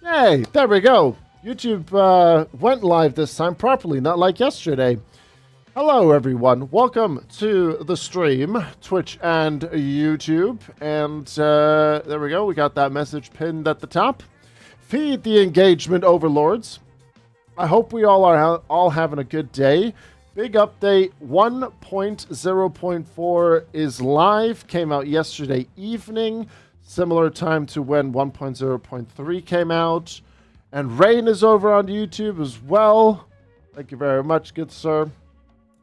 Hey, there we go. YouTube went live this time properly, not like yesterday. Hello, everyone. Welcome to the stream, Twitch and YouTube. And there we go. We got that message pinned at the top. Feed the engagement overlords. I hope we all are all having a good day. Big update 1.0.4 is live. Came out yesterday evening. Similar time to when 1.0.3 came out. And Rain is over on YouTube as well. Thank you very much, good sir.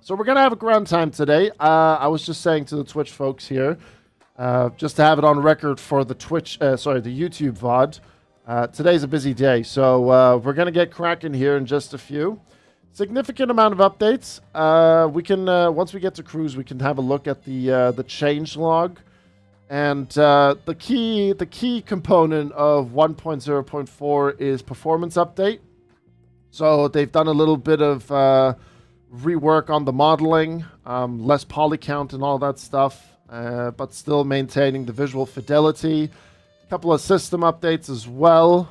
So we're going to have a grand time today. I was just saying to the Twitch folks here, just to have it on record for the the YouTube VOD. Today's a busy day, so we're going to get cracking here in just a few. Significant amount of updates. We can once we get to cruise, we can have a look at the change log. And the key component of 1.0.4 is performance update. So they've done a little bit of rework on the modeling, less poly count and all that stuff, but still maintaining the visual fidelity. A couple of system updates as well.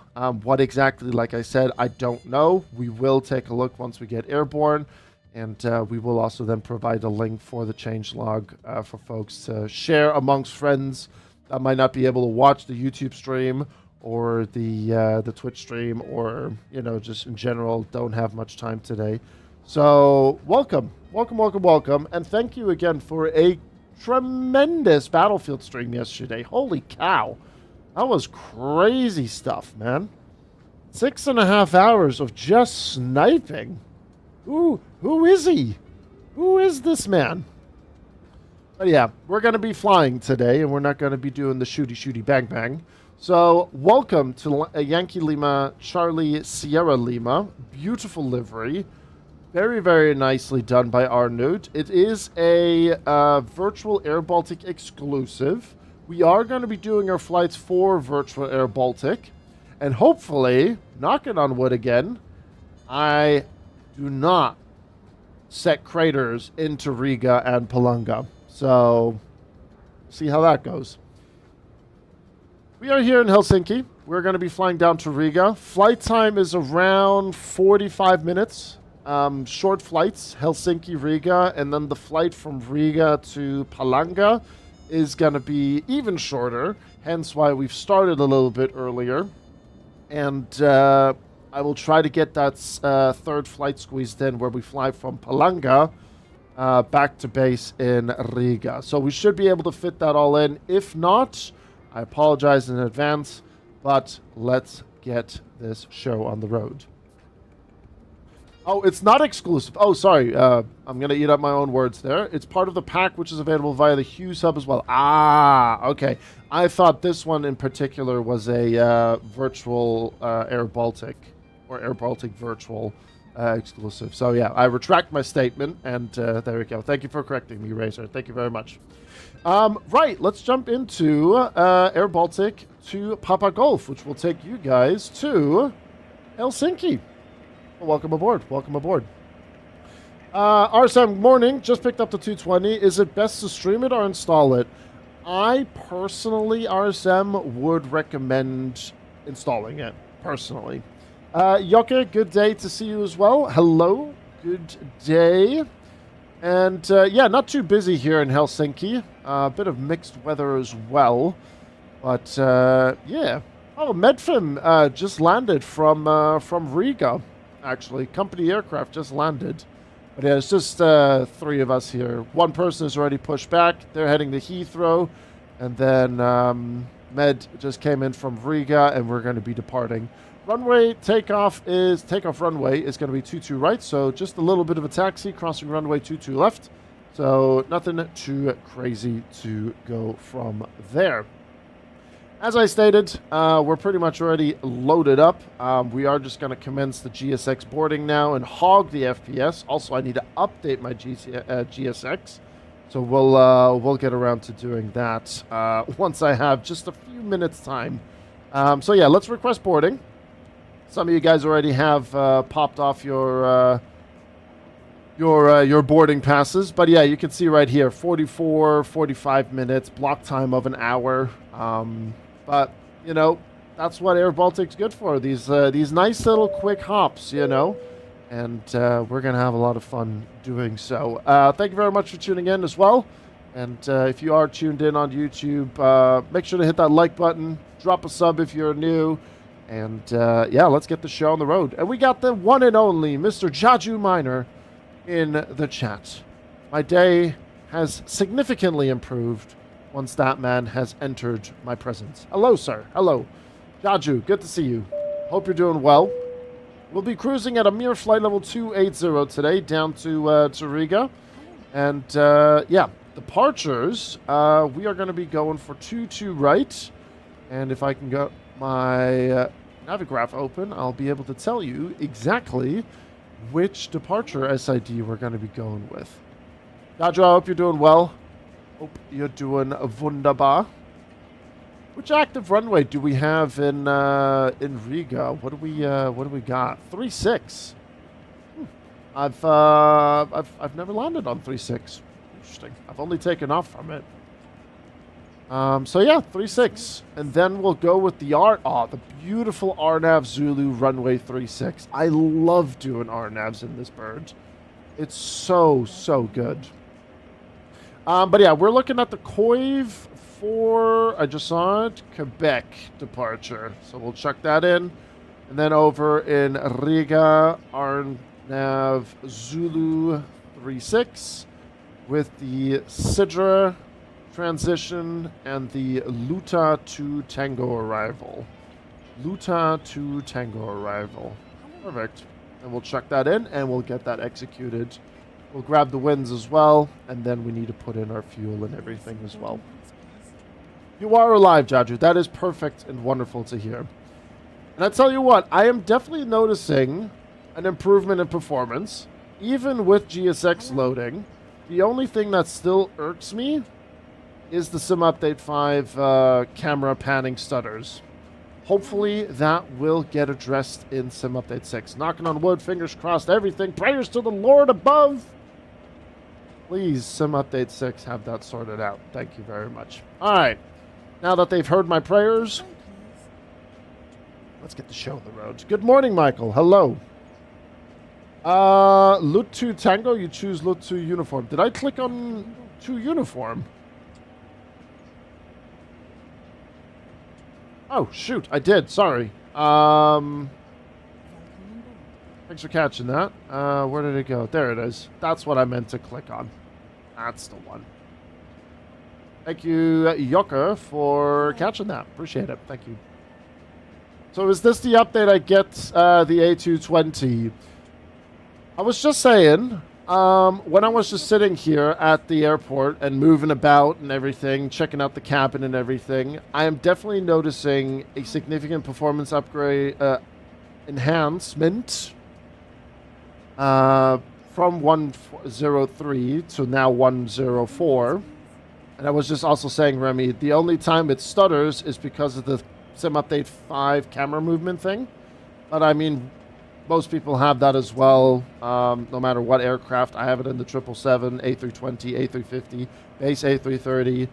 What exactly, like I said, I don't know. We will take a look once we get airborne. And we will also then provide a link for the changelog for folks to share amongst friends that might not be able to watch the YouTube stream or the Twitch stream, or just in general don't have much time today. So welcome, and thank you again for a tremendous Battlefield stream yesterday. Holy cow, that was crazy stuff, man. 6.5 hours of just sniping. Who is he? Who is this man? But yeah, we're going to be flying today, and we're not going to be doing the shooty bang bang. So welcome to Yankee Lima, Charlie Sierra Lima. Beautiful livery. Very, very nicely done by Arnud. It is a Virtual Air Baltic exclusive. We are going to be doing our flights for Virtual Air Baltic. And hopefully, knocking on wood again, I do not set craters into Riga and Palanga. So, see how that goes. We are here in Helsinki. We're going to be flying down to Riga. Flight time is around 45 minutes. Short flights, Helsinki, Riga, and then the flight from Riga to Palanga is going to be even shorter, hence why we've started a little bit earlier. And I will try to get that third flight squeezed in where we fly from Palanga back to base in Riga. So we should be able to fit that all in. If not, I apologize in advance, but let's get this show on the road. Oh, it's not exclusive. Oh, sorry. I'm going to eat up my own words there. It's part of the pack, which is available via the Hughes Hub as well. Ah, okay. I thought this one in particular was a virtual Air Baltic or Air Baltic virtual exclusive. So, yeah, I retract my statement, and there we go. Thank you for correcting me, Razor. Thank you very much. Right, let's jump into Air Baltic to Papa Golf, which will take you guys to Helsinki. Welcome aboard. Welcome aboard. RSM, morning. Just picked up the 220. Is it best to stream it or install it? I personally, RSM, would recommend installing it, personally. Yoke, good day to see you as well. Hello. Good day. And, yeah, not too busy here in Helsinki. A bit of mixed weather as well. But, yeah. Oh, Medfim just landed from Riga. Actually, company aircraft just landed. But yeah, it's just 3 of us here. One person is already pushed back. They're heading to Heathrow. And then Med just came in from Riga, and we're going to be departing. Runway takeoff runway is going to be 22 right. So just a little bit of a taxi, crossing runway 22 left. So nothing too crazy to go from there. As I stated, we're pretty much already loaded up. We are just going to commence the GSX boarding now and hog the FPS. Also, I need to update my GSX, so we'll get around to doing that once I have just a few minutes time. So yeah, let's request boarding. Some of you guys already have popped off your boarding passes, but yeah, you can see right here, 45 minutes, block time of an hour. But that's what Air Baltic's good for. These nice little quick hops, you know. And we're going to have a lot of fun doing so. Thank you very much for tuning in as well. And if you are tuned in on YouTube, make sure to hit that like button. Drop a sub if you're new. And yeah, let's get the show on the road. And we got the one and only Mr. Jaju Miner in the chat. My day has significantly improved once that man has entered my presence. Hello, sir. Hello. Jaju, good to see you. Hope you're doing well. We'll be cruising at a mere flight level 280 today down to Riga. And yeah, departures, we are going to be going for 22 right. And if I can get my Navigraph open, I'll be able to tell you exactly which departure SID we're going to be going with. Jaju, I hope you're doing well. Hope you're doing wunderbar. Which active runway do we have in Riga? What do we got? 36. I've never landed on 36. Interesting. I've only taken off from it. So yeah, 36, and then we'll go with the beautiful RNAV Zulu runway 36. I love doing RNAVs in this bird. It's so good. But yeah, we're looking at the Coiv for, I just saw it, Quebec departure. So we'll check that in. And then over in Riga, RNAV Zulu 36 with the Sidra transition and the Luta to Tango arrival. Luta to Tango arrival. Perfect. And we'll check that in and we'll get that executed. We'll grab the winds as well, and then we need to put in our fuel and everything as well. You are alive, Jaju. That is perfect and wonderful to hear. And I tell you what, I am definitely noticing an improvement in performance, even with GSX loading. The only thing that still irks me is the Sim Update 5 camera panning stutters. Hopefully that will get addressed in Sim Update 6. Knocking on wood, fingers crossed, everything. Prayers to the Lord above. Please, Sim Update 6, have that sorted out. Thank you very much. All right. Now that they've heard my prayers, let's get the show on the road. Good morning, Michael. Hello. Lut 2 Tango, you choose Lut 2 Uniform. Did I click on 2 Uniform? Oh, shoot, I did. Sorry. Thanks for catching that. Where did it go? There it is. That's what I meant to click on. That's the one. Thank you, Yoka, for catching that. Appreciate it. Thank you. So is this the update I get the A220? I was just saying, when I was just sitting here at the airport and moving about and everything, checking out the cabin and everything, I am definitely noticing a significant performance upgrade, enhancement, from 103 to now 104. And I was just also saying, Remy, the only time it stutters is because of the Sim Update 5 camera movement thing. But I mean, most people have that as well, no matter what aircraft. I have it in the 777, A320, A350, base A330.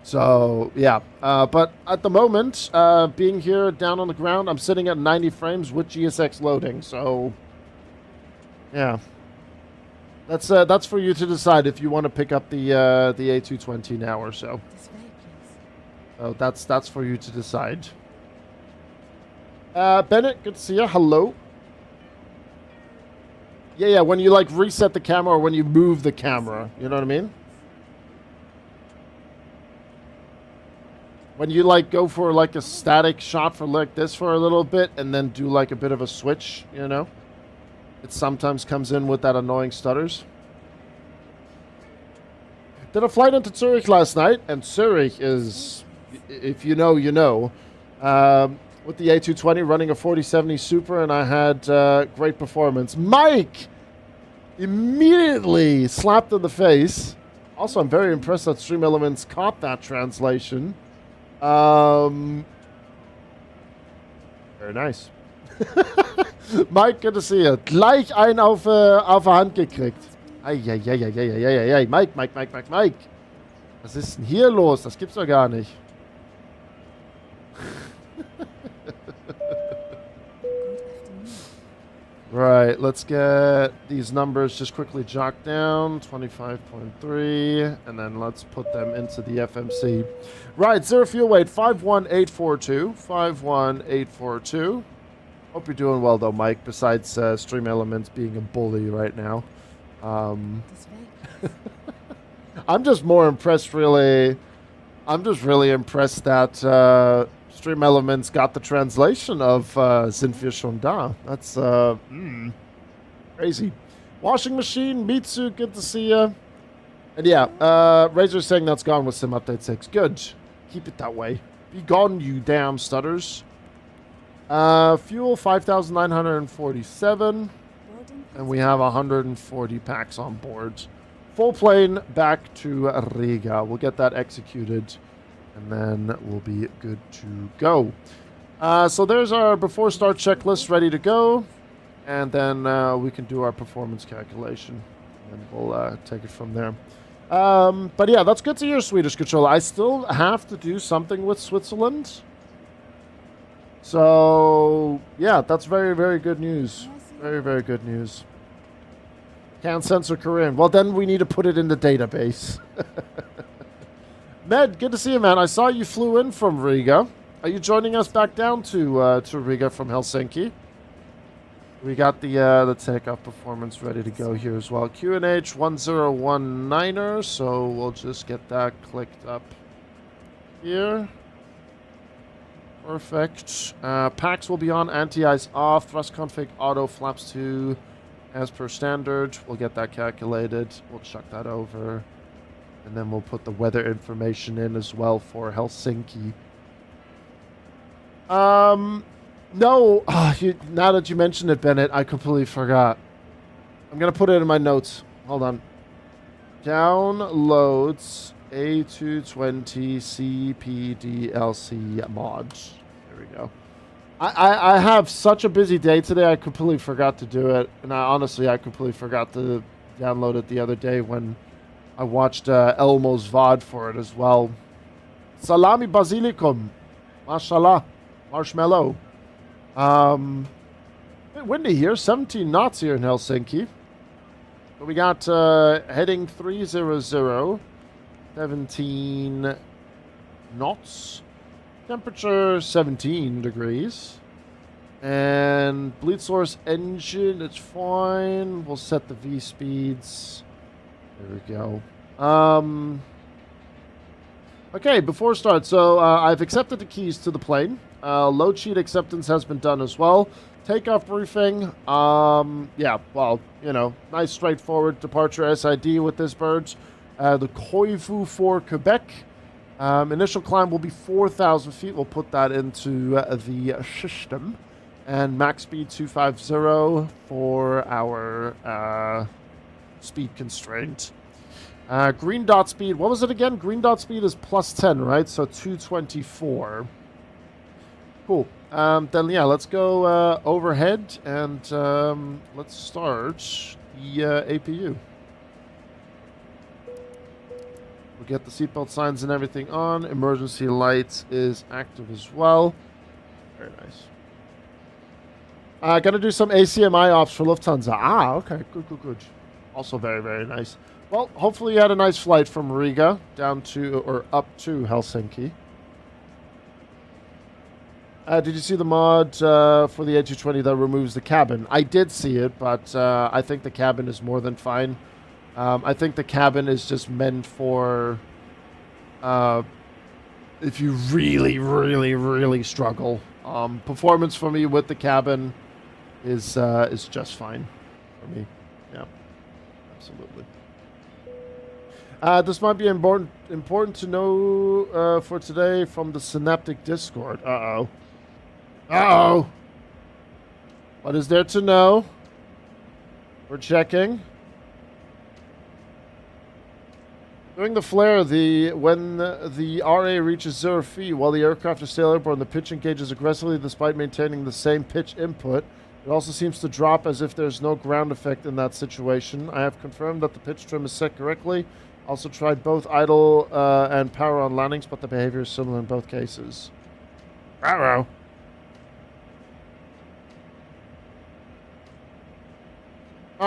So, yeah. But at the moment, being here down on the ground, I'm sitting at 90 frames with GSX loading. So, yeah. That's for you to decide if you want to pick up the A220 now or so. So that's for you to decide. Bennett, good to see you. Hello. Yeah, when you like reset the camera or when you move the camera, you know what I mean? When you like go for like a static shot for like this for a little bit and then do like a bit of a switch, you know? It sometimes comes in with that annoying stutters. Did a flight into Zurich last night, and Zurich is, if you know, you know. With the A220 running a 4070 Super, and I had great performance. Mike immediately slapped in the face. Also, I'm very impressed that Stream Elements caught that translation. Very nice. Mike, good to see you. Gleich einen auf der Hand gekriegt. Eieieiei. Mike. Was ist denn hier los? Das gibt's doch gar nicht. Right, let's get these numbers just quickly jot down. 25.3, and then let's put them into the FMC. Right, zero fuel weight, 51842. 51842. Hope you're doing well, though, Mike, besides Stream Elements being a bully right now. I'm just more impressed, really. I'm just really impressed that Stream Elements got the translation of Sind wir schon da. That's crazy. Washing machine, Mitsu, good to see you. And yeah, Razor's saying that's gone with Sim Update 6. Good. Keep it that way. Be gone, you damn stutters. Fuel, 5,947. And we have 140 packs on board. Full plane back to Riga. We'll get that executed, and then we'll be good to go. So there's our before start checklist ready to go, and then we can do our performance calculation, and we'll take it from there. But yeah, that's good to hear, Swedish controller. I still have to do something with Switzerland. So yeah, that's very, very good news. Very, very good news. Can't censor Korean. Well, then we need to put it in the database. Med, good to see you, man. I saw you flew in from Riga. Are you joining us back down to Riga from Helsinki? We got the takeoff performance ready to go here as well. QNH 1019er, so we'll just get that clicked up here. Perfect. Packs will be on, anti-ice off, thrust config auto, flaps 2 as per standard. We'll get that calculated. We'll chuck that over. And then we'll put the weather information in as well for Helsinki. No. Now that you mentioned it, Bennett, I completely forgot. I'm going to put it in my notes. Hold on. Downloads A220 CPDLC mods. There we go. I have such a busy day today, I completely forgot to do it. And I completely forgot to download it the other day when I watched Elmo's VOD for it as well. Salami Basilicum. Mashallah. Marshmallow. A bit windy here. 17 knots here in Helsinki. But we got heading 300. 17 knots. Temperature 17 degrees. And bleed source engine, it's fine. We'll set the V speeds. There we go. Okay, before start, so I've accepted the keys to the plane. Load sheet acceptance has been done as well. Takeoff briefing. Yeah, well, you know, nice straightforward departure SID with this bird. The Koivu for Quebec. Initial climb will be 4,000 feet. We'll put that into the system. And max speed 250 for our speed constraint. Green dot speed, what was it again? Green dot speed is plus 10, right? So 224. Cool. Then, yeah, let's go overhead and let's start the APU. We'll get the seatbelt signs and everything on. Emergency lights is active as well. Very nice. Gonna do some ACMI ops for Lufthansa. Ah, okay. Good. Also very, very nice. Well, hopefully you had a nice flight from Riga down to, or up to Helsinki. Did you see the mod for the A220 that removes the cabin? I did see it, but I think the cabin is more than fine. I think the cabin is just meant for if you really, really, really struggle. Performance for me with the cabin is just fine for me. Yeah, absolutely. This might be important to know for today from the Synaptic Discord. Uh-oh. What is there to know? We're checking. During the flare, when the RA reaches 0 feet while the aircraft is still airborne, the pitch engages aggressively despite maintaining the same pitch input. It also seems to drop as if there's no ground effect in that situation. I have confirmed that the pitch trim is set correctly. Also tried both idle and power on landings, but the behavior is similar in both cases.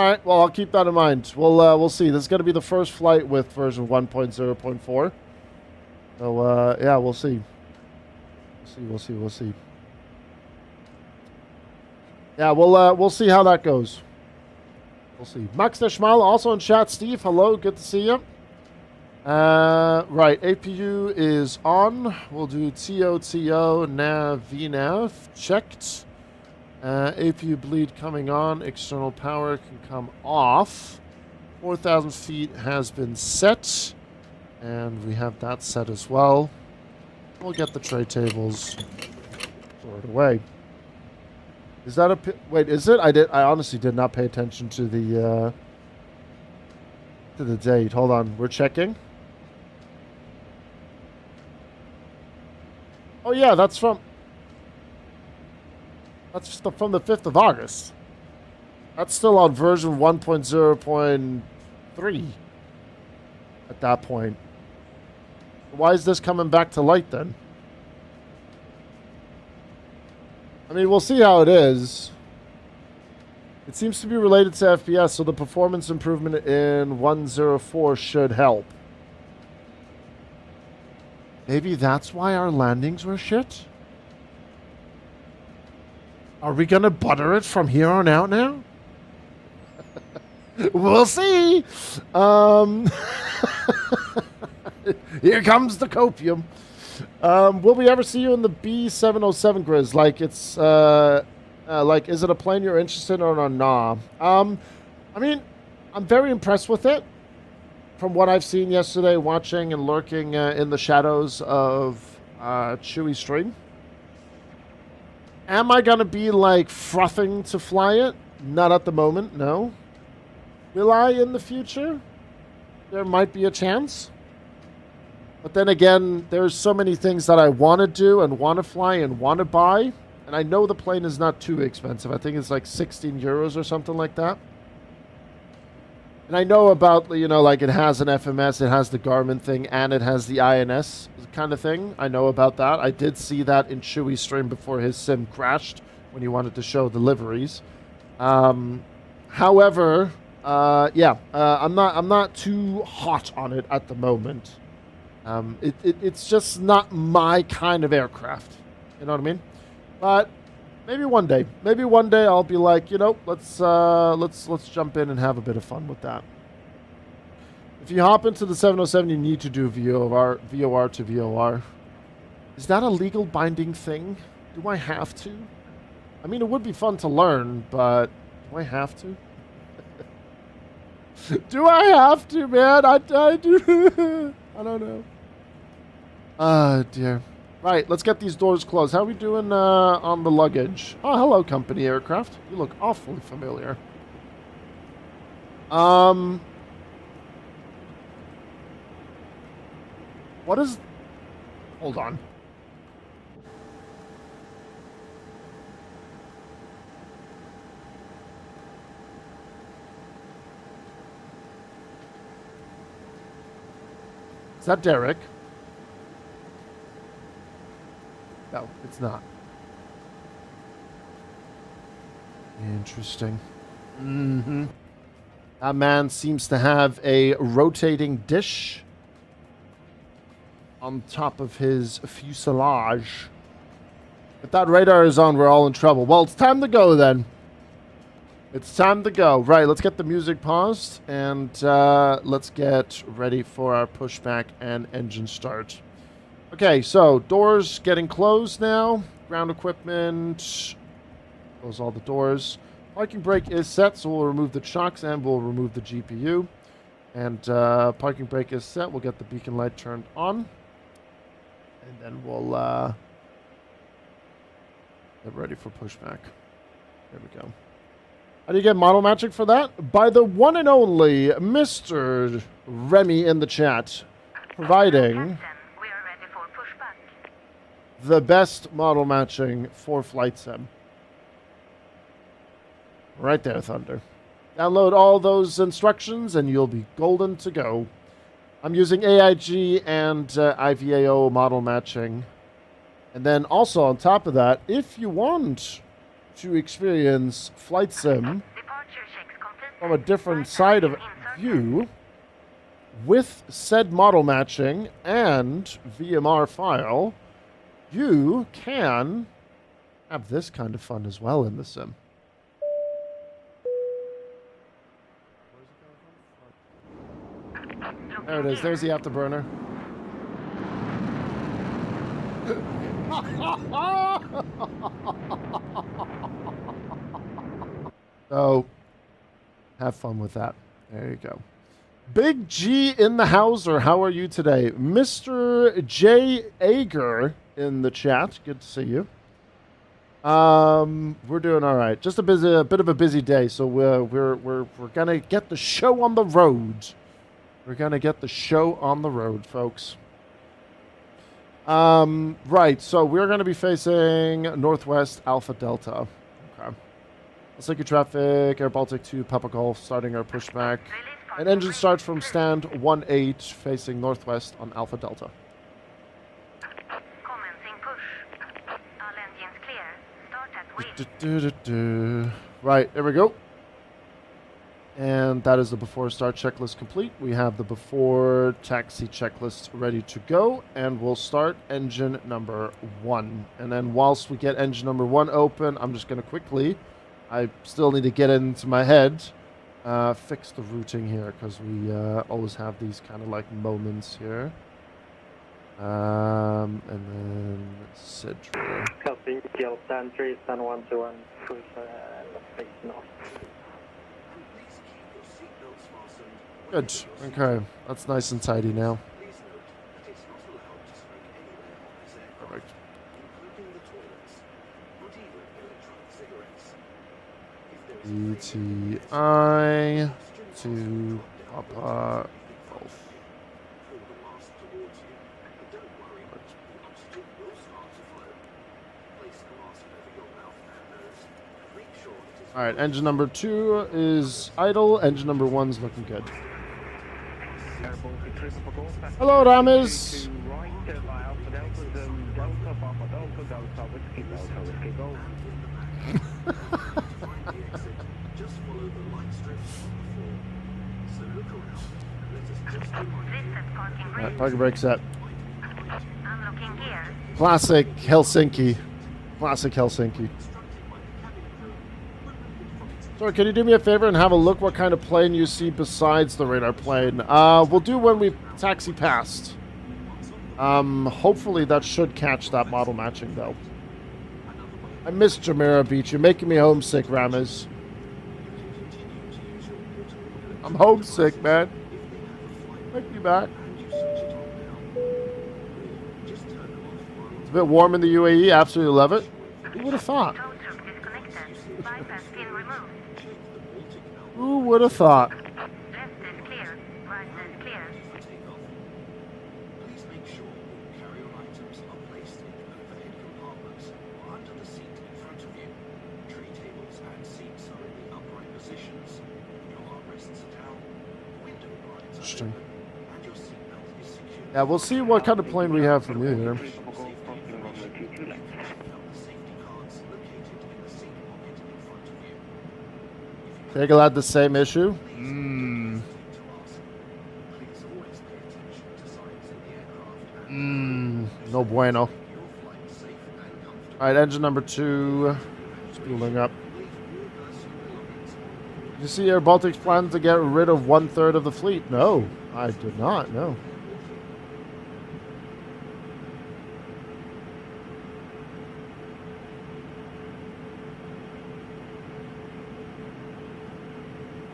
All right, well, I'll keep that in mind. We'll see. This is going to be the first flight with version 1.0.4. So, yeah, we'll see. We'll see. Yeah, we'll see how that goes. We'll see. Max Deschmal also in chat. Steve, hello. Good to see you. Right, APU is on. We'll do TOTO, nav, VNAV. Checked. APU bleed coming on. External power can come off. 4,000 feet has been set. And we have that set as well. We'll get the tray tables stored away. Is that a... Wait, is it? I honestly did not pay attention to the date. Hold on. We're checking. Oh, yeah, that's from... That's from the 5th of August. That's still on version 1.0.3 at that point. Why is this coming back to light then? I mean, we'll see how it is. It seems to be related to FPS, so the performance improvement in 104 should help. Maybe that's why our landings were shit? Are we going to butter it from here on out now? We'll see. Here comes the copium. Will we ever see you in the B707 Grizz? Like, it's, like, is it a plane you're interested in or nah? I mean, I'm very impressed with it. From what I've seen yesterday, watching and lurking in the shadows of Chewy's stream. Am I going to be, like, frothing to fly it? Not at the moment, no. Will I in the future? There might be a chance. But then again, there's so many things that I want to do and want to fly and want to buy. And I know the plane is not too expensive. I think it's like 16 euros or something like that. And I know about, you know, like it has an FMS, it has the Garmin thing, and it has the INS kind of thing. I know about that. I did see that in Chewy's stream before his sim crashed when he wanted to show the liveries. However, yeah, I'm not too hot on it at the moment. It's just not my kind of aircraft. You know what I mean? But maybe one day. Maybe one day I'll be like, you know, let's jump in and have a bit of fun with that. If you hop into the 707, you need to do VOR to VOR. Is that a legal binding thing? Do I have to? I mean, it would be fun to learn, but do I have to? Do I have to, man? I do. I don't know. Oh, dear. Right, let's get these doors closed. How are we doing on the luggage? Oh, hello, company aircraft. You look awfully familiar. What is... Hold on. Is that Derek? No, it's not. Interesting. Mm-hmm. That man seems to have a rotating dish on top of his fuselage. If that radar is on, we're all in trouble. Well, it's time to go then. It's time to go. Right, let's get the music paused and let's get ready for our pushback and engine start. Okay, so doors getting closed now. Ground equipment. Close all the doors. Parking brake is set, so we'll remove the chocks and we'll remove the GPU. And parking brake is set. We'll get the beacon light turned on. And then we'll get ready for pushback. There we go. How do you get model matching for that? By the one and only Mr. Remy in the chat. Providing the best model matching for Flight Sim. Right there, Thunder. Download all those instructions and you'll be golden to go. I'm using AIG and IVAO model matching. And then also on top of that, if you want to experience Flight Sim from a different side of view with said model matching and VMR file, you can have this kind of fun as well in the sim. There it is. There's the afterburner. So, have fun with that. There you go. Big G in the house, or how are you today? Mr. J. Ager in the chat. Good to see you. We're doing all right. Just a bit of a busy day, so we're gonna get the show on the road. We're gonna get the show on the road, folks. Right. So we're gonna be facing Northwest Alpha Delta. Okay. Helsinki traffic, Air Baltic 2, Papa Golf, starting our pushback. And engine starts from stand 18 facing northwest on Alpha Delta. Commencing push. All engines clear. Start at wheel. Right, there we go. And that is the before start checklist complete. We have the before taxi checklist ready to go. And we'll start engine number 1. And then whilst we get engine number 1 open, I'm just going to quickly, I still need to get into my head, fix the routing here, because we always have these kind of like moments here. And then Sidra. Helsinki, Stand 3, Stand 121, cruise face north. Good. Okay. That's nice and tidy now. Perfect. ETI to Papa Golf. All right, engine number 2 is idle. Engine number 1's looking good. Hello, Ramis. Alright, parking brake set. Unlocking gear. Classic Helsinki. Classic Helsinki. Sorry, can you do me a favor and have a look what kind of plane you see besides the radar plane? We'll do when we taxi past. Hopefully that should catch that model matching, though. I miss Jumeirah Beach. You're making me homesick, Ramis. I'm homesick, man. Take me back. It's a bit warm in the UAE. Absolutely love it. Who would have thought? Tow truck disconnected. Bypass pin removed. Who would have thought? Left is clear. Right is clear. Please make sure all carry-on items are placed in the overhead compartments or under the seat in front of you. Tray tables and seats are in the upright positions. Your armrests are down. Window blinds are Interesting. open. And your seatbelt is secure. Yeah, we'll see what kind of plane we have from you here. Safety cards located in the seat pocket in front of you. Tegel had the same issue. No bueno. Alright, engine number 2. Spooling up. Did you see Air Baltic's plans to get rid of 1/3 of the fleet? No, I did not, no.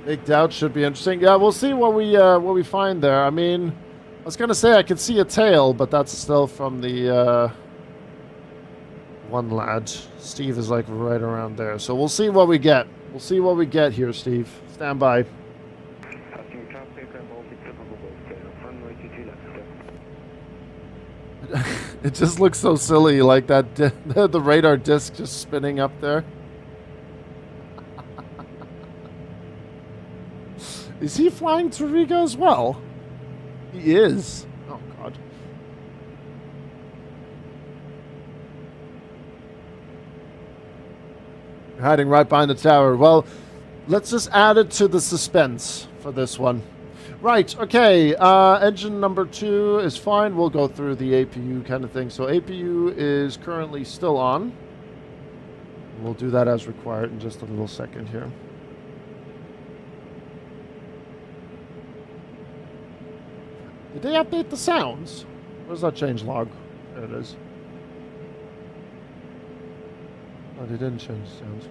Big Doubt should be interesting. Yeah, we'll see what we find there. I mean, I was gonna say I could see a tail, but that's still from the one lad. Steve is like right around there, so we'll see what we get. We'll see what we get here, Steve. Stand by. It just looks so silly, like that the radar disc just spinning up there. Is he flying to Riga as well? He is. Oh, God. You're hiding right behind the tower. Well, Let's just add it to the suspense for this one. Right, okay, engine number 2 is fine. We'll go through the APU kind of thing. So APU is currently still on. We'll do that as required in just a little second here. Did they update the sounds? Where's that change log? There it is. Oh, they didn't change the sounds.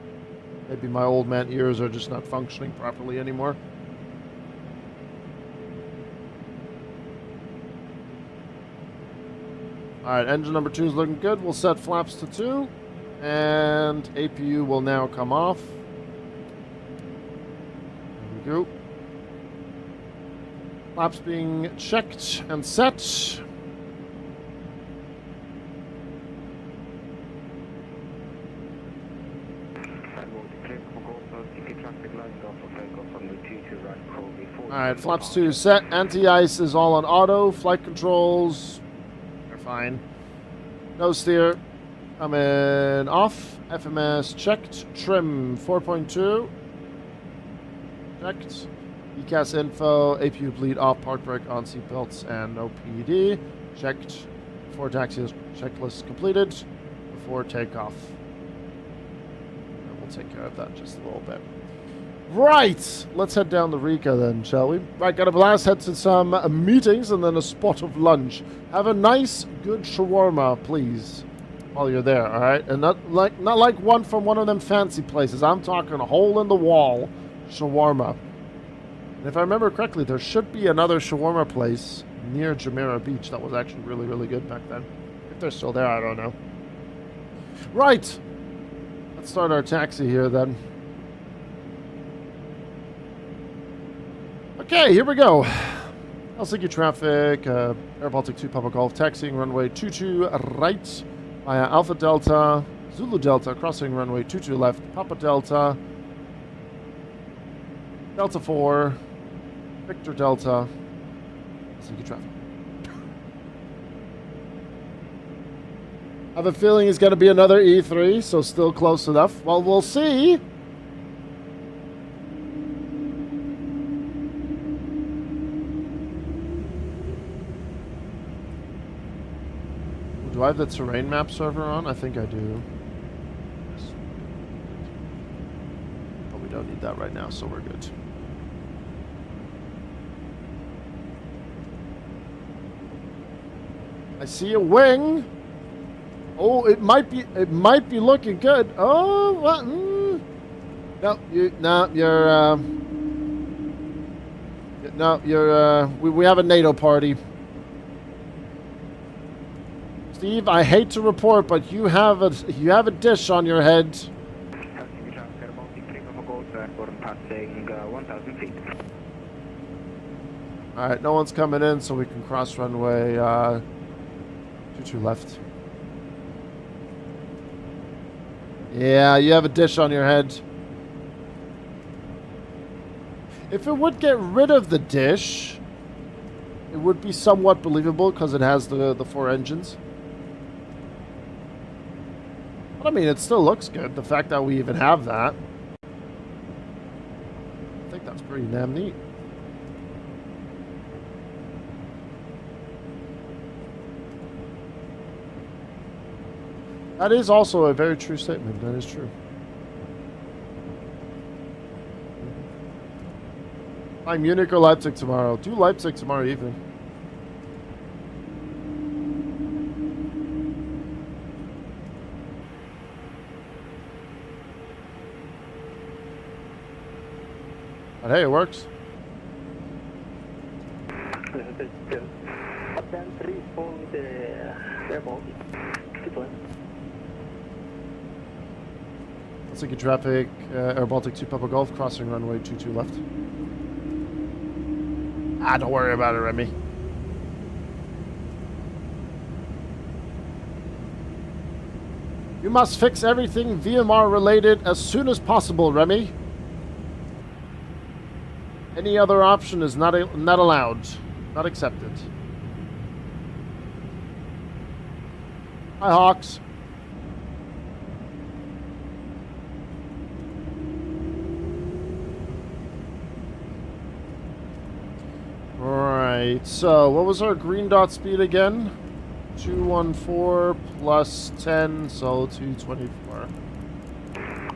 Maybe my old man ears are just not functioning properly anymore. Alright, engine number 2 is looking good. We'll set flaps to 2. And APU will now come off. There we go. Flaps being checked and set. Alright, flaps 2 set. Anti-ice is all on auto. Flight controls, they're fine. No steer. Coming off. FMS checked. Trim 4.2. Checked. ECAS info. APU bleed off. Park brake on seatbelts and no PD. Checked. Before taxi checklist completed. Before takeoff. And we'll take care of that in just a little bit. Right, let's head down the Rika then, shall we? Right, got a blast, head to some meetings and then a spot of lunch. Have a nice, good shawarma, please, while you're there, all right? And not like one from one of them fancy places. I'm talking a hole-in-the-wall shawarma. And if I remember correctly, there should be another shawarma place near Jumeirah Beach that was actually really, really good back then. If they're still there, I don't know. Right, let's start our taxi here then. Okay, here we go. Helsinki traffic, Air Baltic 2 Papa Golf, taxiing runway 22 right via Alpha Delta, Zulu Delta, crossing runway 22 left, Papa Delta, Delta 4, Victor Delta, Helsinki traffic. I have a feeling it's going to be another E3, so still close enough. Well, we'll see. Do I have the terrain map server on? I think I do. Yes. But we don't need that right now, so we're good. I see a wing. Oh, it might be looking good. Oh, what? We have a NATO party. Steve, I hate to report, but you have a dish on your head. All right, no one's coming in, so we can cross runway 22 left. Yeah, you have a dish on your head. If it would get rid of the dish, it would be somewhat believable because it has the 4 engines. I mean, it still looks good, the fact that we even have that. I think that's pretty damn neat. That is also a very true statement. That is true. I'm Munich or Leipzig tomorrow. Do Leipzig tomorrow evening. But hey, it works. Helsinki traffic, Air Baltic 2 Papa Golf, crossing runway 22 left. Ah, don't worry about it, Remy. You must fix everything VMR related as soon as possible, Remy. Any other option is not allowed, not accepted. Hi, Hawks. Alright, so what was our green dot speed again? 214 plus 10, so 224.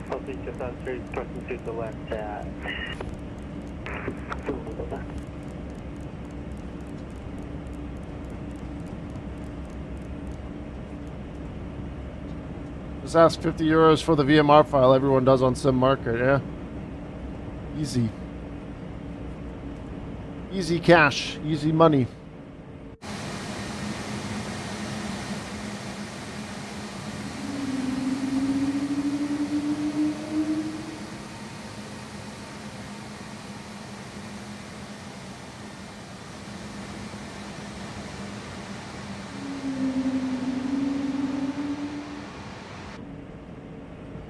Healthy Japan 3, pressing to the left at... Just ask 50 euros for the VMR file everyone does on Sim Market, yeah? Easy. Easy cash, easy money.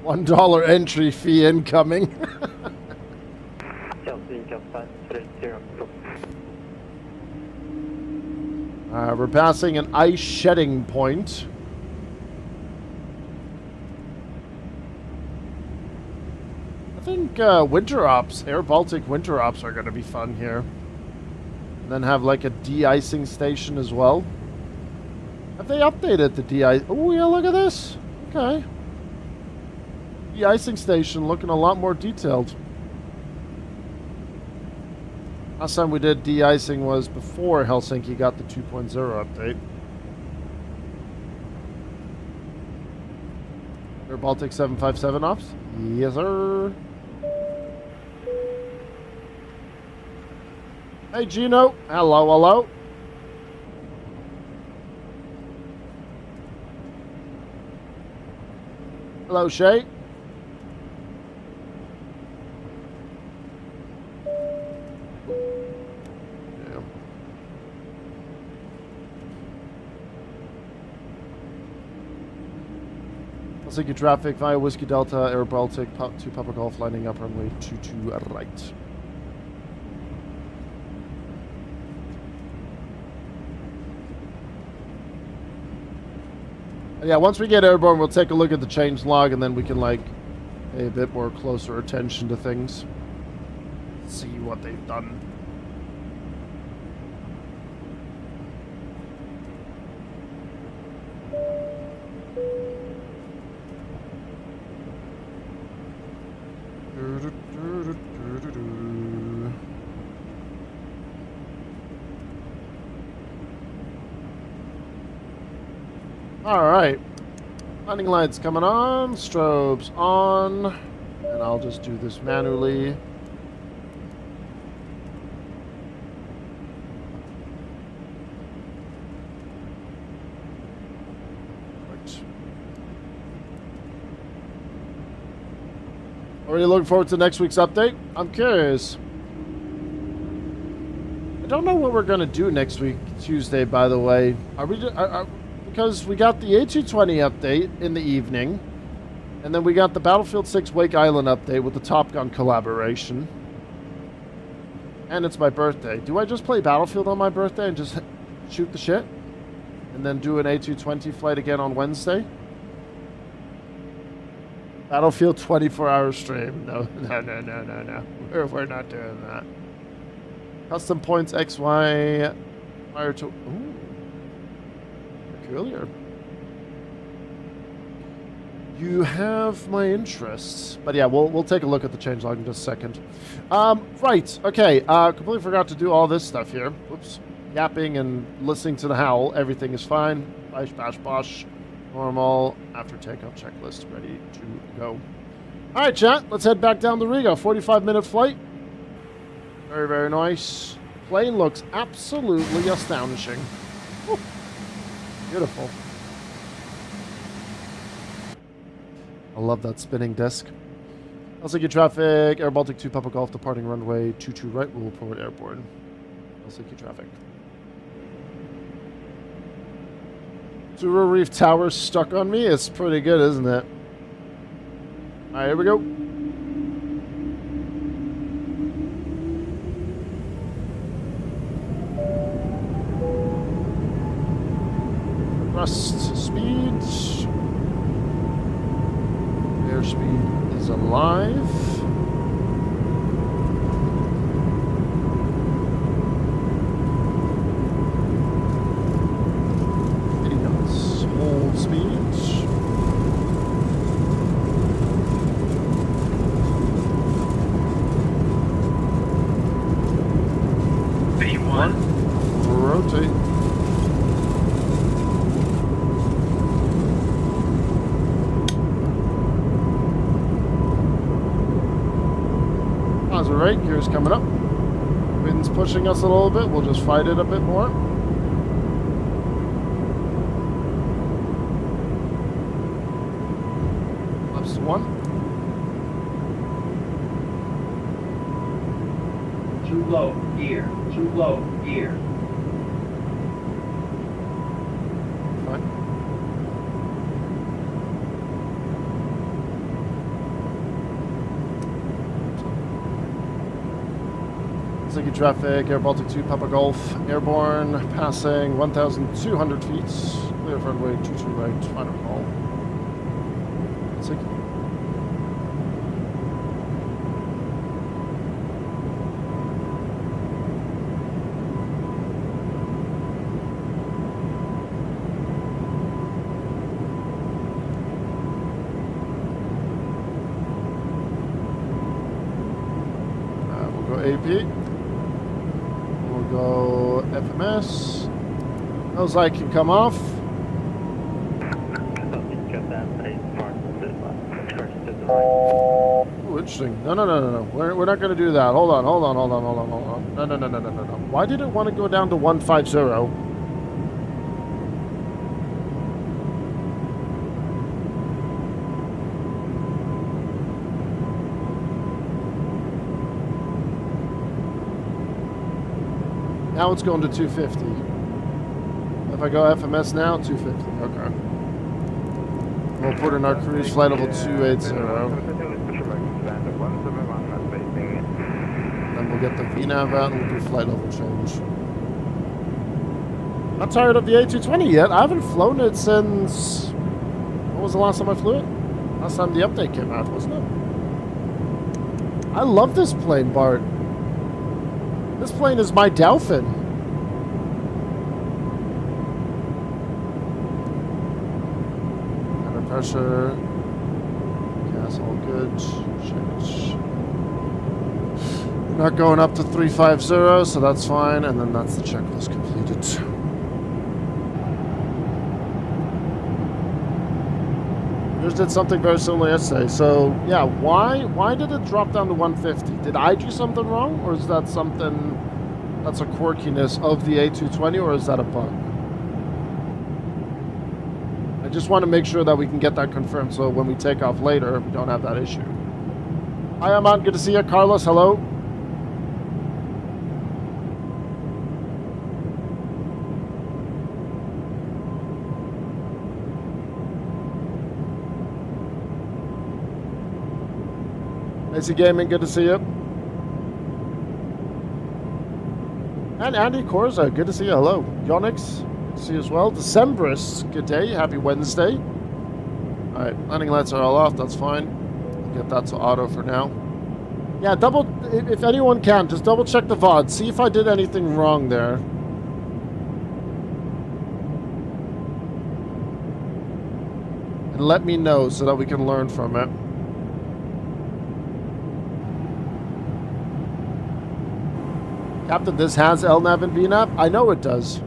$1 entry fee incoming. Healthy Japan 3, 0. We're passing an ice shedding point. I think winter ops, Air Baltic winter ops are going to be fun here. And then have like a de-icing station as well. Have they updated the de-ice? Oh yeah, look at this. Okay. De-icing station looking a lot more detailed. Last time we did de-icing was before Helsinki got the 2.0 update. Air Baltic 757 ops? Yes, sir. Hey, Gino. Hello, hello. Hello, Shay. Helsinki traffic via Whiskey Delta, Air Baltic, to Papa Golf, lining up runway 22 right. Yeah, once we get airborne, we'll take a look at the change log, and then we can, like, pay a bit more closer attention to things. See what they've done. Alright. Landing lights coming on, strobes on, and I'll just do this manually. Right. Already looking forward to next week's update? I'm curious. I don't know what we're going to do next week, Tuesday, by the way. Are we... because we got the A220 update in the evening, and then we got the Battlefield 6 Wake Island update with the Top Gun collaboration. And it's my birthday. Do I just play Battlefield on my birthday and just shoot the shit? And then do an A220 flight again on Wednesday? Battlefield 24-hour stream. No. We're not doing that. Custom points XY prior to... Ooh. Earlier. You have my interests. But yeah, we'll take a look at the changelog in just a second. Right, okay. Completely forgot to do all this stuff here. Whoops. Yapping and listening to the howl. Everything is fine. Bash, bash, bosh. Normal. After takeoff checklist. Ready to go. Alright, chat. Let's head back down to Riga. 45-minute flight. Very, very nice. Plane looks absolutely astonishing. Woo. Beautiful. I love that spinning disc. Helsinki traffic, Air Baltic 2 Papa Golf departing runway 22 right, will report airborne. Helsinki traffic. Zero Reef Tower stuck on me? It's pretty good, isn't it? Alright, here we go. Thrust speed. Airspeed is alive. speed. V1. Rotate. That's alright, gears coming up. Wind's pushing us a little bit, we'll just fight it a bit more. Laps to 1. Too low gear. Too low gear. Fine. Ziggy traffic, Air Baltic 2, Papa Golf, airborne, passing 1,200 feet, clear for runway 22 right, final call. Ziggy. We'll go AP. We'll go FMS. Those I can come off. Oh, interesting. No. We're not going to do that. Hold on. No. Why did it want to go down to 150? Now it's going to 250. If I go FMS now, 250. Okay. We'll put in our cruise flight level 280. Then we'll get the VNAV out and we'll do flight level change. Not tired of the A220 yet. I haven't flown it since... When was the last time I flew it? Last time the update came out, wasn't it? I love this plane, Bart. This plane is my Dolphin. Under pressure. Gas all good. Shit. Not going up to 350, so that's fine. And then that's the checklist completed. Just did something very similar yesterday. So yeah, why did it drop down to 150? Did I do something wrong, or is that something that's a quirkiness of the A220, or is that a bug? I just want to make sure that we can get that confirmed, so when we take off later, we don't have that issue. Hi, Aman. Good to see you, Carlos. Hello. AC Gaming, good to see you. And Andy Corza, good to see you. Hello. Yonix, good to see you as well. Decemberist, good day. Happy Wednesday. Alright, landing lights are all off. That's fine. I'll get that to auto for now. Yeah, if anyone can, just double check the VOD. See if I did anything wrong there. And let me know so that we can learn from it. Captain, this has LNAV and VNAV? I know it does.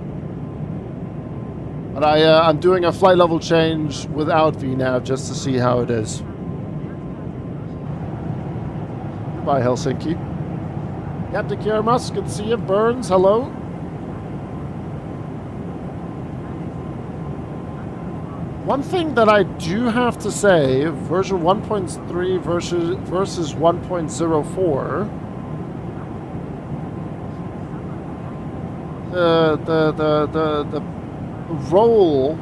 But I'm doing a flight level change without VNAV just to see how it is. Goodbye, Helsinki. Captain Kiramas, good to see you. Burns, hello. One thing that I do have to say, version 1.3 versus 1.04... The roll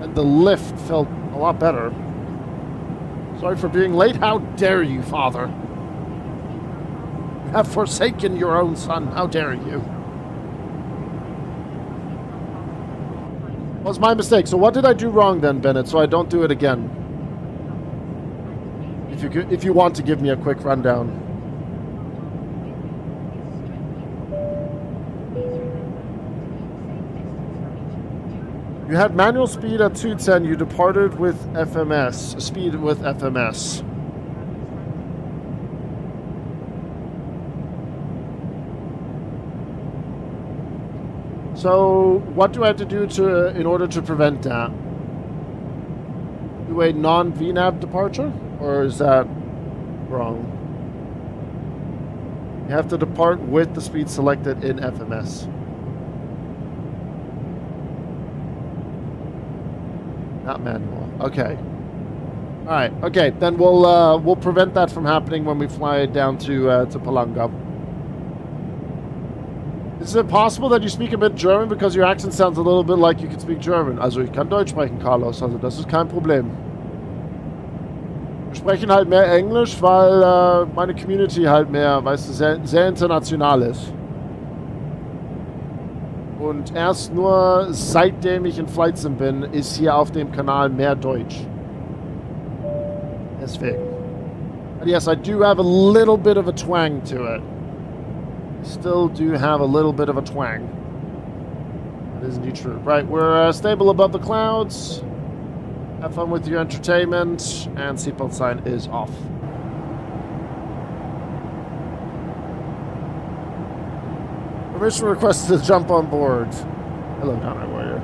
and the lift felt a lot better. Sorry for being late. How dare you, father? You have forsaken your own son. How dare you? Was my mistake. So what did I do wrong then, Bennett, so I don't do it again? If you want to give me a quick rundown. You You had manual speed at 210. You departed with FMS. Speed with FMS. So, what do I have to do in order to prevent that? Do a non-VNAV departure? Or is that wrong? You have to depart with the speed selected in FMS. Not manual. Okay. All right. Okay. Then we'll prevent that from happening when we fly down to Palanga. Is it possible that you speak a bit German, because your accent sounds a little bit like you could speak German? Also ich kann Deutsch sprechen, Carlos. Also das ist kein Problem. Wir sprechen halt mehr Englisch, weil meine Community halt mehr, weißt du, sehr international ist. Und erst nur seitdem ich in Flight Sim bin, ist hier auf dem Kanal mehr Deutsch. Deswegen. But yes, I do have a little bit of a twang to it. I still do have a little bit of a twang. That is indeed true. Right, we're stable above the clouds. Have fun with your entertainment. And seatbelt sign is off. Permission requested to jump on board. Hello, Donna Warrior.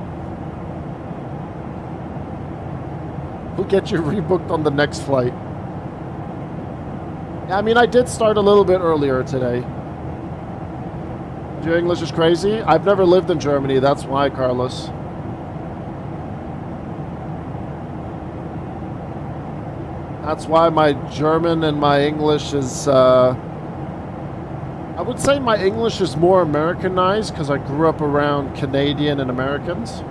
We'll get you rebooked on the next flight. Yeah, I mean, I did start a little bit earlier today. Your English is crazy? I've never lived in Germany, that's why, Carlos. That's why my German and my English is, I would say my English is more Americanized because I grew up around Canadian and Americans.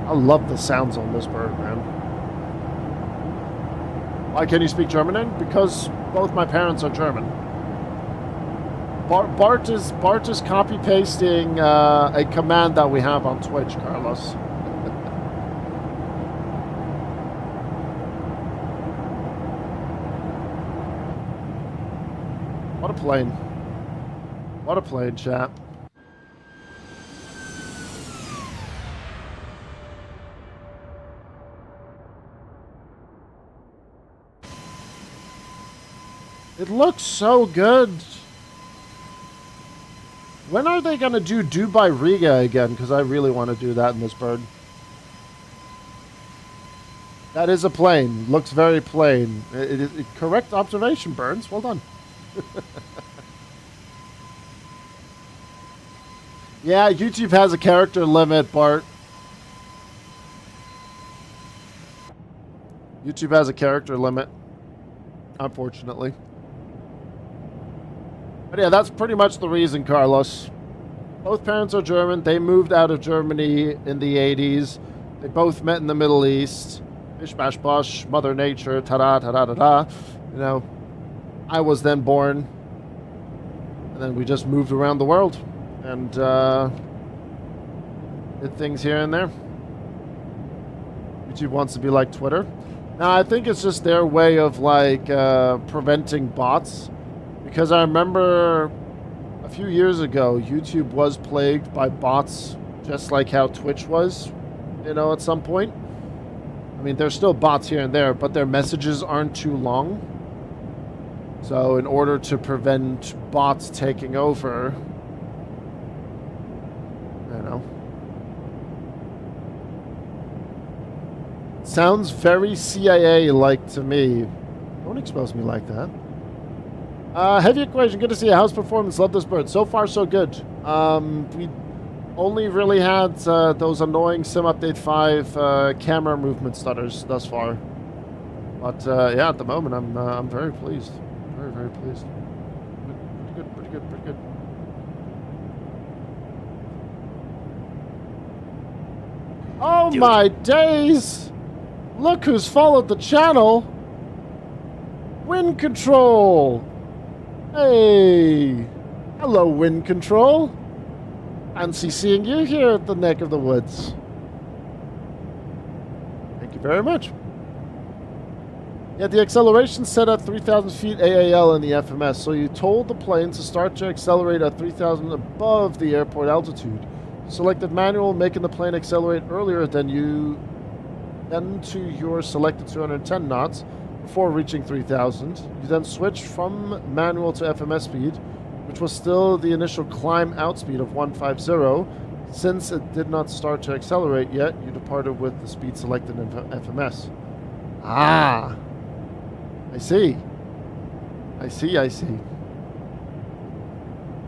I love the sounds on this bird, man. Why can't you speak German then? Because both my parents are German. Bart is copy pasting a command that we have on Twitch, Carlos. What a plane. What a plane, chat. It looks so good. When are they going to do Dubai Riga again? Because I really want to do that in this bird. That is a plane. Looks very plain. Correct observation, Burns. Well done. Yeah, YouTube has a character limit, Bart. YouTube has a character limit, unfortunately. But yeah, that's pretty much the reason, Carlos. Both parents are German. They moved out of Germany in the 80s. They both met in the Middle East. Bish, bash, bosh, Mother Nature, ta-da, ta-da, ta-da. You know, I was then born. And then we just moved around the world. And did things here and there. YouTube wants to be like Twitter. Now, I think it's just their way of, like, preventing bots. Because I remember a few years ago, YouTube was plagued by bots, just like how Twitch was, you know, at some point. I mean, there's still bots here and there, but their messages aren't too long. So in order to prevent bots taking over, you know. Sounds very CIA-like to me. Don't expose me like that. Heavy Equation, good to see you. How's performance? Love this bird. So far, so good. We only really had those annoying Sim Update 5 camera movement stutters thus far. But yeah, at the moment, I'm very pleased. Very, very pleased. Pretty good, pretty good, pretty good. Oh my days! Look who's followed the channel! Wind Control! Hey! Hello, Wind Control! Fancy seeing you here at the neck of the woods. Thank you very much. Yeah, the acceleration set at 3,000 feet AAL in the FMS, so you told the plane to start to accelerate at 3,000 above the airport altitude. Selected manual, making the plane accelerate earlier than to your selected 210 knots before reaching 3,000. You then switched from manual to FMS speed, which was still the initial climb out speed of 150. Since it did not start to accelerate yet, you departed with the speed selected in FMS. Ah, I see. I see.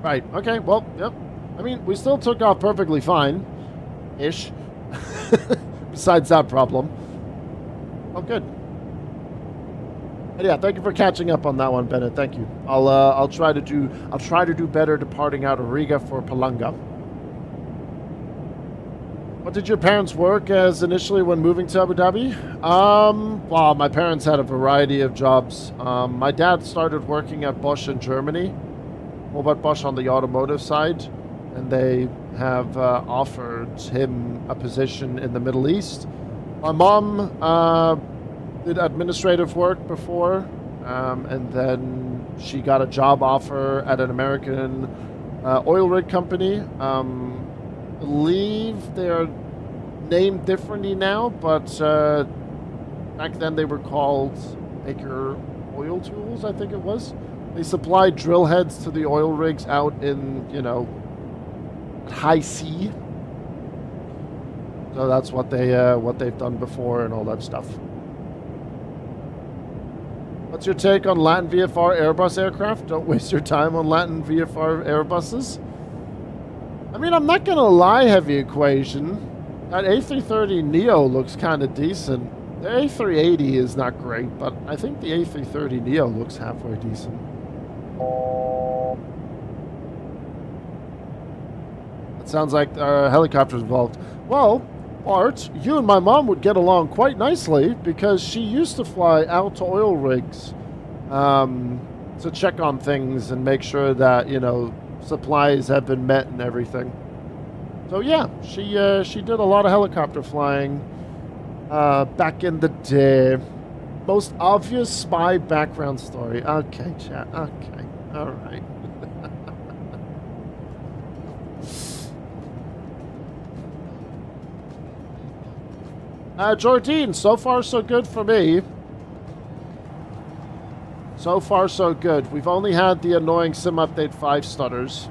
Right, okay, well, yep. I mean, we still took off perfectly fine. Ish. Besides that problem. Oh, good. But yeah, thank you for catching up on that one, Bennett. Thank you. I'll try to do better departing out of Riga for Palanga. What did your parents work as initially when moving to Abu Dhabi? Well, my parents had a variety of jobs. My dad started working at Bosch in Germany. Robert Bosch on the automotive side. And they have offered him a position in the Middle East. My mom did administrative work before. And then she got a job offer at an American oil rig company. Believe they're named differently now, but back then they were called Baker Oil Tools, I think it was. They supplied drill heads to the oil rigs out in, high sea. So that's what they've done before and all that stuff. What's your take on Latin VFR Airbus aircraft? Don't waste your time on Latin VFR Airbuses. I mean, I'm not going to lie, Heavy Equation. That A330neo looks kind of decent. The A380 is not great, but I think the A330neo looks halfway decent. It sounds like our helicopter's involved. Well, Bart, you and my mom would get along quite nicely because she used to fly out to oil rigs to check on things and make sure that, supplies have been met and everything. So yeah, she did a lot of helicopter flying back in the day. Most obvious spy background story. Okay, chat. Okay, all right. Jordine, so far so good for me. So far so good. We've only had the annoying Sim Update 5 stutters.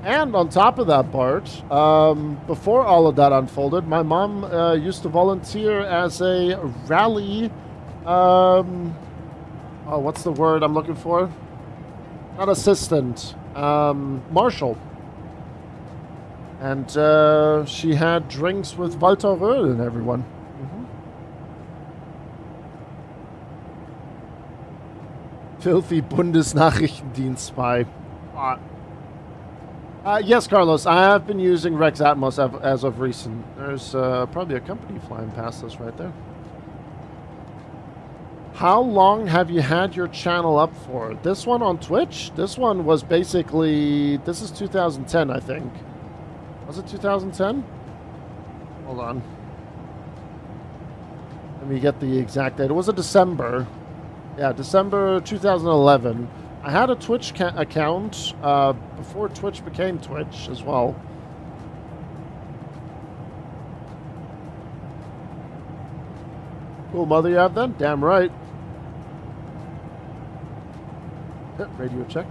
And on top of that, Bart, before all of that unfolded, my mom used to volunteer as a rally, what's the word I'm looking for? Not assistant, marshal. And she had drinks with Walter Röhl and everyone. Filthy Bundesnachrichtendienst spy. Yes, Carlos, I have been using Rex Atmos as of recent. There's probably a company flying past us right there. How long have you had your channel up for? This one on Twitch? This one was basically... This is 2010, I think. Was it 2010? Hold on. Let me get the exact date. It was a December. Yeah, December 2011. I had a Twitch account before Twitch became Twitch as well. Cool mother you have then? Damn right. Radio check.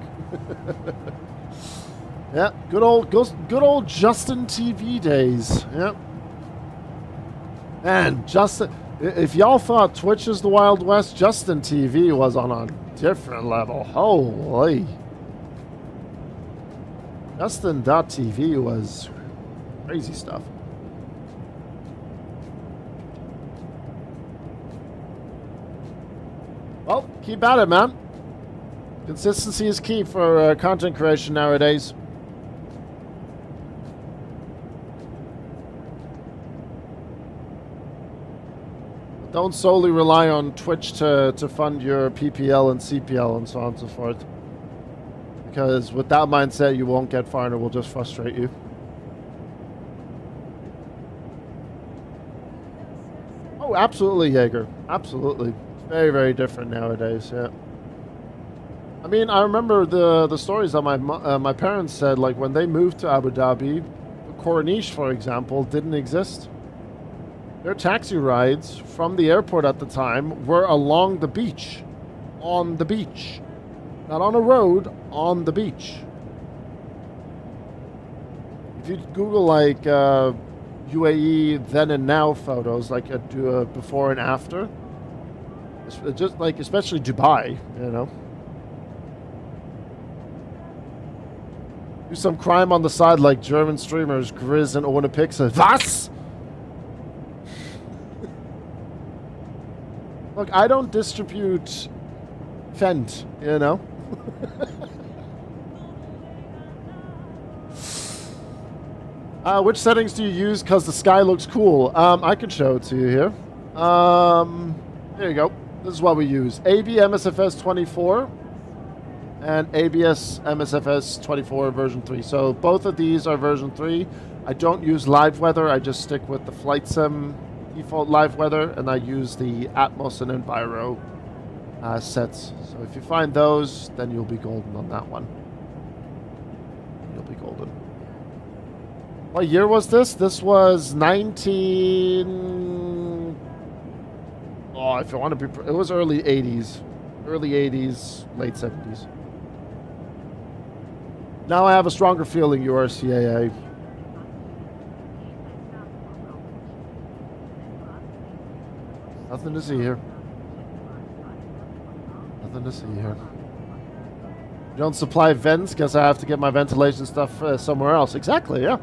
Yeah, good old Justin TV days. Yep. Man, Justin, if y'all thought Twitch is the Wild West, Justin TV was on a different level. Holy. Justin.tv was crazy stuff. Well, keep at it, man. Consistency is key for content creation nowadays. don't solely rely on Twitch to fund your PPL and CPL and so on and so forth. Because with that mindset, you won't get far and it will just frustrate you. Oh, absolutely, Jaeger. Absolutely. It's very, very different nowadays, yeah. I mean, I remember the stories that my parents said, like when they moved to Abu Dhabi, the Corniche, for example, didn't exist. Their taxi rides from the airport at the time were along the beach. On the beach. Not on a road, on the beach. If you Google like UAE then and now photos, like do a before and after, it's just like especially Dubai, you know. Do some crime on the side like German streamers Grizz and Owen Pixa. Was? Look, I don't distribute Fent, you know. Which settings do you use? Because the sky looks cool. I can show it to you here. There you go. This is what we use. AB MSFS 24 and ABS MSFS 24 version 3. So both of these are version 3. I don't use live weather. I just stick with the flight sim default live weather, and I use the Atmos and Enviro sets. So if you find those, then you'll be golden on that one. You'll be golden. What year was this? This was 19... Oh, if I want to be... It was early 80s. Early 80s, late 70s. Now I have a stronger feeling you are CAA. Nothing to see here. Nothing to see here. You don't supply vents? Guess I have to get my ventilation stuff somewhere else. Exactly, yeah.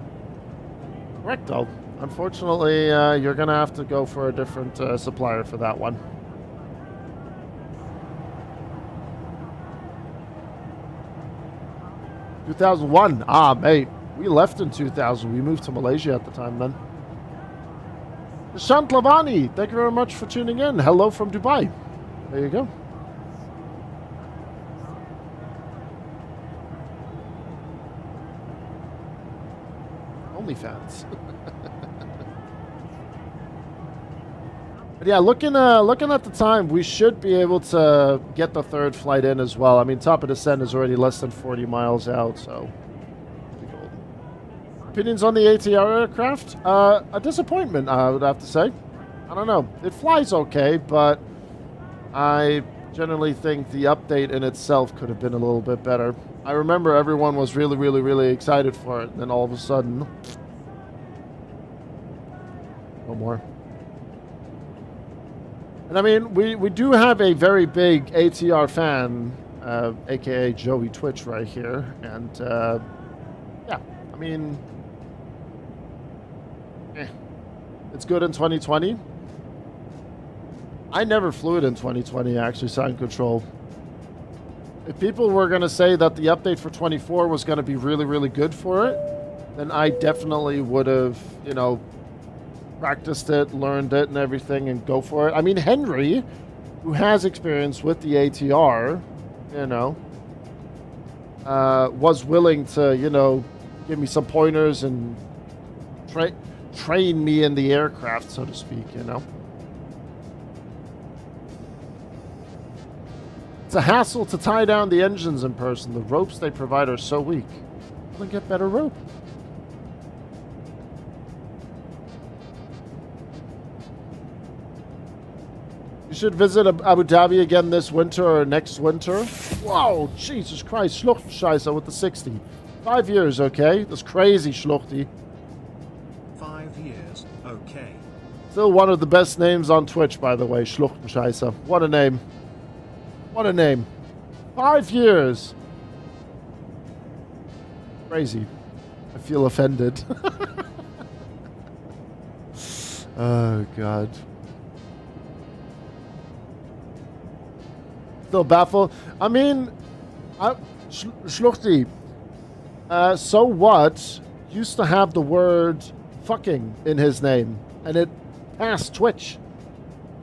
Correct, though. Unfortunately, you're going to have to go for a different supplier for that one. $2001. Ah, mate. We left in 2000. We moved to Malaysia at the time then. Shant Lavani, thank you very much for tuning in. Hello from Dubai. There you go. OnlyFans. But yeah, looking at the time, we should be able to get the third flight in as well. I mean, top of descent is already less than 40 miles out, so. Opinions on the ATR aircraft? A disappointment, I would have to say. I don't know. It flies okay, but I generally think the update in itself could have been a little bit better. I remember everyone was really, really, really excited for it, and then all of a sudden... no more. And I mean, we do have a very big ATR fan, aka Joey Twitch right here, and yeah, I mean... It's good in 2020. I never flew it in 2020, actually, Sign Control. If people were going to say that the update for 24 was going to be really, really good for it, then I definitely would have, you know, practiced it, learned it and everything and go for it. I mean, Henry, who has experience with the ATR, you know, was willing to, you know, give me some pointers and train me in the aircraft, so to speak, you know. It's a hassle to tie down the engines in person. The ropes they provide are so weak. We'll get better rope. You should visit Abu Dhabi again this winter or next winter. Whoa, Jesus Christ, Schluchtenscheiße with the 60. 5 years, okay? That's crazy, Schluchti. 5 years, okay. Still one of the best names on Twitch, by the way, Schluchtenscheiße. What a name. What a name. 5 years. Crazy. I feel offended. Oh, God. Still baffled. I mean, Schluchti, So What used to have the word fucking in his name, and it passed Twitch.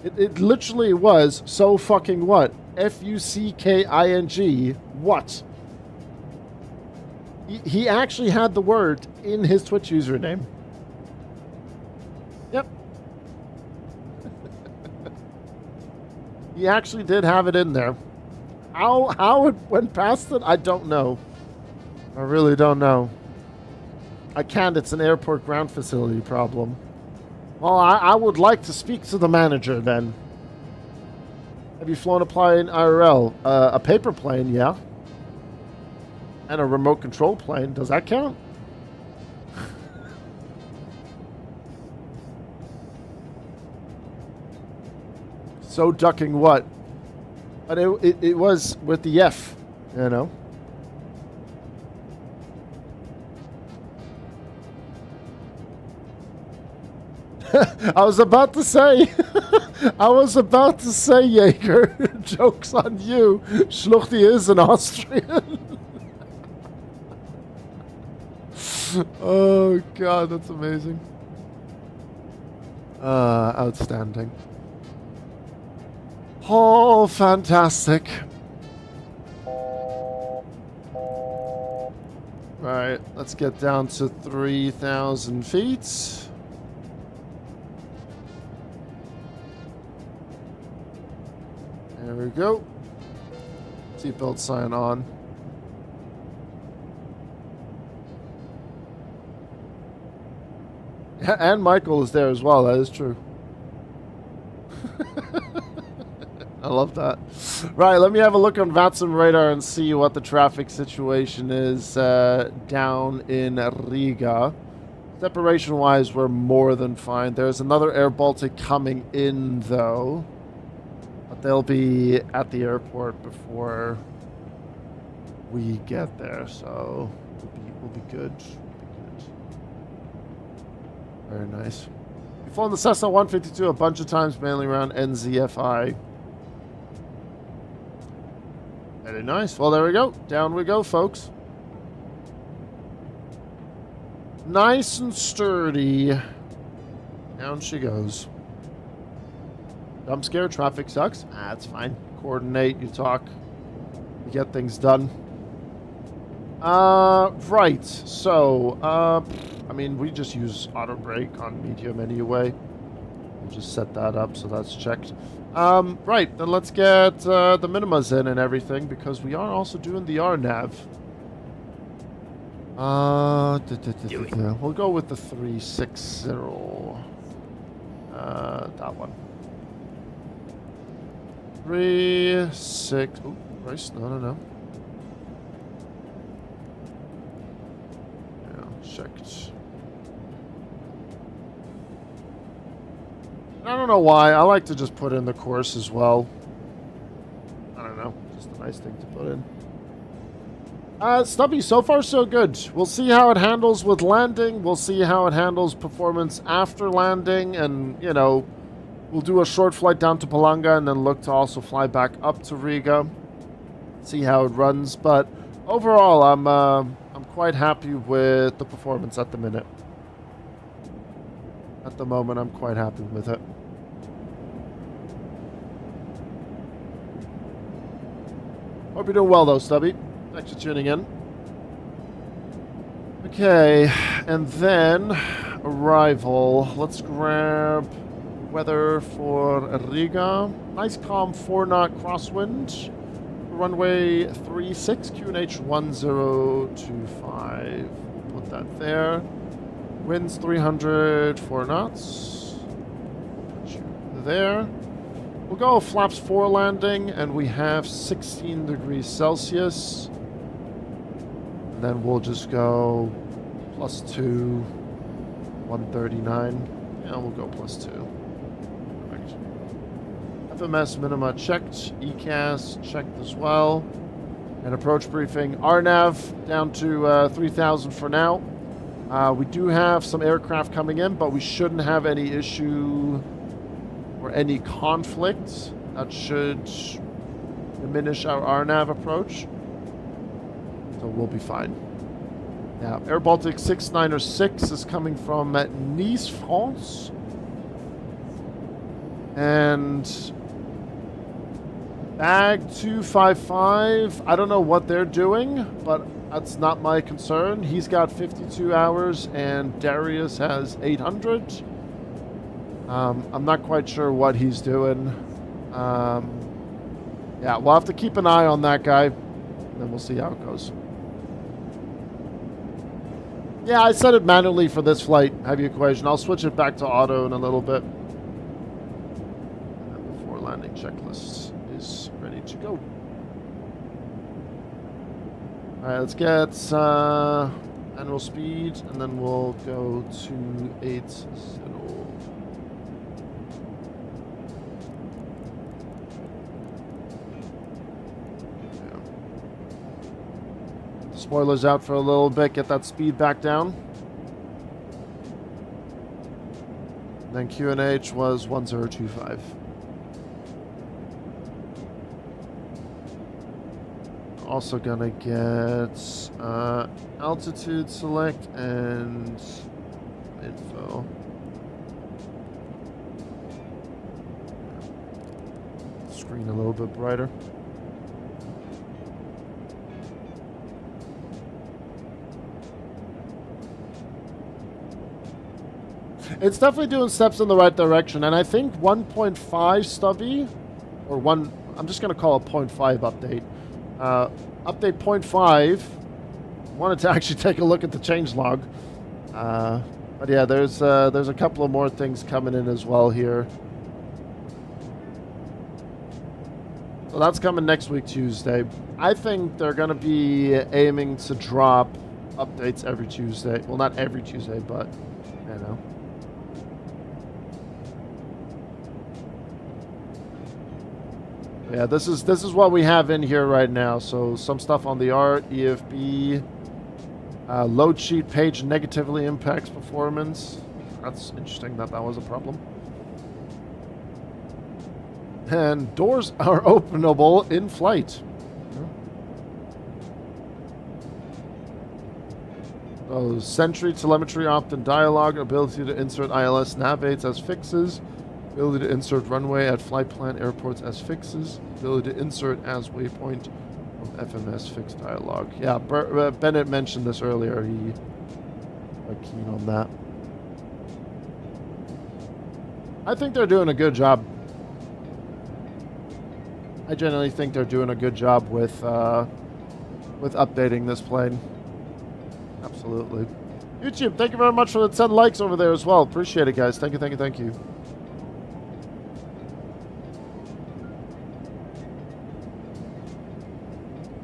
It literally was so fucking what? Fucking what? He actually had the word in his Twitch username. Yep. He actually did have it in there. How it went past it, I don't know. I really don't know. I can't. It's an airport ground facility problem. Well, I would like to speak to the manager then. Have you flown a plane IRL? A paper plane, yeah. And a remote control plane. Does that count? So ducking what? But it was with the F, you know. I was about to say, Jaeger, joke's on you. Schluchti is an Austrian. Oh, God, that's amazing. Outstanding. Oh, fantastic. Right, let's get down to 3,000 feet. There we go. Seatbelt sign on. And Michael is there as well. That is true. I love that. Right, let me have a look on VATSIM radar and see what the traffic situation is down in Riga. Separation-wise, we're more than fine. There's another Air Baltic coming in, though. But they'll be at the airport before we get there, so we'll be good. Very nice. We've flown the Cessna 152 a bunch of times, mainly around NZFI. Very nice. Well, there we go. Down we go, folks. Nice and sturdy. Down she goes. Jump scare, traffic sucks. That's fine. Coordinate, you talk, you get things done. Right. So, I mean, we just use auto brake on medium anyway. We'll just set that up so that's checked. Right. Then let's get the minimas in and everything because we are also doing the RNAV. We'll go with the 360. That one. 3-6. Oh, Christ. No. Yeah, checked. I don't know why. I like to just put in the course as well. I don't know. Just a nice thing to put in. Stubby, so far so good. We'll see how it handles with landing. We'll see how it handles performance after landing. And, you know, we'll do a short flight down to Palanga and then look to also fly back up to Riga. See how it runs. But overall, I'm quite happy with the performance at the minute. At the moment, I'm quite happy with it. Hope you're doing well, though, Stubby. Thanks for tuning in. Okay, and then arrival. Let's grab weather for Riga. Nice calm 4-knot crosswind. Runway 36, QNH 1025. Put that there. Winds 300, 4 knots. Put you there. We'll go flaps 4 landing, and we have 16 degrees Celsius. And then we'll just go +2, 139. Yeah, we'll go +2. Perfect. FMS minima checked. ECAS checked as well. And approach briefing. RNAV down to 3,000 for now. We do have some aircraft coming in, but we shouldn't have any issue or any conflict that should diminish our RNAV approach. So we'll be fine. Now, Air Baltic 696 is coming from Nice, France. And Bag 255, I don't know what they're doing, but that's not my concern. He's got 52 hours and Darius has 800. I'm not quite sure what he's doing. Yeah, we'll have to keep an eye on that guy, and then we'll see how it goes. Yeah, I set it manually for this flight, heavy equation. I'll switch it back to auto in a little bit. And before landing checklist is ready to go. Alright, let's get annual speed, and then we'll go to 8 settle. Spoilers out for a little bit, get that speed back down. Then QNH was 1025. Also gonna get altitude select and info. Screen a little bit brighter. It's definitely doing steps in the right direction, and I think 1.5 stubby, or one, I'm just going to call it 0.5 update. Update 0.5, wanted to actually take a look at the changelog. But yeah, there's a couple of more things coming in as well here. So that's coming next week, Tuesday. I think they're going to be aiming to drop updates every Tuesday. Well, not every Tuesday, but, you know. Yeah, this is what we have in here right now. So some stuff on the art, EFB, load sheet page negatively impacts performance. That's interesting that was a problem. And doors are openable in flight. So Sentry, telemetry, opt-in dialogue, ability to insert ILS nav aids as fixes. Ability to insert runway at flight plan airports as fixes. Ability to insert as waypoint from FMS fixed dialogue. Yeah, Bennett mentioned this earlier. He was keen on that. I think they're doing a good job. I generally think they're doing a good job with updating this plane. Absolutely. YouTube, thank you very much for the 10 likes over there as well. Appreciate it, guys. Thank you, thank you, thank you.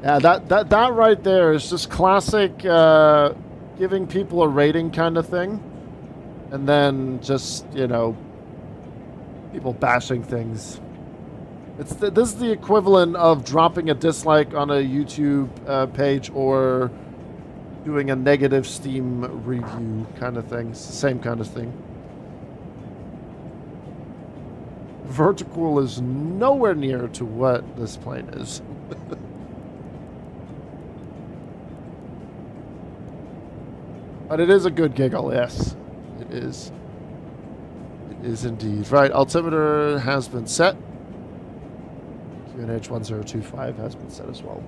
Yeah, that right there is just classic giving people a rating kind of thing. And then just, you know, people bashing things. This is the equivalent of dropping a dislike on a YouTube page or doing a negative Steam review kind of thing. It's the same kind of thing. Vertical is nowhere near to what this plane is. But it is a good giggle, yes. It is. It is indeed. Right, altimeter has been set. QNH 1025 has been set as well.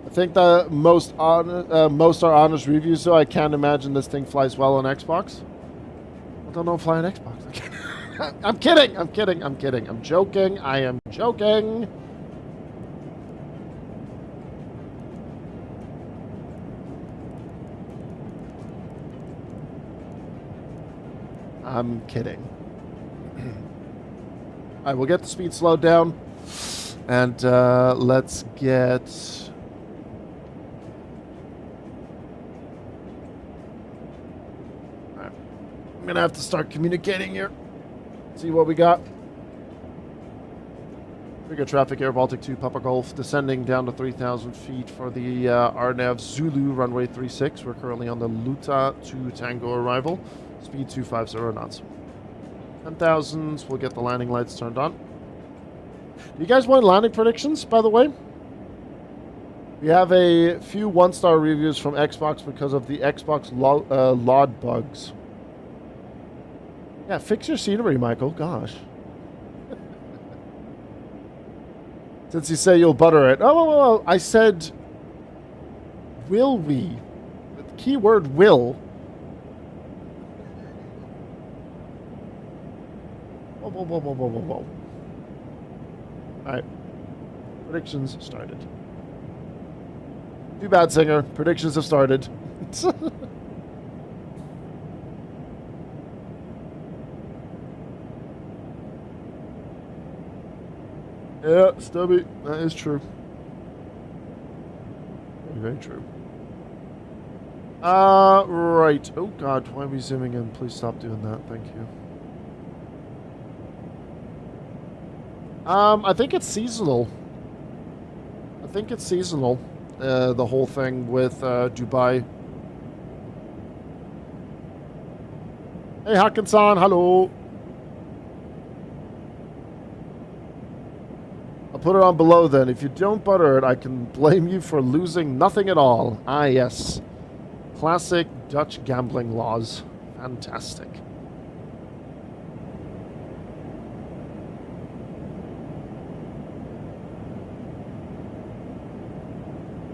I think the most are honest reviews, so I can't imagine this thing flies well on Xbox. I don't know fly on Xbox. I'm kidding. I'm kidding. I'm kidding. I'm joking. I am joking. I'm kidding. Alright, we'll get the speed slowed down. And let's get... Alright. I'm going to have to start communicating here. See what we got. Trigger traffic, Air Baltic 2, Papa Golf, descending down to 3,000 feet for the RNAV Zulu, runway 36. We're currently on the Luta to Tango arrival. Speed 250 knots. 10,000s, we'll get the landing lights turned on. Do you guys want landing predictions, by the way? We have a few one-star reviews from Xbox because of the Xbox LOD bugs. Yeah, fix your scenery, Michael. Gosh. Since you say you'll butter it. Oh, I said, will we? The keyword will. Whoa. Alright. Predictions started. Too bad, Singer. Predictions have started. Yeah, Stubby. That is true. Very, very true. Right. Oh, God. Why are we zooming in? Please stop doing that. Thank you. I think it's seasonal. The whole thing with Dubai. Hey, Hakan-san. Hello. I'll put it on below then. If you don't butter it, I can blame you for losing nothing at all. Ah, yes. Classic Dutch gambling laws. Fantastic.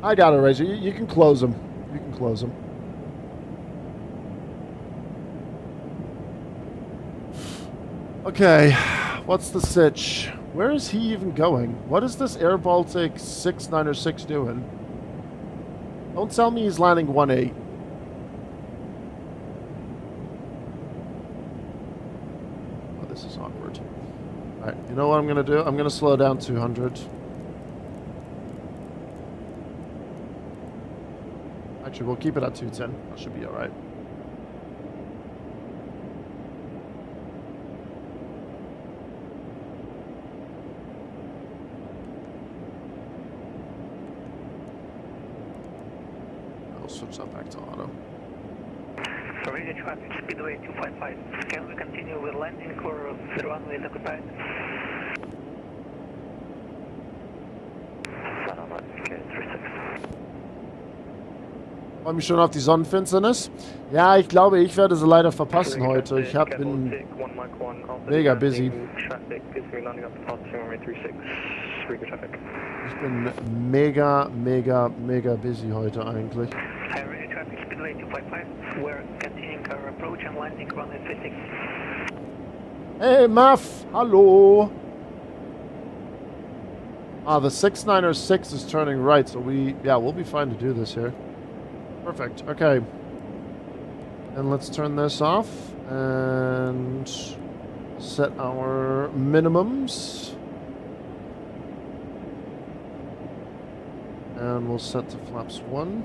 I got it, Razor. You can close them. You can close them. Okay. What's the sitch? Where is he even going? What is this Air Baltic 696 doing? Don't tell me he's landing 1-8. Oh, this is awkward. Alright, you know what I'm going to do? I'm going to slow down 200. Actually, we'll keep it at 210. That should be alright. Switch that back to auto. Radio traffic, speedway 255. Can we continue with landing or the runway is occupied? Freue mich schon auf die Sonnenfinsternis. Ja, ich glaube, ich werde sie leider verpassen heute. Ich bin mega busy. Ich bin mega busy heute eigentlich. Hey, Muff! Hallo! Ah, the 696 is turning right, so we'll be fine to do this here. Perfect, okay. And let's turn this off and set our minimums. And we'll set to flaps 1.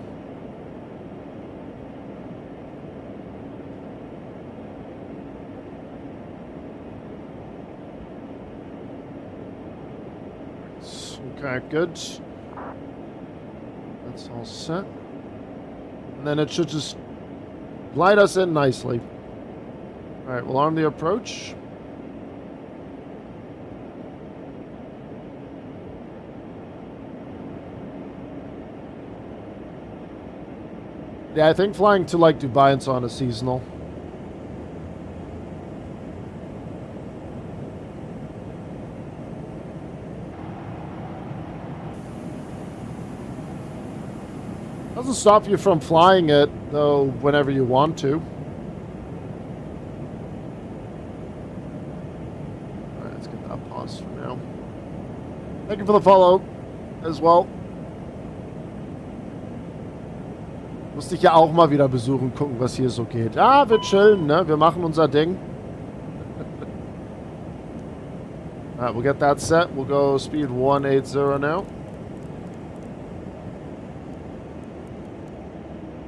Okay, good. That's all set. And then it should just glide us in nicely. Alright, we'll arm the approach. Yeah, I think flying to like Dubai and so on is seasonal. Doesn't stop you from flying it, though, whenever you want to. Alright, let's get that paused for now. Thank you for the follow as well. Musste ich ja auch mal wieder besuchen, gucken, was hier so geht. Ja, wir chillen, ne? Wir machen unser Ding. Alright, we'll get that set. We'll go speed 180 now.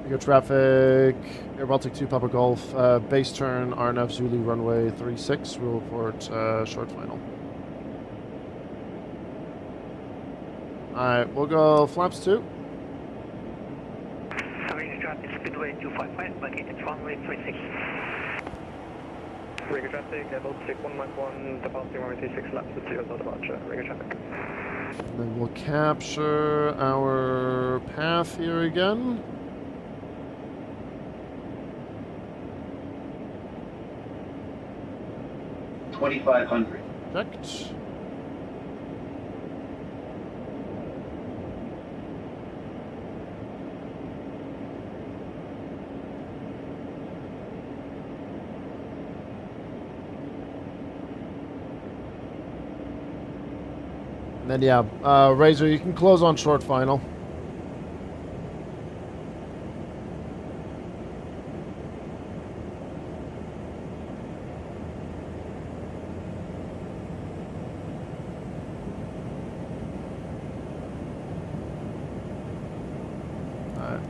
Go traffic, Air Baltic 2 Papa Golf, base turn, RNF Zulu runway 36, we'll report short final. Alright, we'll go flaps 2. Radio traffic, speedway 255, located runway 36. Radio traffic, Air Baltic 1 Mach 1, departing runway 36, laps at 0 departure, radio traffic. And then we'll capture our path here again. $2,500. Checked. And then yeah, Razor, you can close on short final.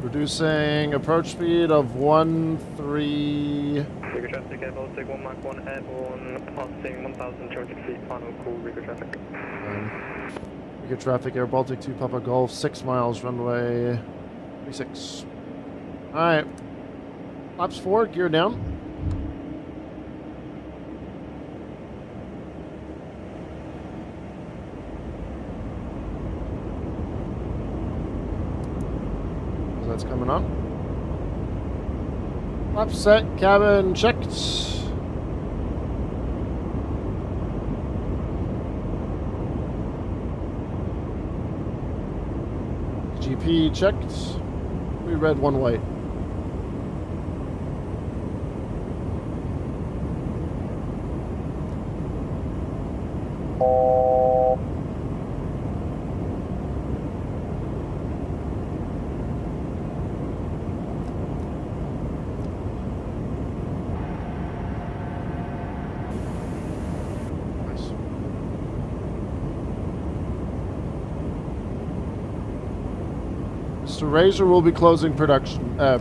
Reducing approach speed of 1-3. Rigger traffic, Air Baltic 1 Mach 1 airborne, passing 1,200 feet, final call, Rigger traffic. Rigger traffic, Air Baltic 2 Papa Golf, 6 miles, runway 36. Alright. Flaps 4, gear down. That's coming on. Flap set, cabin checked. GP checked. 3 red, 1 white. Mr. Razor will be closing predictions. Alright,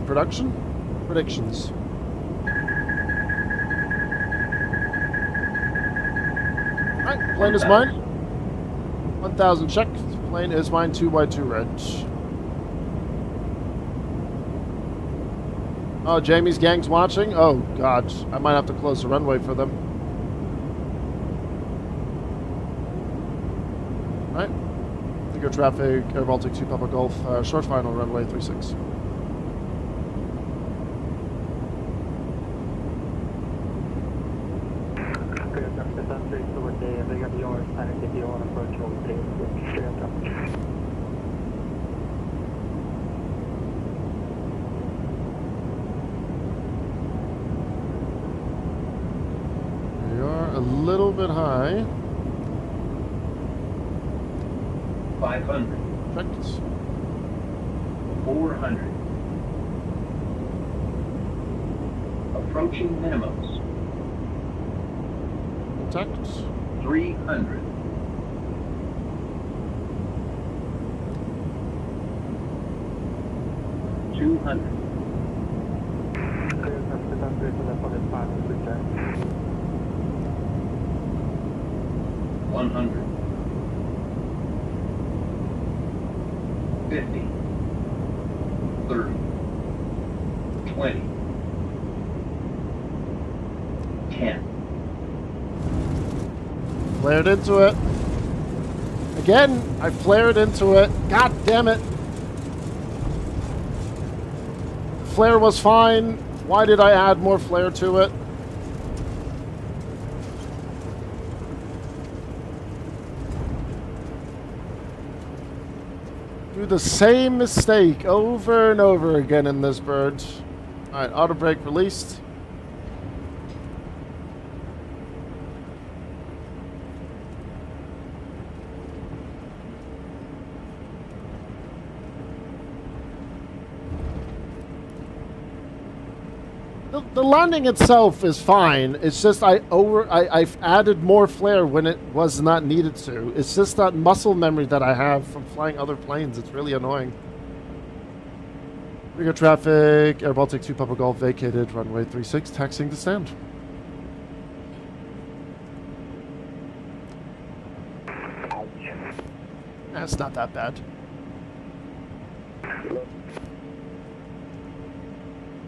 plane is mine. 1,000 checked. Plane is mine, 2x2 red. Oh, Jamie's gang's watching? Oh, God. I might have to close the runway for them. Alright. Go traffic, Air Baltic 2 Papa Golf, short final, runway 36. We are a little bit high. 500. Checked. 400. Approaching minimums. Checked. 300. 200. 100. 50. 30. 20. 10. Flared into it. Again, I flared into it. God damn it. Flare was fine. Why did I add more flare to it? Do the same mistake over and over again in this bird. Alright, auto brake released. The landing itself is fine. It's just I've added more flare when it was not needed to. It's just that muscle memory that I have from flying other planes. It's really annoying. Rigger traffic, Air Baltic 2 Papa Golf vacated, runway 36, taxiing to stand. That's not that bad.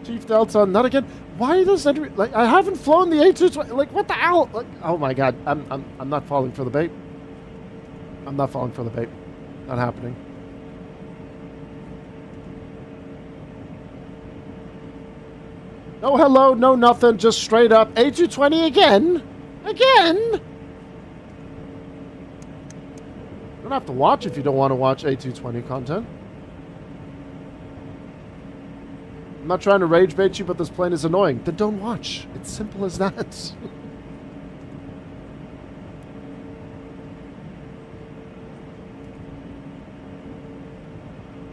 Chief Delta, not again. Why does that, like, I haven't flown the A220, like, what the hell? Like, oh my god, I'm not falling for the bait. I'm not falling for the bait. Not happening. No hello, no nothing, just straight up A220 again? Again? You don't have to watch if you don't want to watch A220 content. I'm not trying to rage bait you, but this plane is annoying. Then don't watch. It's simple as that.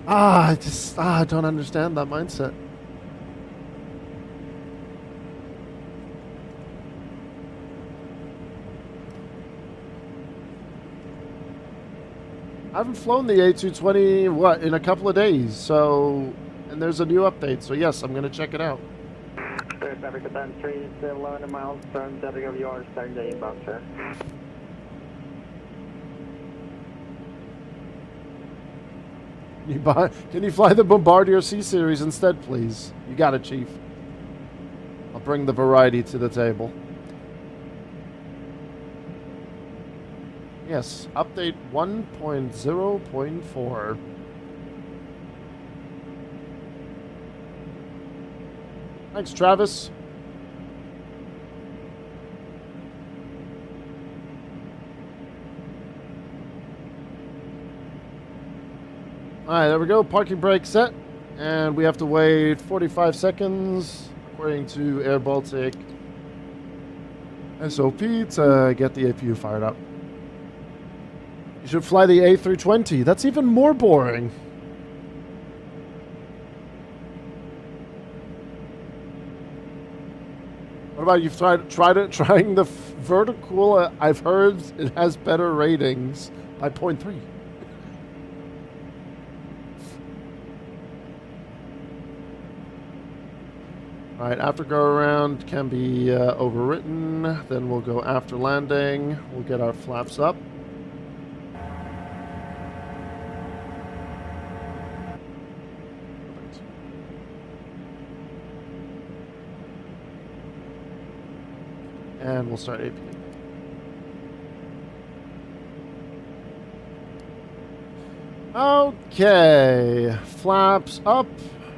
I don't understand that mindset. I haven't flown the A220, in a couple of days, so... And there's a new update, so yes, I'm going to check it out. Traffic 3, 11 miles, turn WWR, starting the inbound, sir. Can you fly the Bombardier C-Series instead, please? You got it, Chief. I'll bring the variety to the table. Yes, update 1.0.4. Thanks, Travis. Alright, there we go. Parking brake set. And we have to wait 45 seconds, according to Air Baltic SOP, to get the APU fired up. You should fly the A320. That's even more boring. What about you've trying the vertical? I've heard it has better ratings by 0.3. Alright, after go around can be overwritten. Then we'll go after landing. We'll get our flaps up. Perfect. And we'll start APU. Okay, flaps up.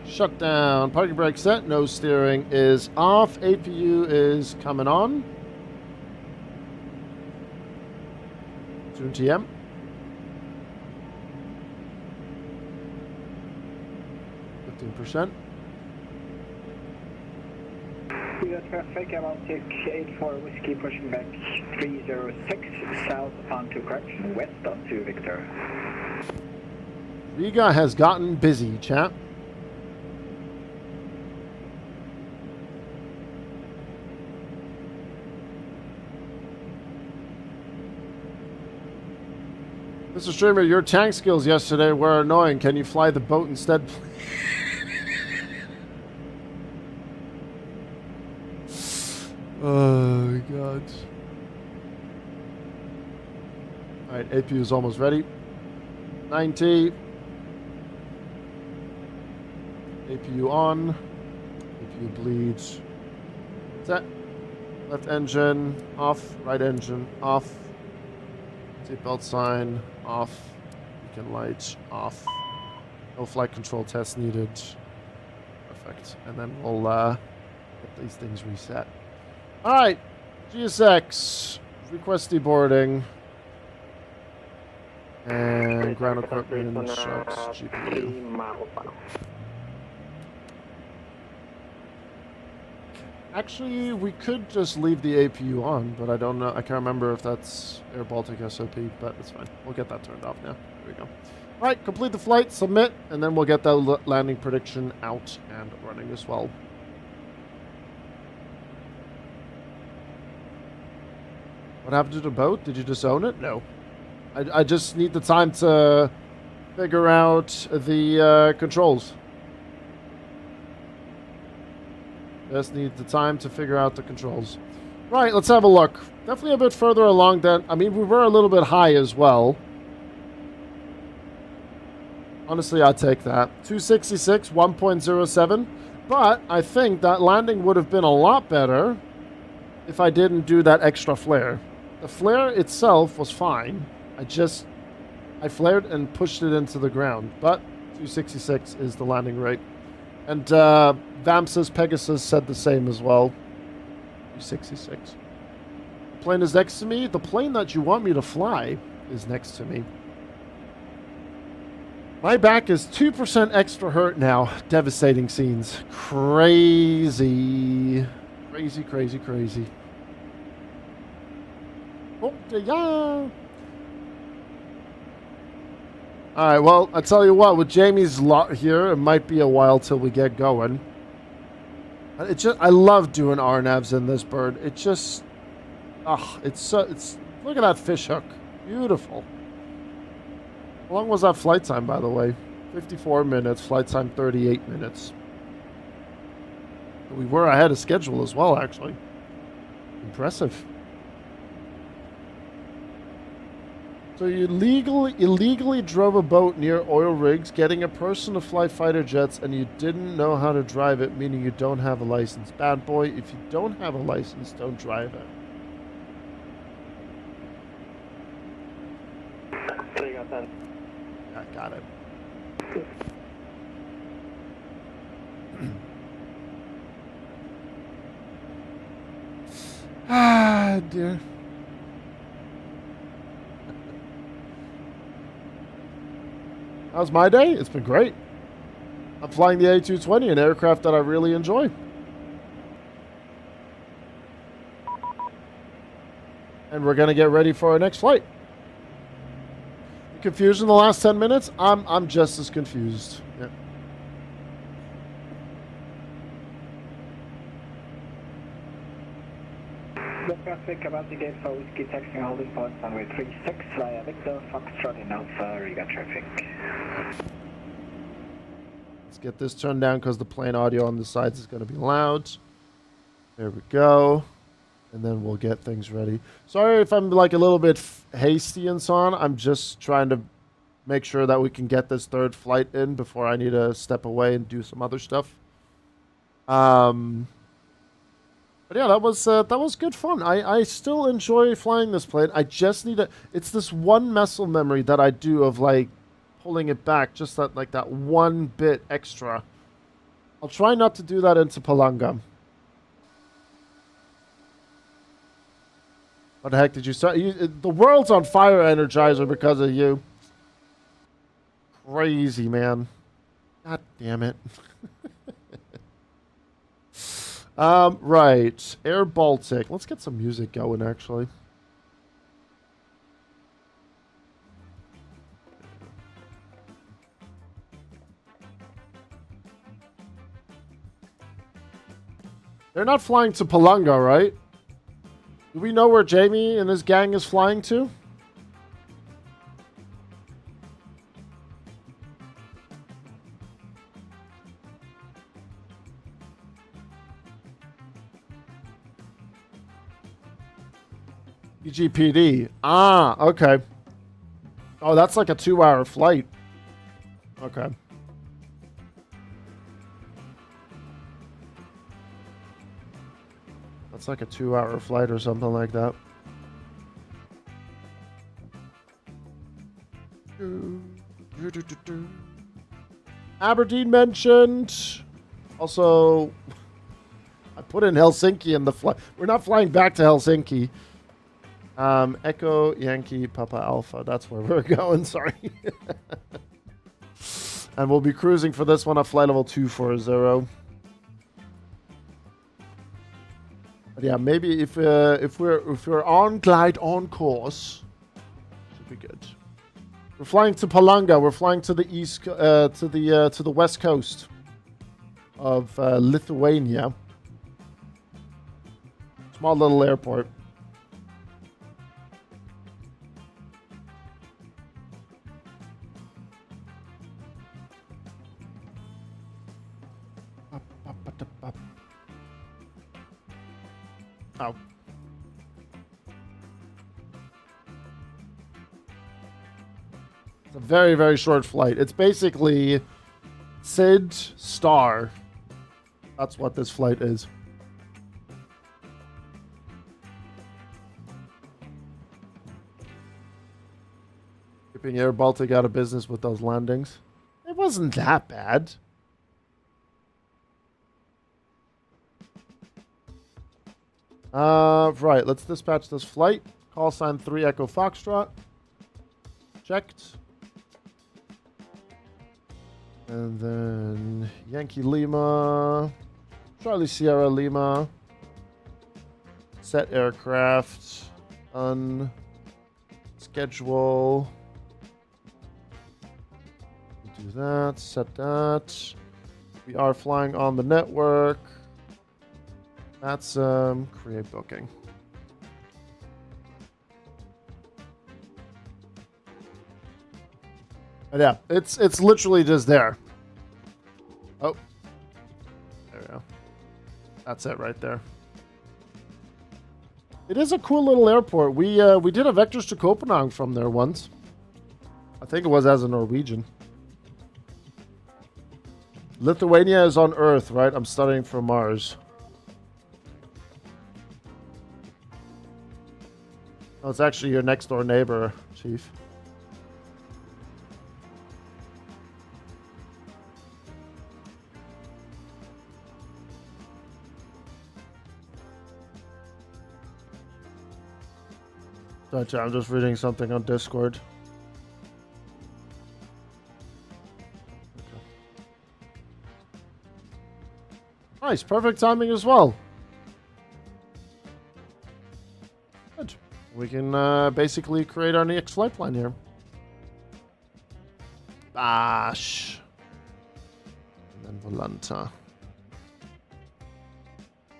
Shut down. Parking brake set. Nose steering is off. APU is coming on. Tune TM. %. We got traffic, Baltic 84 Whiskey pushing back 306 south onto correction, west onto Victor. Riga has gotten busy, chap. Mr. Streamer, your tank skills yesterday were annoying. Can you fly the boat instead, please? Oh, God. Alright, APU is almost ready. 90. APU on. APU bleeds. Set. Left engine off. Right engine off. Seatbelt sign off. Beacon light off. No flight control test needed. Perfect. And then we'll get these things reset. Alright. GSX. Request deboarding. And ground equipment shuts GPU. Actually, we could just leave the APU on, but I don't know. I can't remember if that's Air Baltic SOP, but it's fine. We'll get that turned off now. There we go. All right, complete the flight, submit, and then we'll get that landing prediction out and running as well. What happened to the boat? Did you disown it? No. I just need the time to figure out the controls. Just need the time to figure out the controls. Right, let's have a look. Definitely a bit further along than... I mean, we were a little bit high as well. Honestly, I'd take that. 266, 1.07. But I think that landing would have been a lot better if I didn't do that extra flare. The flare itself was fine. I just I flared and pushed it into the ground, but 266 is the landing rate. And Vamsa's Pegasus said the same as well. 266. The plane is next to me. The plane that you want me to fly is next to me. My back is 2% extra hurt now. Devastating scenes. Crazy. Crazy, crazy, crazy. Oh, yeah. Alright, well, I tell you what, with Jamie's lot here, it might be a while till we get going. I love doing RNAVs in this bird. It just, look at that fish hook. Beautiful. How long was that flight time, by the way? 54 minutes, flight time 38 minutes. We were ahead of schedule as well, actually. Impressive. So you illegally drove a boat near oil rigs, getting a person to fly fighter jets, and you didn't know how to drive it, meaning you don't have a license. Bad boy, if you don't have a license, don't drive it. I got it. Ah, dear. How's my day? It's been great. I'm flying the A220, an aircraft that I really enjoy. And we're going to get ready for our next flight. Confusion the last 10 minutes? I'm just as confused. Yeah. The traffic about to gate for whiskey taxiing holding point runway 36 via Victor Foxtrot in Alpha Riga traffic. Let's get this turned down because the plane audio on the sides is going to be loud. There we go. And then we'll get things ready. Sorry if I'm like a little bit hasty and so on. I'm just trying to make sure that we can get this third flight in before I need to step away and do some other stuff. But yeah, that was good fun. I still enjoy flying this plane. I just need to. It's this one muscle memory that I do of like pulling it back, just that like that one bit extra. I'll try not to do that into Palanga. What the heck did you start? The world's on fire, Energizer, because of you. Crazy, man. God damn it. Right. Air Baltic. Let's get some music going, actually. They're not flying to Palanga, right? Do we know where Jamie and his gang is flying to? EGPD. Ah, okay. Oh, that's like a 2-hour flight. Okay. That's like a 2-hour flight or something like that. Aberdeen mentioned. Also, I put in Helsinki in the flight. We're not flying back to Helsinki. Echo Yankee Papa Alpha. That's where we're going. Sorry. And we'll be cruising for this one at flight level 240. But yeah, maybe if we're on glide on course, should be good. We're flying to Palanga. We're flying to the east, to the west coast of Lithuania. Small little airport. Oh. It's a very, very short flight. It's basically Sid Star. That's what this flight is. keeping Air Baltic out of business with those landings. It wasn't that bad. Right, let's dispatch this flight. Call sign 3 Echo Foxtrot. Checked. And then Yankee Lima, Charlie Sierra Lima, set aircraft, schedule. Do that, set that. We are flying on the network. That's create booking. But yeah, it's literally just there. Oh, there we go. That's it right there. It is a cool little airport. We did a Vectors to Copenhagen from there once. I think it was as a Norwegian. Lithuania is on Earth, right? I'm studying for Mars. Oh, it's actually your next door neighbor, Chief. Gotcha, I'm just reading something on Discord. Okay. Nice, perfect timing as well. Good. We can basically create our next flight plan here. Bash. And then Volanta.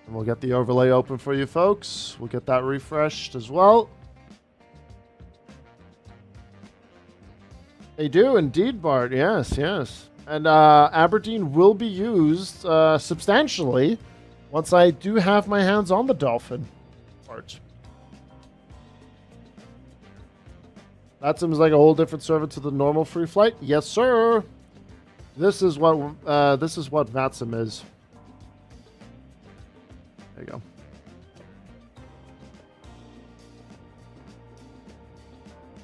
And we'll get the overlay open for you folks. We'll get that refreshed as well. They do indeed, Bart. Yes, yes. And Aberdeen will be used substantially once I do have my hands on the Dolphin part. That seems like a whole different server to the normal free flight. Yes, sir. This is what VATSIM is. There you go.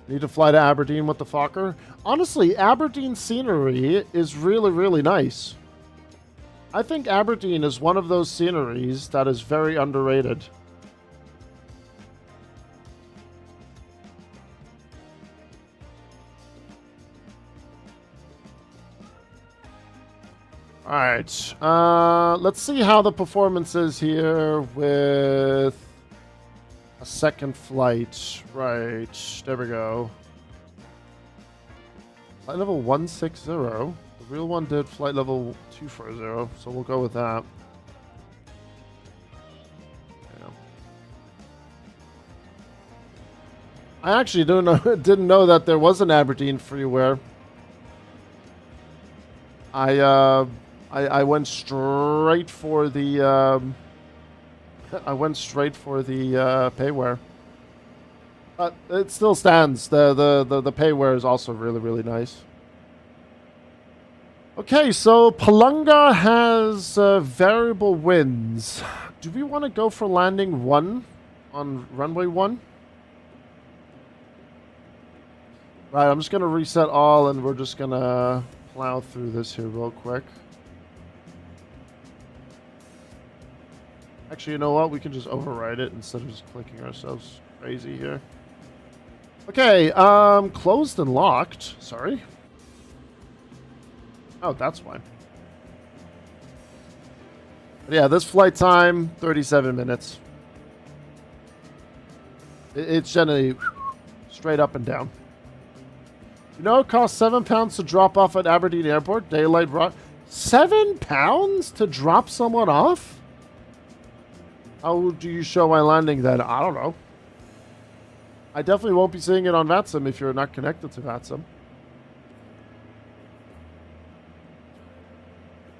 Need to fly to Aberdeen with the Fokker. Honestly, Aberdeen scenery is really, really nice. I think Aberdeen is one of those sceneries that is very underrated. Alright, let's see how the performance is here with a second flight. Right, there we go. Flight level 160. The real one did flight level 240, so we'll go with that. Yeah. I actually didn't know that there was an Aberdeen freeware. I went straight for the payware. But it still stands. The payware is also really, really nice. Okay, so Palunga has variable winds. Do we want to go for landing 1 on runway 1? Right, I'm just going to reset all and we're just going to plow through this here real quick. Actually, you know what? We can just override it instead of just clicking ourselves crazy here. Okay, closed and locked. Sorry. Oh, that's why. But yeah, this flight time, 37 minutes. It's generally straight up and down. You know it costs £7 to drop off at Aberdeen Airport, daylight rock. £7 to drop someone off? How do you show my landing then? I don't know. I definitely won't be seeing it on VATSIM if you're not connected to VATSIM.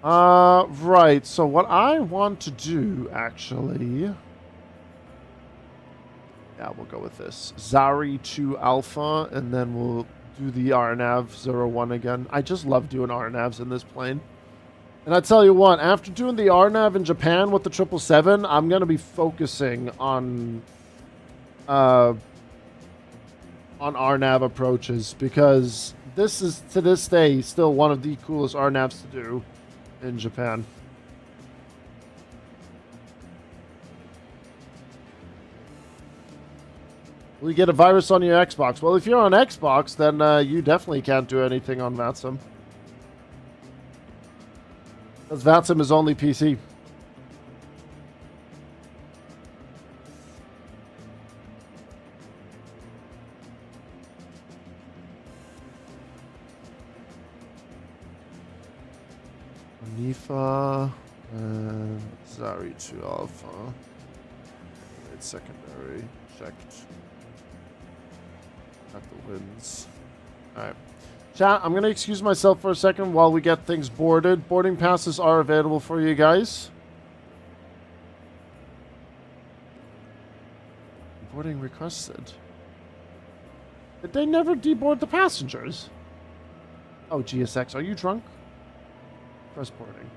Right. So what I want to do, actually... Yeah, we'll go with this. Zari 2 Alpha, and then we'll do the RNAV 01 again. I just love doing RNAVs in this plane. And I tell you what, after doing the RNAV in Japan with the 777, I'm going to be focusing on on RNAV approaches, because this is, to this day, still one of the coolest RNAVs to do in Japan. Will you get a virus on your Xbox? Well, if you're on Xbox, then you definitely can't do anything on VATSIM. Because VATSIM is only PC. Nifa and Zari 2 Alpha. It's secondary. Checked. Got the wins. Alright. Chat, I'm going to excuse myself for a second while we get things boarded. Boarding passes are available for you guys. Boarding requested. Did they never deboard the passengers? Oh, GSX, are you drunk? Press boarding.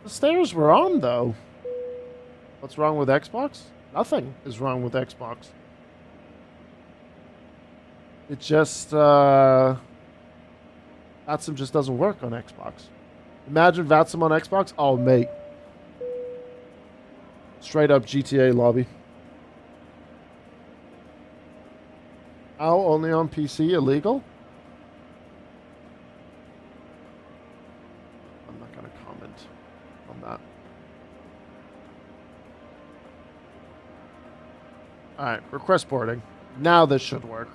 The stairs were on, though. What's wrong with Xbox? Nothing is wrong with Xbox. It just, VATSIM just doesn't work on Xbox. Imagine VATSIM on Xbox? Oh, mate. Straight up GTA lobby. How? Only on PC? Illegal? I'm not going to comment on that. Alright, request boarding. Now this should work.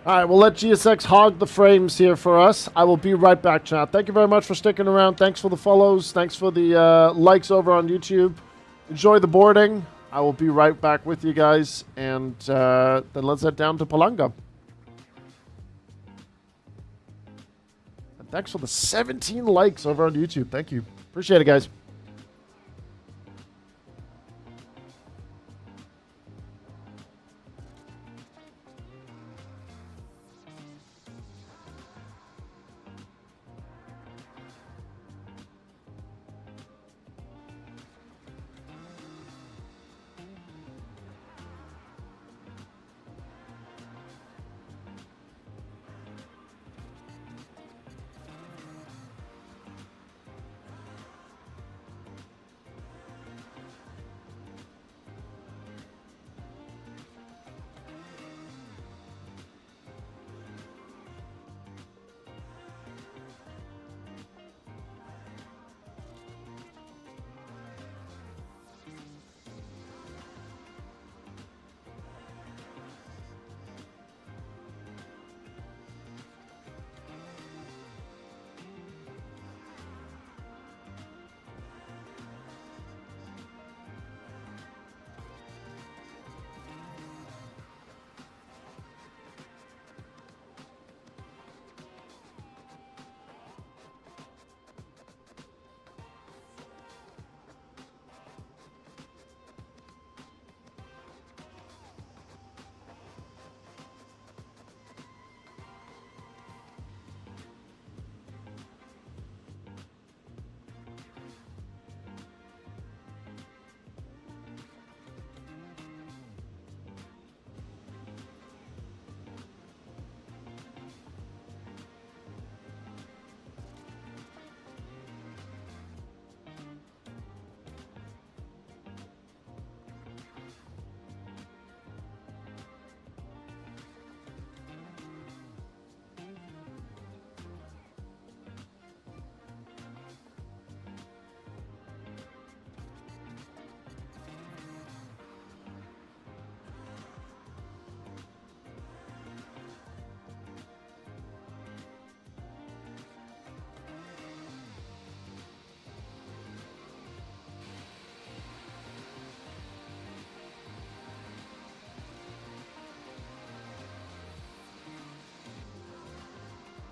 Alright, we'll let GSX hog the frames here for us. I will be right back, chat. Thank you very much for sticking around. Thanks for the follows. Thanks for the likes over on YouTube. Enjoy the boarding. I will be right back with you guys. And then let's head down to Palanga. And thanks for the 17 likes over on YouTube. Thank you. Appreciate it, guys.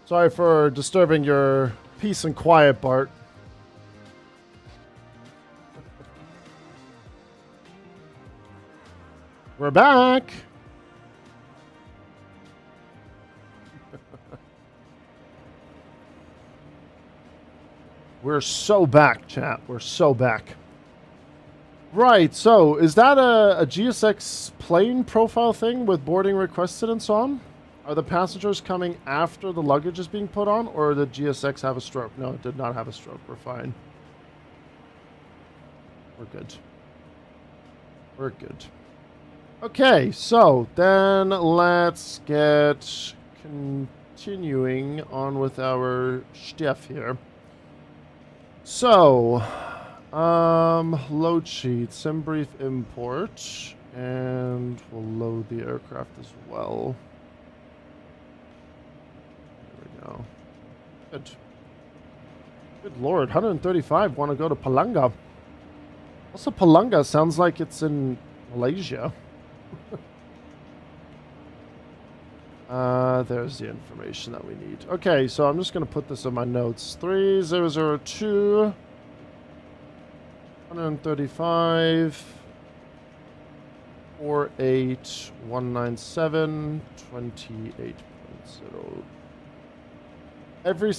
Sorry for disturbing your peace and quiet, Bart. We're back. We're so back, chat. We're so back. Right, so is that a GSX plane profile thing with boarding requested and so on? Are the passengers coming after the luggage is being put on, or did GSX have a stroke? No, it did not have a stroke. We're fine. We're good. We're good. Okay, so then let's get continuing on with our stuff here. So, load sheet, sim brief import, and we'll load the aircraft as well. There we go. Good. Good lord, 135 want to go to Palanga. Also, Palanga sounds like it's in Malaysia. There's the information that we need. Okay, so I'm just going to put this in my notes. 3002, 135, 48197, 28.0. Every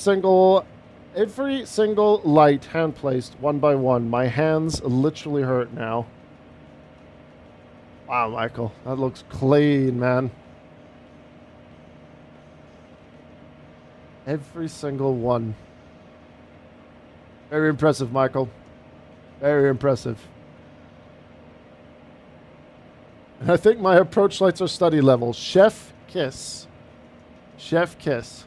single light hand placed one by one. My hands literally hurt now. Wow, Michael, that looks clean, man. Every single one. Very impressive, Michael. Very impressive. And I think my approach lights are study level. Chef kiss. Chef kiss.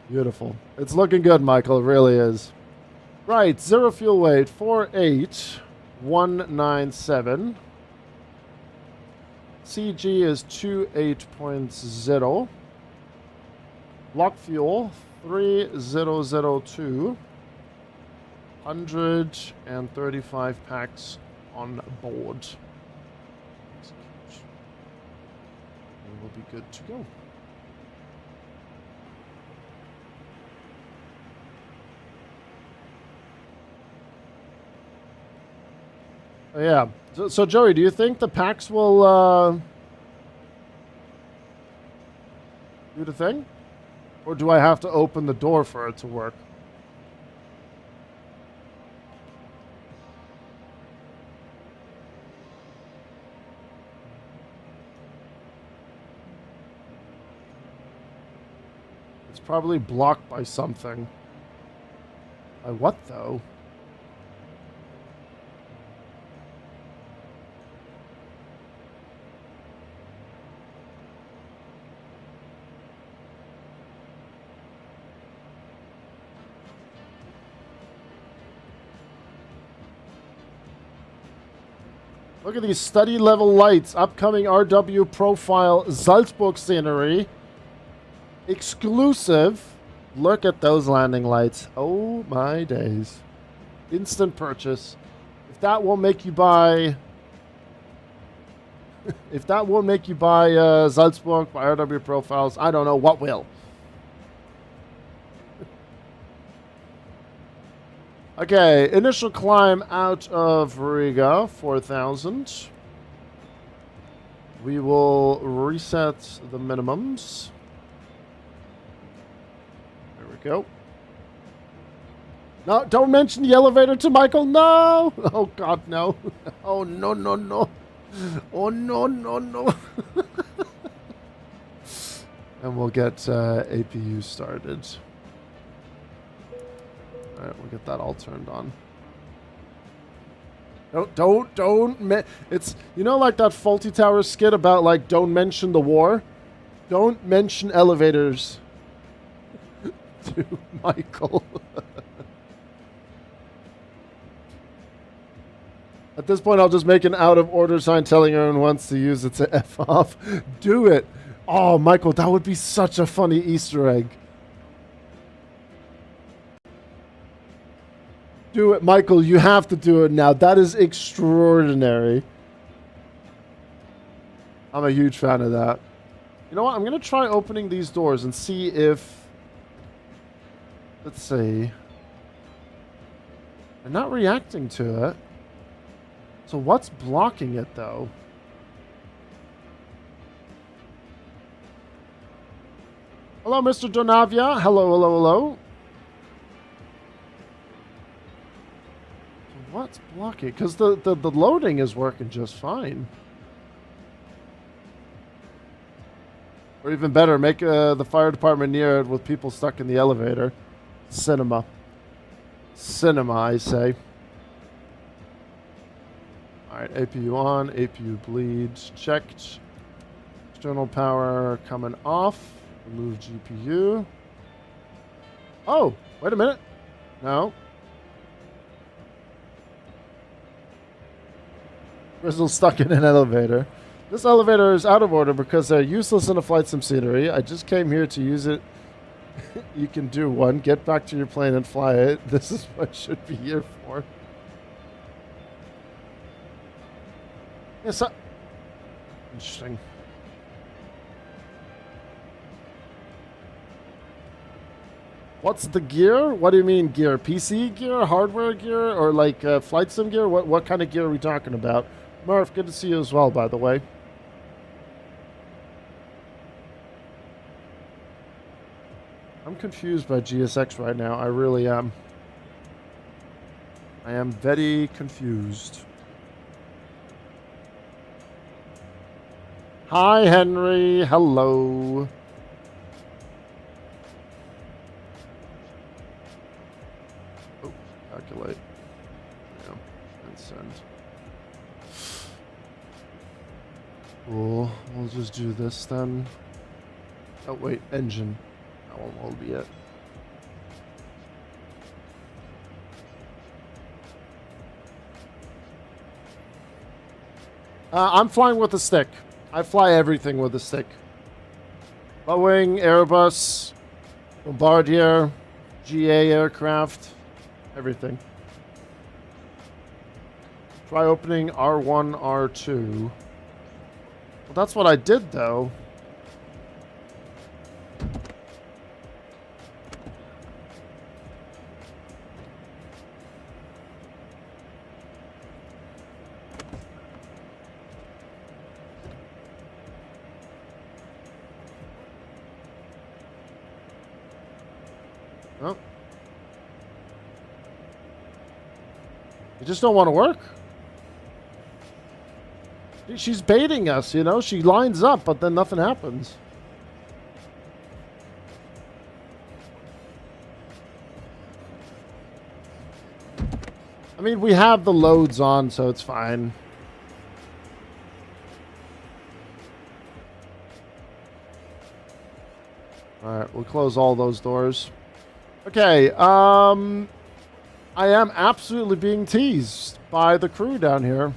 Beautiful. It's looking good, Michael. It really is. Right. Zero fuel weight. 48197. CG is 28.0. Block fuel 3002. 135 packs on board. We will be good to go. Yeah. So Joey, do you think the packs will do the thing? Or do I have to open the door for it to work? It's probably blocked by something. By what, though? Look at these study level lights. Upcoming RW profile Salzburg scenery. Exclusive. Look at those landing lights. Oh my days. Instant purchase. If that won't make you buy... if that won't make you buy Salzburg by RW profiles, I don't know what will. Okay, initial climb out of Riga, 4,000. We will reset the minimums. There we go. No, don't mention the elevator to Michael. No! Oh, God, no. Oh, no, no, no. Oh, no, no, no. And we'll get APU started. All right, we'll get that all turned on. Don't. It's, you know, like that Faulty Tower skit about, like, don't mention the war? Don't mention elevators to Michael. At this point, I'll just make an out-of-order sign telling everyone who wants to use it to F off. Do it. Oh, Michael, that would be such a funny Easter egg. Do it, Michael. You have to do it now. That is extraordinary. I'm a huge fan of that. You know what? I'm going to try opening these doors and see if... Let's see. They're not reacting to it. So what's blocking it, though? Hello, Mr. Donavia. Hello, hello, hello. What's blocking? Because the loading is working just fine. Or even better, make the fire department near it with people stuck in the elevator. Cinema. Cinema, I say. Alright, APU on, APU bleeds checked. External power coming off. Remove GPU. Oh, wait a minute. No. Grizzle's stuck in an elevator. This elevator is out of order because they're useless in a flight sim scenery. I just came here to use it. You can do one. Get back to your plane and fly it. This is what should be here for. Yes, interesting. What's the gear? What do you mean gear? PC gear, hardware gear, or like flight sim gear? What kind of gear are we talking about? Murph, good to see you as well, by the way. I'm confused by GSX right now. I really am. I am very confused. Hi, Henry. Hello. Oh, calculate. Yeah, and send. Cool. We'll just do this then. Oh, wait. Engine. That one will be it. I'm flying with a stick. I fly everything with a stick. Boeing, Airbus, Bombardier, GA aircraft, everything. Try opening R1, R2. Well, that's what I did, though. Oh. You just don't want to work? She's baiting us, you know? She lines up, but then nothing happens. I mean, we have the loads on, so it's fine. Alright, we'll close all those doors. Okay, I am absolutely being teased by the crew down here.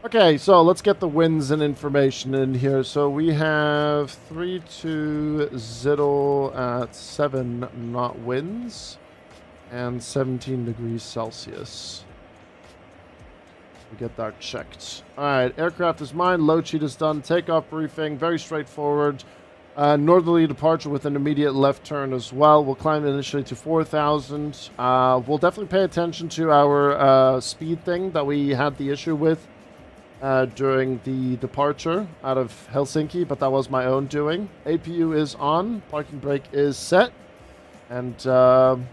Okay, so let's get the winds and information in here. So we have 320 at 7 knot winds and 17 degrees Celsius. We get that checked. Alright, aircraft is mine. Load sheet is done. Takeoff briefing. Very straightforward. Northerly departure with an immediate left turn as well. We'll climb initially to 4,000. We'll definitely pay attention to our speed thing that we had the issue with during the departure out of Helsinki, but that was my own doing. APU is on. Parking brake is set. And I'm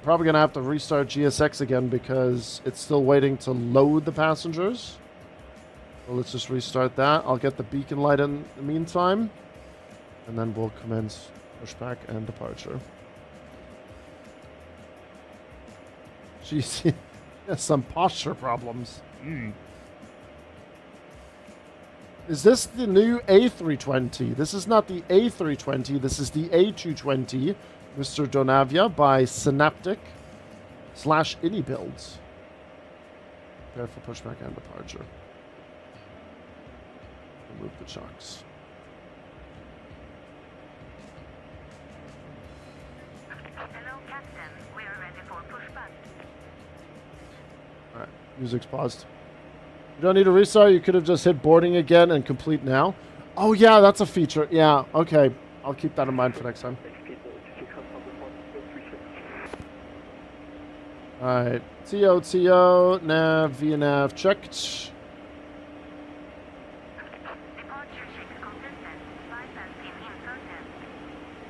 probably going to have to restart GSX again because it's still waiting to load the passengers. So let's just restart that. I'll get the beacon light in the meantime. And then we'll commence pushback and departure. Jeez, has some posture problems. Is this the new A320? This is not the A320. This is the A220, Mr. Donavia, by Synaptic /Ini builds. Prepare for pushback and departure. Remove the chocks. Hello, Captain. We are ready for pushback. Alright, music's paused. You don't need a restart. You could have just hit boarding again and complete now. Oh, yeah, that's a feature. Yeah, okay. I'll keep that in mind for next time. Alright. TO, nav, VNAV checked.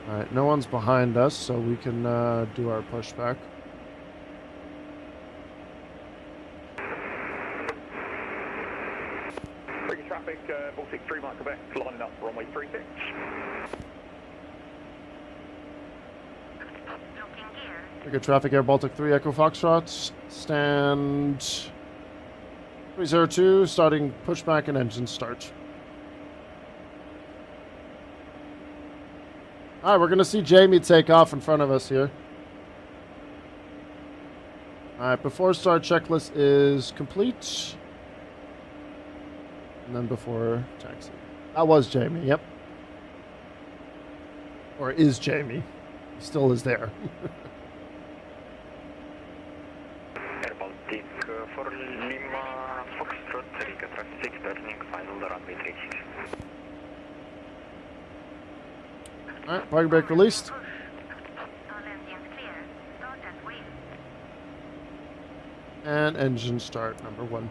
Alright, no one's behind us, so we can do our pushback. Bring traffic, Baltic 3 Mike Quebec, lining up runway 36. Looking gear. Trigger traffic Air Baltic 3 Echo Foxtrot. Stand 302, starting pushback and engine start. Alright, we're going to see Jamie take off in front of us here. Alright, before start checklist is complete. And then before taxi. That was Jamie, yep. Or is Jamie. He still is there. Air Baltic 4 Lima Foxtrot, Riga traffic, turning final runway 36. Alright, parking brake released. All engines clear. Start at wheel. And engine start, number 1.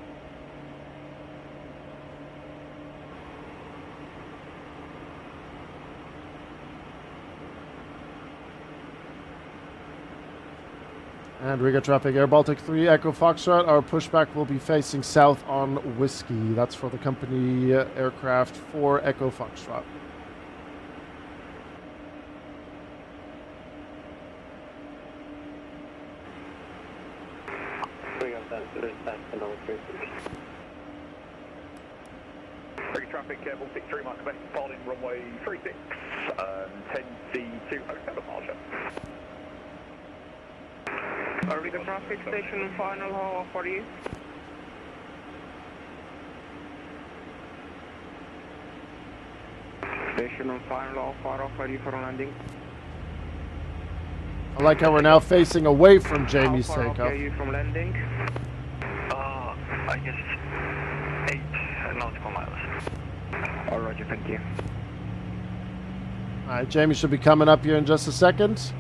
And Riga traffic, Air Baltic 3, Echo Foxtrot. Our pushback will be facing south on Whiskey. That's for the company aircraft 4 Echo Foxtrot. Bring traffic, Baltic 3 Mike Quebec, following runway 36, 10C2 hotel departure. Riga traffic station final, how off are you? Station on final, how far off are you for landing? I like how we're now facing away from Jamie's How far off takeoff. are you from landing? I guess 8 nautical miles. Oh, roger, thank you. Alright, Jamie should be coming up here in just a second.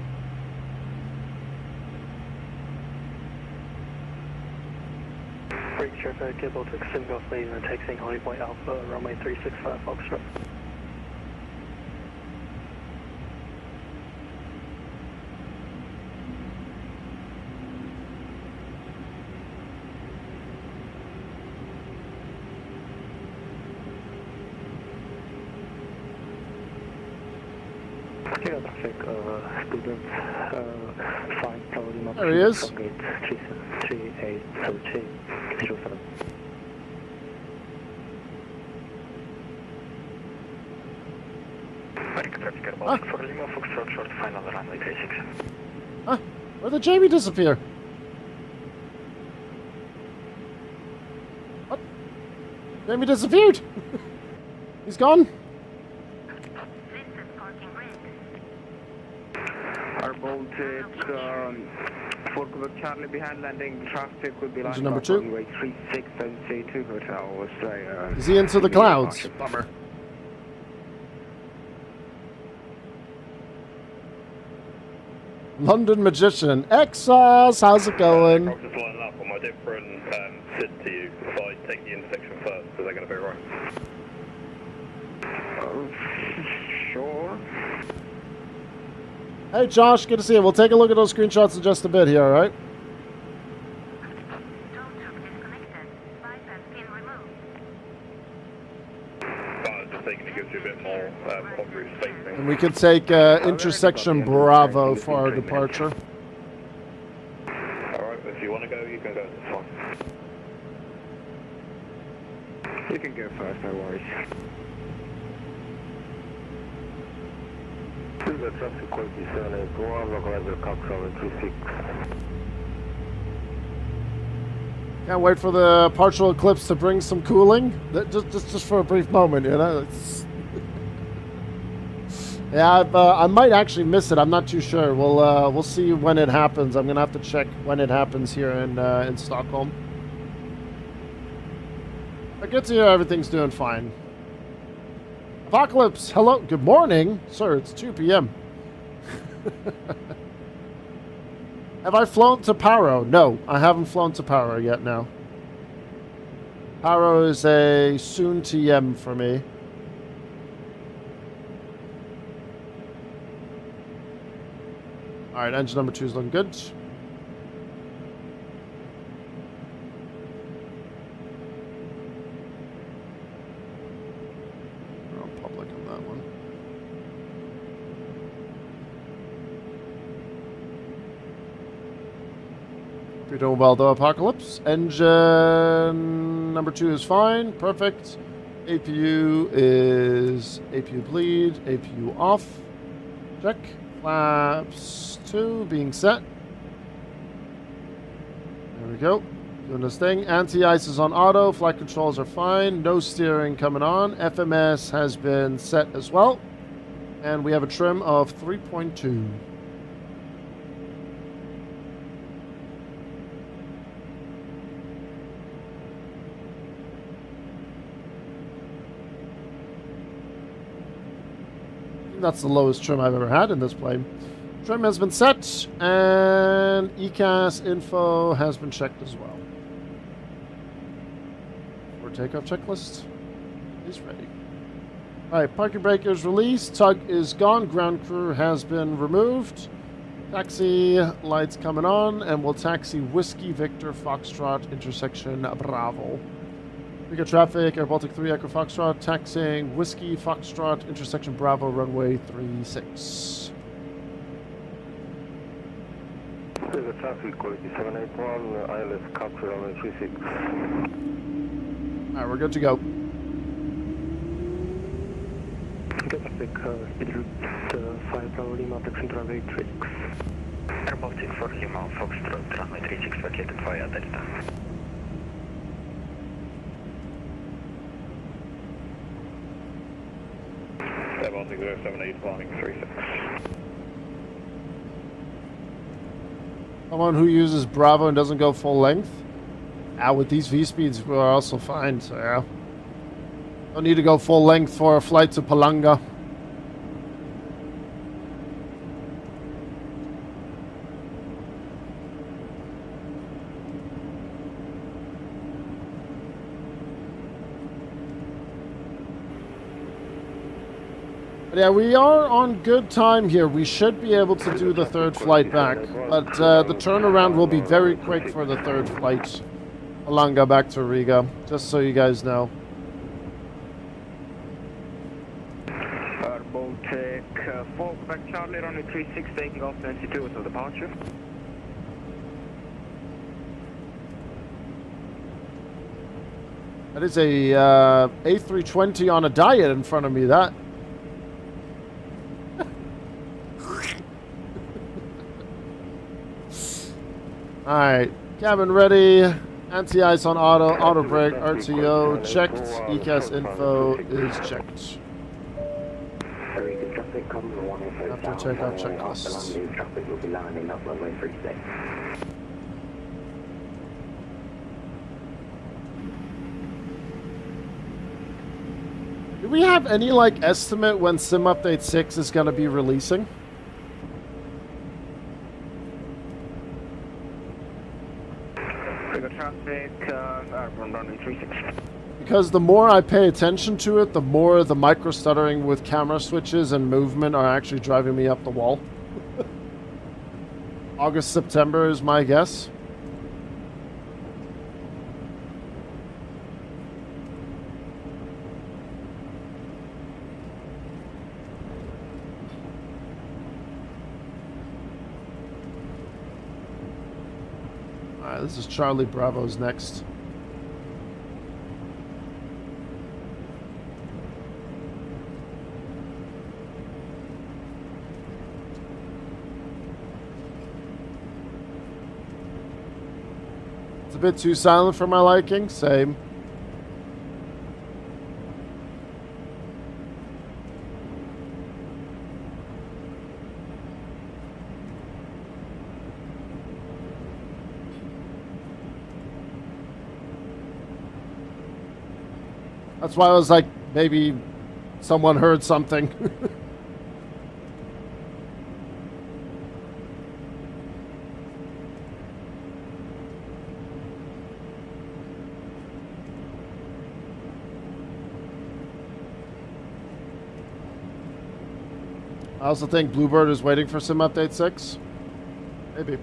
Bring traffic, Air Baltic 7 Golf Lane and taxiing Holly Point Alpha, runway 365 Foxtrot. Riga traffic, student, fine, Lima. There he is. 387207. Riga traffic, Air Baltic 4 Lima, Foxtrot, short final runway 36. Huh? Where did Jamie disappear? What? Jamie disappeared! He's gone? This is parking brake. Our Baltic 4 Quebec Charlie behind landing, traffic will be Engine lining number up 2. runway 36 and C2 hotel, Australia. Is he into the clouds? Bummer. London Magician. Exos, how's it going? I'm just lining up on my different SID to you if I take the intersection first, so they're going to be right. Sure. Hey Josh, good to see you. We'll take a look at those screenshots in just a bit here, alright? Tow truck disconnected. Bypass pin removed. But I was just thinking it gives you a bit more concrete spacing. And we can take intersection Bravo for our departure. Alright, if you want to go, you can go, it's fine. You can go first, no worries. The traffic will be 781, localizer Coxswain 36. Can't wait for the partial eclipse to bring some cooling. Just for a brief moment, you know. Yeah, I might actually miss it. I'm not too sure. We'll see when it happens. I'm gonna have to check when it happens here in Stockholm. But good to hear everything's doing fine. Apocalypse, hello, good morning, sir. It's 2 p.m. Have I flown to Paro? No, I haven't flown to Paro yet. No. Paro is a soon TM for me. Alright, engine number 2 is looking good. We're on public on that one. You're doing well though, Apocalypse. Engine number 2 is fine. Perfect. APU is APU bleed. APU off. Check. Flaps 2 being set. There we go. Doing this thing. Anti-ice is on auto. Flight controls are fine. No steering coming on. FMS has been set as well. And we have a trim of 3.2. That's the lowest trim I've ever had in this plane. Trim has been set, and ECAS info has been checked as well. For takeoff checklist is ready. Alright, parking brake is released, tug is gone, ground crew has been removed. Taxi lights coming on, and we'll taxi Whiskey Victor Foxtrot intersection Bravo. We got traffic, Air Baltic 3 Echo Foxtrot, taxiing Whiskey Foxtrot, intersection Bravo, runway 36. There's a traffic quality 781, ILS capture runway 36. Alright, we're good to go. Traffic, speed route 5 Bravo Lima, taxi runway 36. Air Baltic 4 Lima, Foxtrot, runway 36, pakiet 2 Delta. Air Baltic 078 flying 36. Someone who uses Bravo and doesn't go full length. With these V speeds, we're also fine, so yeah. Don't need to go full length for a flight to Palanga. But yeah, we are on good time here. We should be able to do the third flight back. But the turnaround will be very quick for the third flight. Palanga back to Riga, just so you guys know. Air Baltic 4 Quebec Charlie, runway 36, taking off 22 with the departure. That is a A320 on a diet in front of me, that. Alright, cabin ready, anti-ice on auto brake, RTO checked, ECAS info is checked. After takeoff checklists. Traffic will be landing up runway 36. Do we have any, like, estimate when Sim Update 6 is going to be releasing? Traffic, airborne runway 36. Because the more I pay attention to it, the more the micro stuttering with camera switches and movement are actually driving me up the wall. August, September is my guess. Alright, this is Charlie Bravo's next. It's a bit too silent for my liking, same. That's why I was like, maybe someone heard something. I also think Bluebird is waiting for Sim Update 6. Maybe.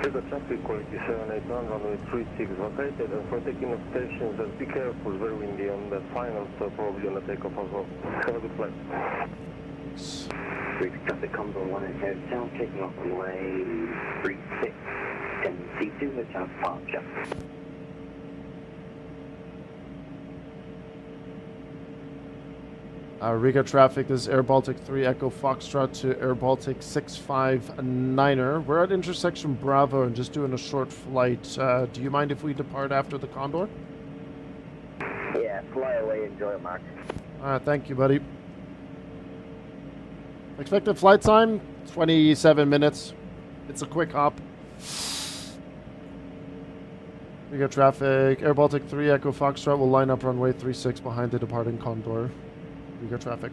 Riga traffic quality 781, runway 36 vacated, and for taking off stations, just be careful, it's very windy on the final stop, probably on the takeoff as well. Have a good flight. Riga traffic comes on 1 Hotel, taking off runway 36, and C2 Hotel departure. Riga traffic is Air Baltic 3 Echo Foxtrot to Air Baltic 659er. We're at intersection Bravo and just doing a short flight. Do you mind if we depart after the Condor? Yeah, fly away, enjoy it, Mark. Alright, thank you, buddy. Expected flight time, 27 minutes. It's a quick hop. Riga traffic, Air Baltic 3 Echo Foxtrot will line up runway 36 behind the departing Condor. Riga traffic.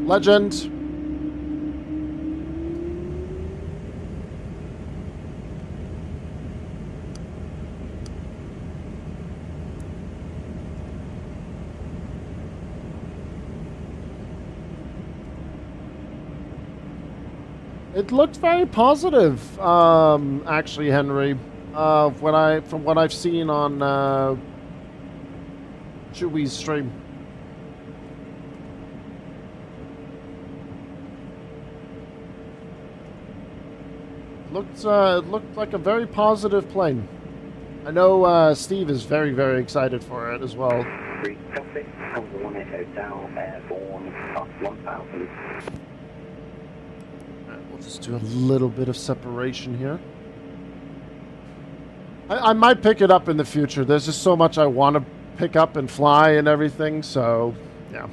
Legend. It looked very positive, actually, Henry. From what I've seen on Chewie's stream. It looked like a very positive plane. I know Steve is very, very excited for it as well. Riga traffic comes on 1 Hotel, airborne, up 1000. We'll just do a little bit of separation here. I might pick it up in the future. There's just so much I want to pick up and fly and everything, so yeah.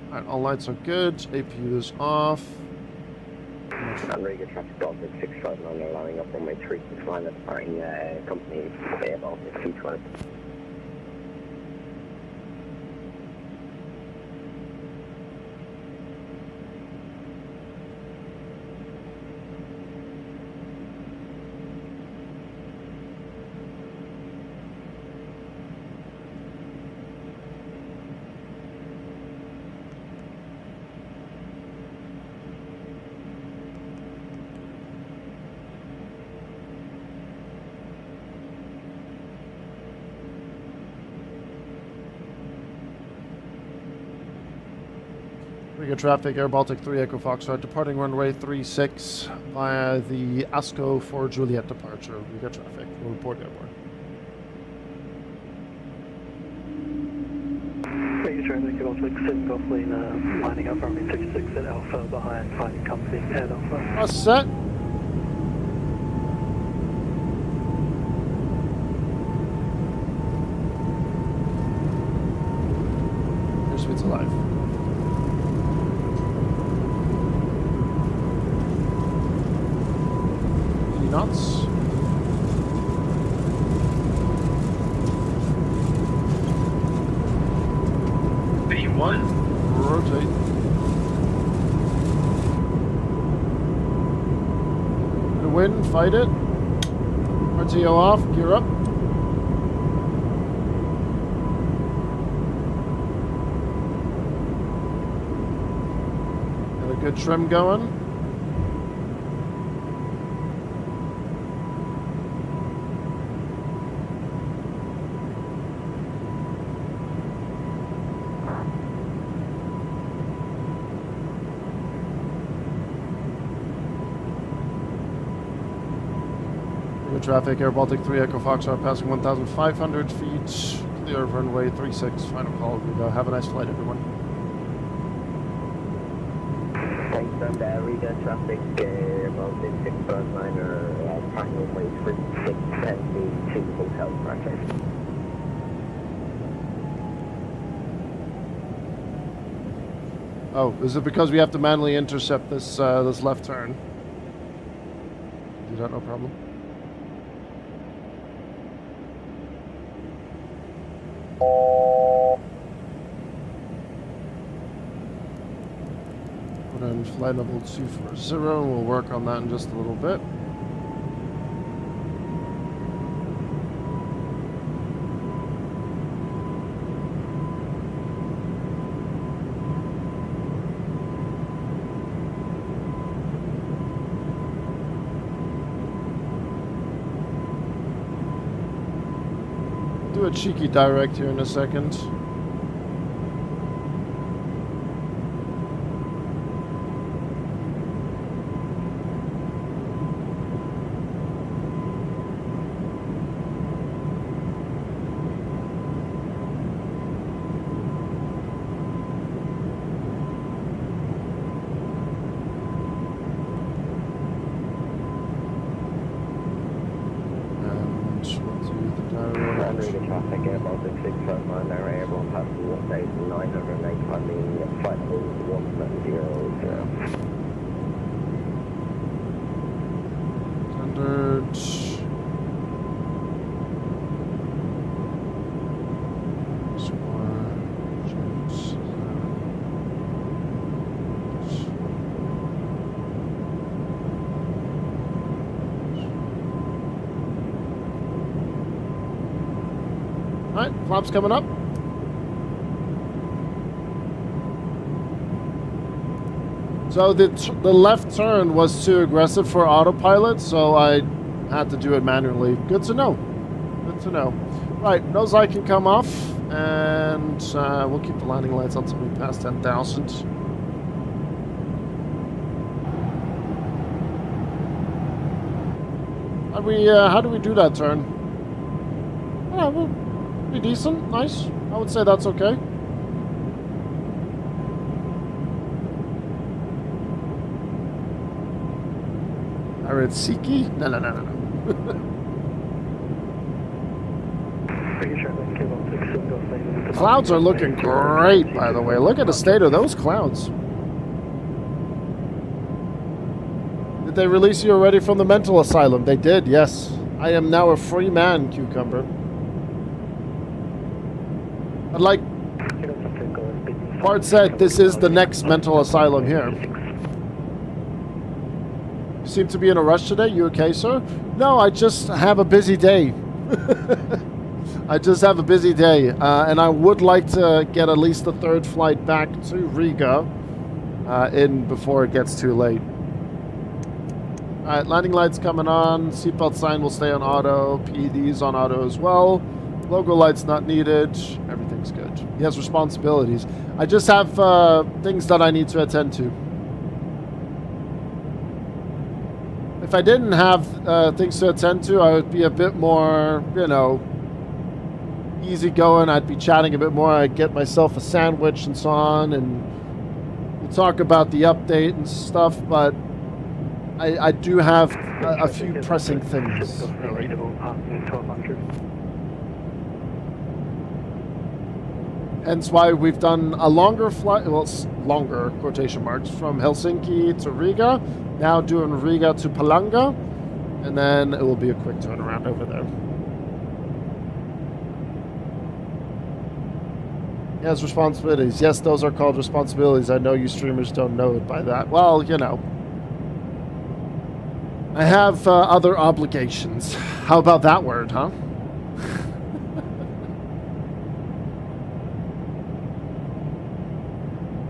Alright, all lights are good. APU is off. Riga traffic Baltic 659 lining up runway 369, that's departing company Air Baltic 220. Riga traffic, Air Baltic 3 Echo Foxtrot, departing runway 36 via the ASCO for Juliet departure. Riga traffic, we'll report airborne. Riga traffic, Baltic 7 Golf Lane, lining up runway 36 at Alpha behind flying company at Alpha. All set. Here's Sweet's alive. Knots. B1. Rotate. The wind, fight it. RTO off, gear up. Got a good trim going. Traffic, Air Baltic 3 Echo Foxtrot passing 1,500 feet, clear of runway 36, final call, Riga. Have a nice flight, everyone. Thanks, and Riga traffic, Baltic 659er, departing runway 36, to hotel departure. Oh, is it because we have to manually intercept this this left turn? Do that, no problem. Put in flight level 240, and we'll work on that in just a little bit. do a cheeky direct here in a second. Riga traffic, Air Baltic 659, variable, passenger station 985 meaning flight level 170. Standard. Alright, flaps coming up. So the left turn was too aggressive for autopilot, so I had to do it manually. Good to know. Good to know. Right, nose light can come off, and we'll keep the landing lights until we pass 10,000. How do we do that turn? Yeah, well, pretty decent, nice. I would say that's okay. Aritsiki? No. Clouds are looking great, by the way. Look at the state of those clouds. Did they release you already from the mental asylum? They did, yes. I am now a free man, Cucumber. But like Bart said, this is the next mental asylum here. You seem to be in a rush today. You okay, sir? No, I just have a busy day. I just have a busy day. And I would like to get at least the third flight back to Riga in before it gets too late. Alright, landing lights coming on. Seatbelt sign will stay on auto. PED's on auto as well. Logo lights not needed. Everything's good. He has responsibilities. I just have things that I need to attend to. If I didn't have things to attend to, I would be a bit more, you know, easygoing. I'd be chatting a bit more. I'd get myself a sandwich and so on, and we'll talk about the update and stuff, but I do have a few pressing things. Really. Hence why we've done a longer flight, well, longer, quotation marks, from Helsinki to Riga. Now doing Riga to Palanga, and then it will be a quick turnaround over there. Yes, responsibilities. Yes, those are called responsibilities. I know you streamers don't know it by that. Well, you know. I have other obligations. How about that word, huh?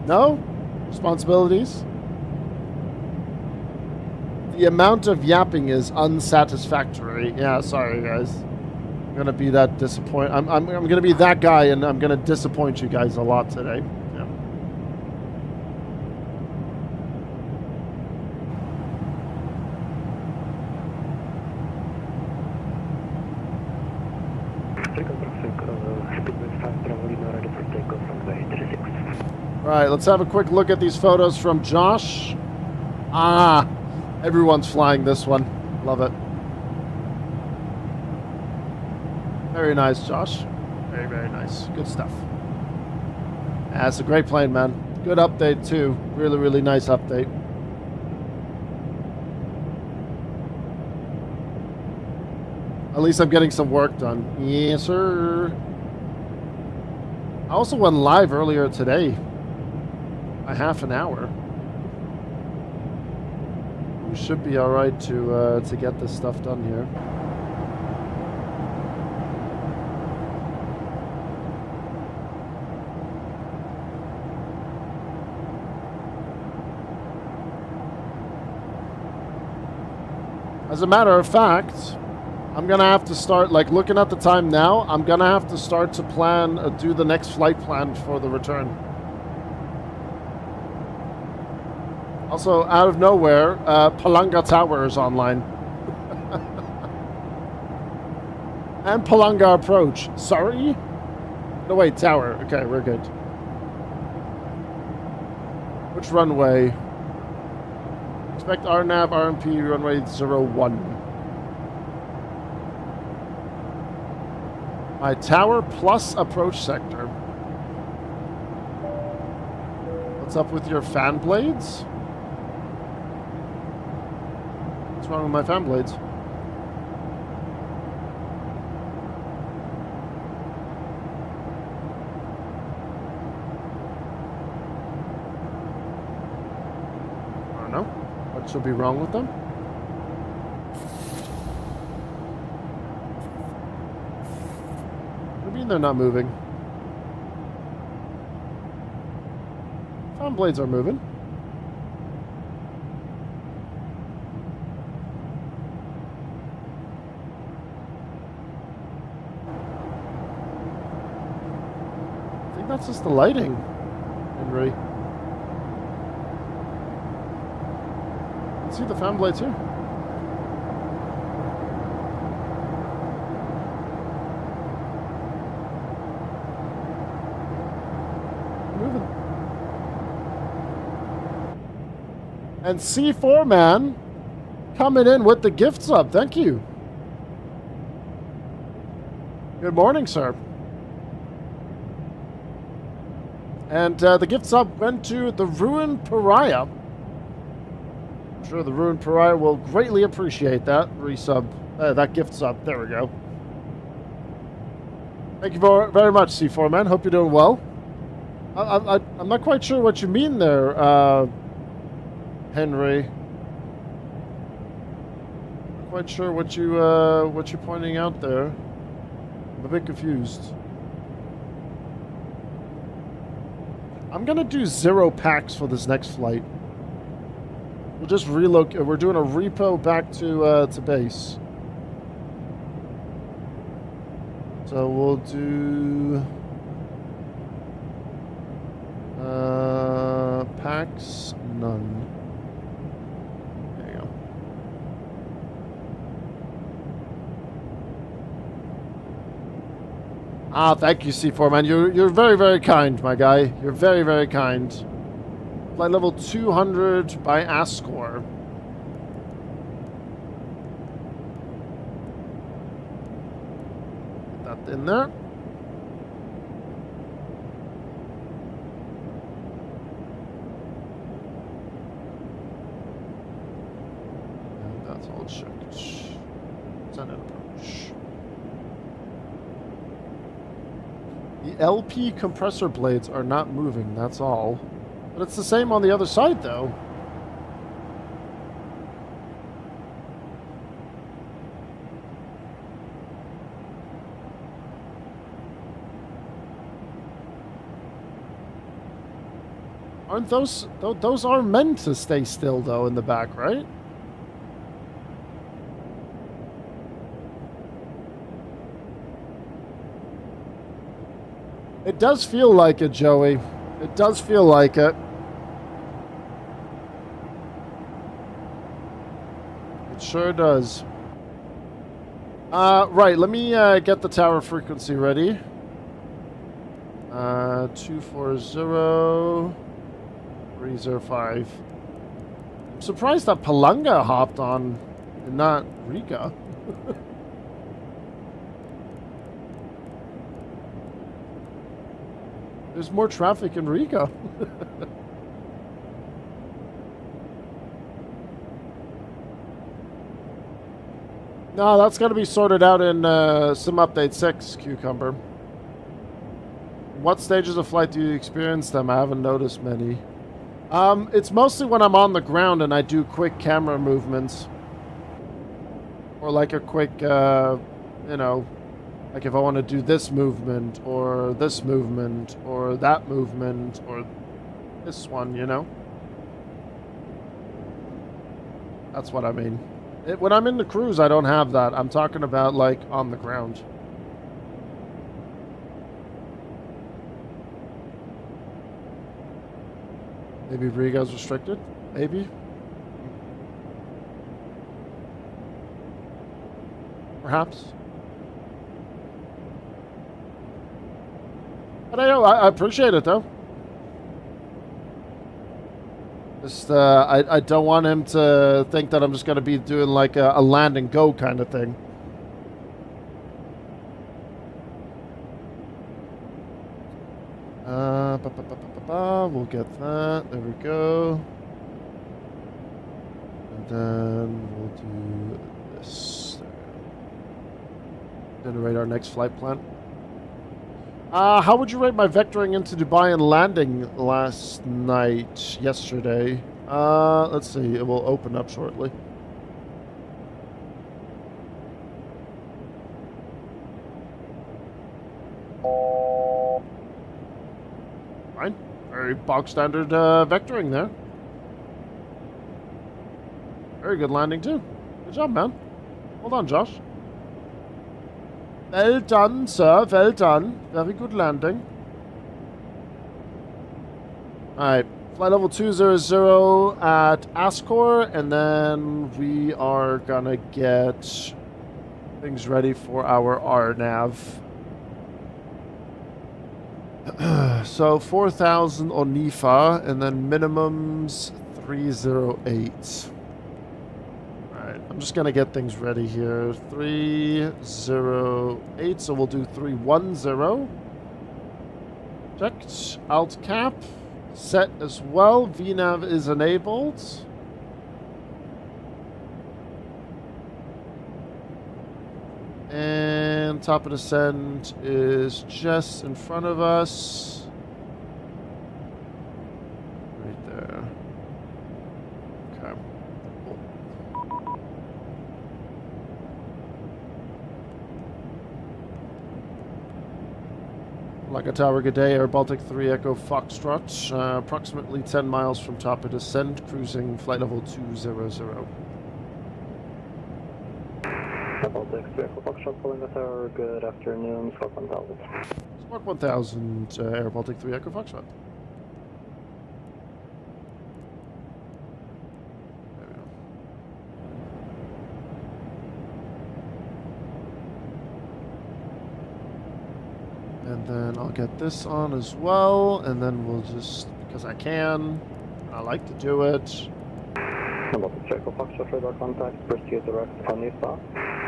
No? Responsibilities? The amount of yapping is unsatisfactory. Yeah, sorry guys. I'm gonna be that disappoint. I'm gonna be that guy, and I'm gonna disappoint you guys a lot today. Yeah. Right, let's have a quick look at these photos from Josh. Ah, everyone's flying this one. Love it. Very nice, Josh. Very, very nice. Good stuff. Yeah, it's a great plane, man. Good update, too. Really, really nice update. At least I'm getting some work done. Yes, sir. I also went live earlier today. A half an hour. We should be all right to get this stuff done here. As a matter of fact, I'm gonna have to start, like, looking at the time now, I'm gonna have to start to plan, do the next flight plan for the return. Also, out of nowhere, Palanga Tower is online. And Palanga Approach. Sorry? No, wait, Tower. Okay, we're good. Which runway? Expect RNAV, RMP, runway 01. My tower plus approach sector. What's up with your fan blades? What's wrong with my fan blades? I don't know. What should be wrong with them? What do you mean they're not moving? Fan blades are moving. I think that's just the lighting, Henry. See the fan blades here. Moving. And C4 Man coming in with the gift sub. Thank you. Good morning, sir. And the gift sub went to the Ruined Pariah. I'm sure the Ruined Pariah will greatly appreciate that resub, that gift sub. There we go. Thank you very much, C4 Man. Hope you're doing well. I'm not quite sure what you mean there, Henry. Not quite sure what you're pointing out there. I'm a bit confused. I'm gonna do 0 packs for this next flight. We'll just relocate. We're doing a repo back to base. So we'll do packs none. There you go. Ah, thank you, C4 Man. You're very, very kind, my guy. You're very, very kind. Flight level 200 by Ascor. Put that in there. And that's all checked. Send an approach. The LP compressor blades are not moving, that's all. But it's the same on the other side, though. Aren't those are meant to stay still, though, in the back, right? It does feel like it, Joey. It does feel like it. It sure does. Right, let me get the tower frequency ready. 240 305. I'm surprised that Palanga hopped on and not Riga. There's more traffic in Riga. No, that's got to be sorted out in Sim Update 6, Cucumber. What stages of flight do you experience them? I haven't noticed many. It's mostly when I'm on the ground and I do quick camera movements. Or like a quick, you know, like if I want to do this movement, or this movement, or that movement, or this one, you know? That's what I mean. When I'm in the cruise, I don't have that. I'm talking about, like, on the ground. Maybe Riga's restricted? Maybe? Perhaps? But I appreciate it, though. Just, I don't want him to think that I'm just going to be doing like a land and go kind of thing. We'll get that. There we go. And then we'll do this. Generate our next flight plan. How would you rate my vectoring into Dubai and landing yesterday? Let's see. It will open up shortly. Fine. Very bog standard vectoring there. Very good landing too. Good job, man. Well done, Josh. Well done, sir. Well done. Very good landing. Alright. Flight level 200 at Ascor. And then we are gonna get things ready for our RNAV. So 4,000 on NIFA. And then minimums 308. I'm just going to get things ready here. 308, so we'll do 310. Checked. Alt cap. Set as well. VNAV is enabled. And top of descent is just in front of us. Right there. Okay. Like a tower, good day. Air Baltic 3 Echo Foxtrot. Approximately 10 miles from top of descent. Cruising flight level 200. Air Baltic 3 Echo Foxtrot, pulling a tower. Good afternoon. Squawk 1000. Squawk 1000, Air Baltic 3 Echo Foxtrot. There we go. And then I'll get this on as well, and then we'll just, because I can, I like to do it. About the check of Foxtrot radar contact, pursue direct on NIFA.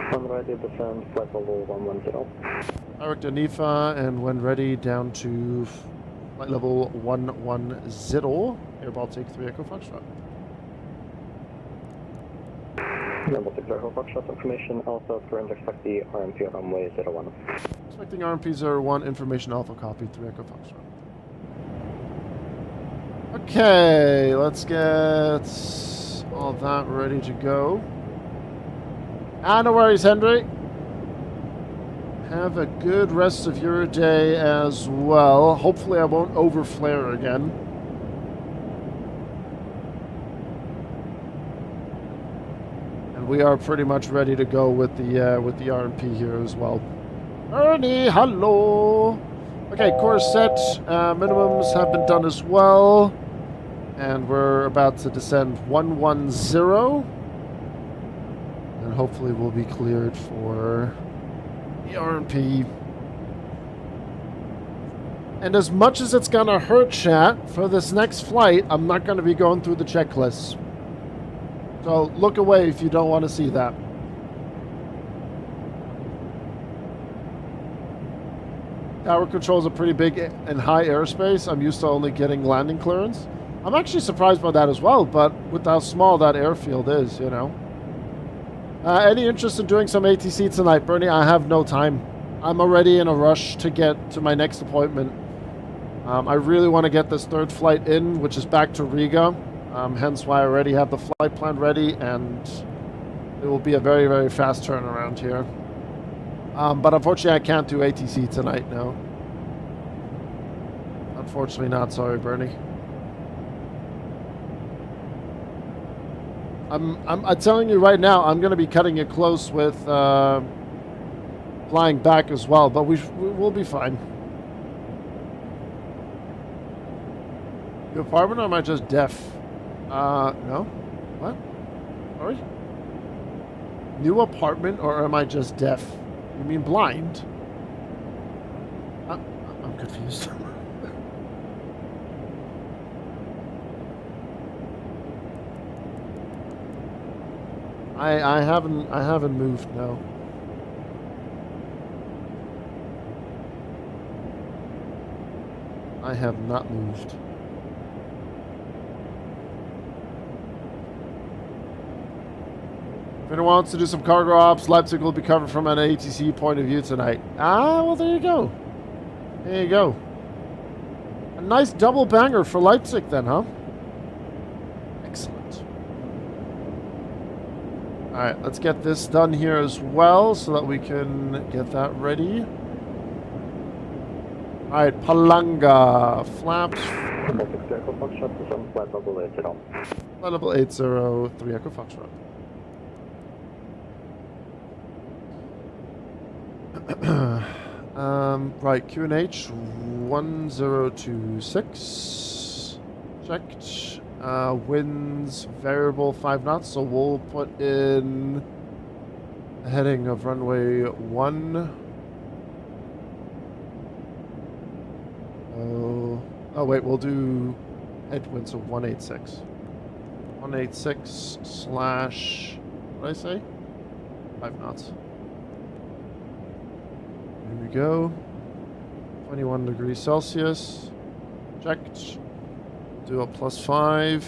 When ready, descend flight level 110. Direct to NIFA, and when ready, down to flight level 110, Air Baltic 3 Echo Foxtrot. Air Baltic 3 Echo Foxtrot information, also current expect the RMP runway 01. Expecting RMP 01, information alpha copy 3 Echo Foxtrot. Okay, let's get all that ready to go. No worries, Henry. Have a good rest of your day as well. Hopefully I won't overflare again. And we are pretty much ready to go with the RMP here as well. Ernie, hello. Okay, course set. Minimums have been done as well. And we're about to descend 110. And hopefully we'll be cleared for the RMP. And as much as it's gonna hurt, chat, for this next flight, I'm not gonna be going through the checklists. So look away if you don't want to see that. Tower control is a pretty big and high airspace. I'm used to only getting landing clearance. I'm actually surprised by that as well, but with how small that airfield is, you know. Any interest in doing some ATC tonight, Bernie? I have no time. I'm already in a rush to get to my next appointment. I really want to get this third flight in, which is back to Riga. Hence why I already have the flight plan ready, and it will be a very, very fast turnaround here. But unfortunately, I can't do ATC tonight, no. Unfortunately not. Sorry, Bernie. I'm telling you right now, I'm going to be cutting it close with flying back as well, but we'll be fine. New apartment, or am I just deaf? No. What? Sorry? New apartment, or am I just deaf? You mean blind? I'm confused. I haven't moved, no. I have not moved. If anyone wants to do some cargo ops, Leipzig will be covered from an ATC point of view tonight. Ah, well, there you go. There you go. A nice double banger for Leipzig then, huh? Excellent. Alright, let's get this done here as well so that we can get that ready. Alright, Palanga. Flaps. Flight level 803 Echo Foxtrot. Right, QNH 1026 checked. Winds variable 5 knots, so we'll put in a heading of runway 1. Oh wait, we'll do headwinds of 186. 186 slash, what did I say? 5 knots. Here we go. 21 degrees Celsius. Checked. Do a +5.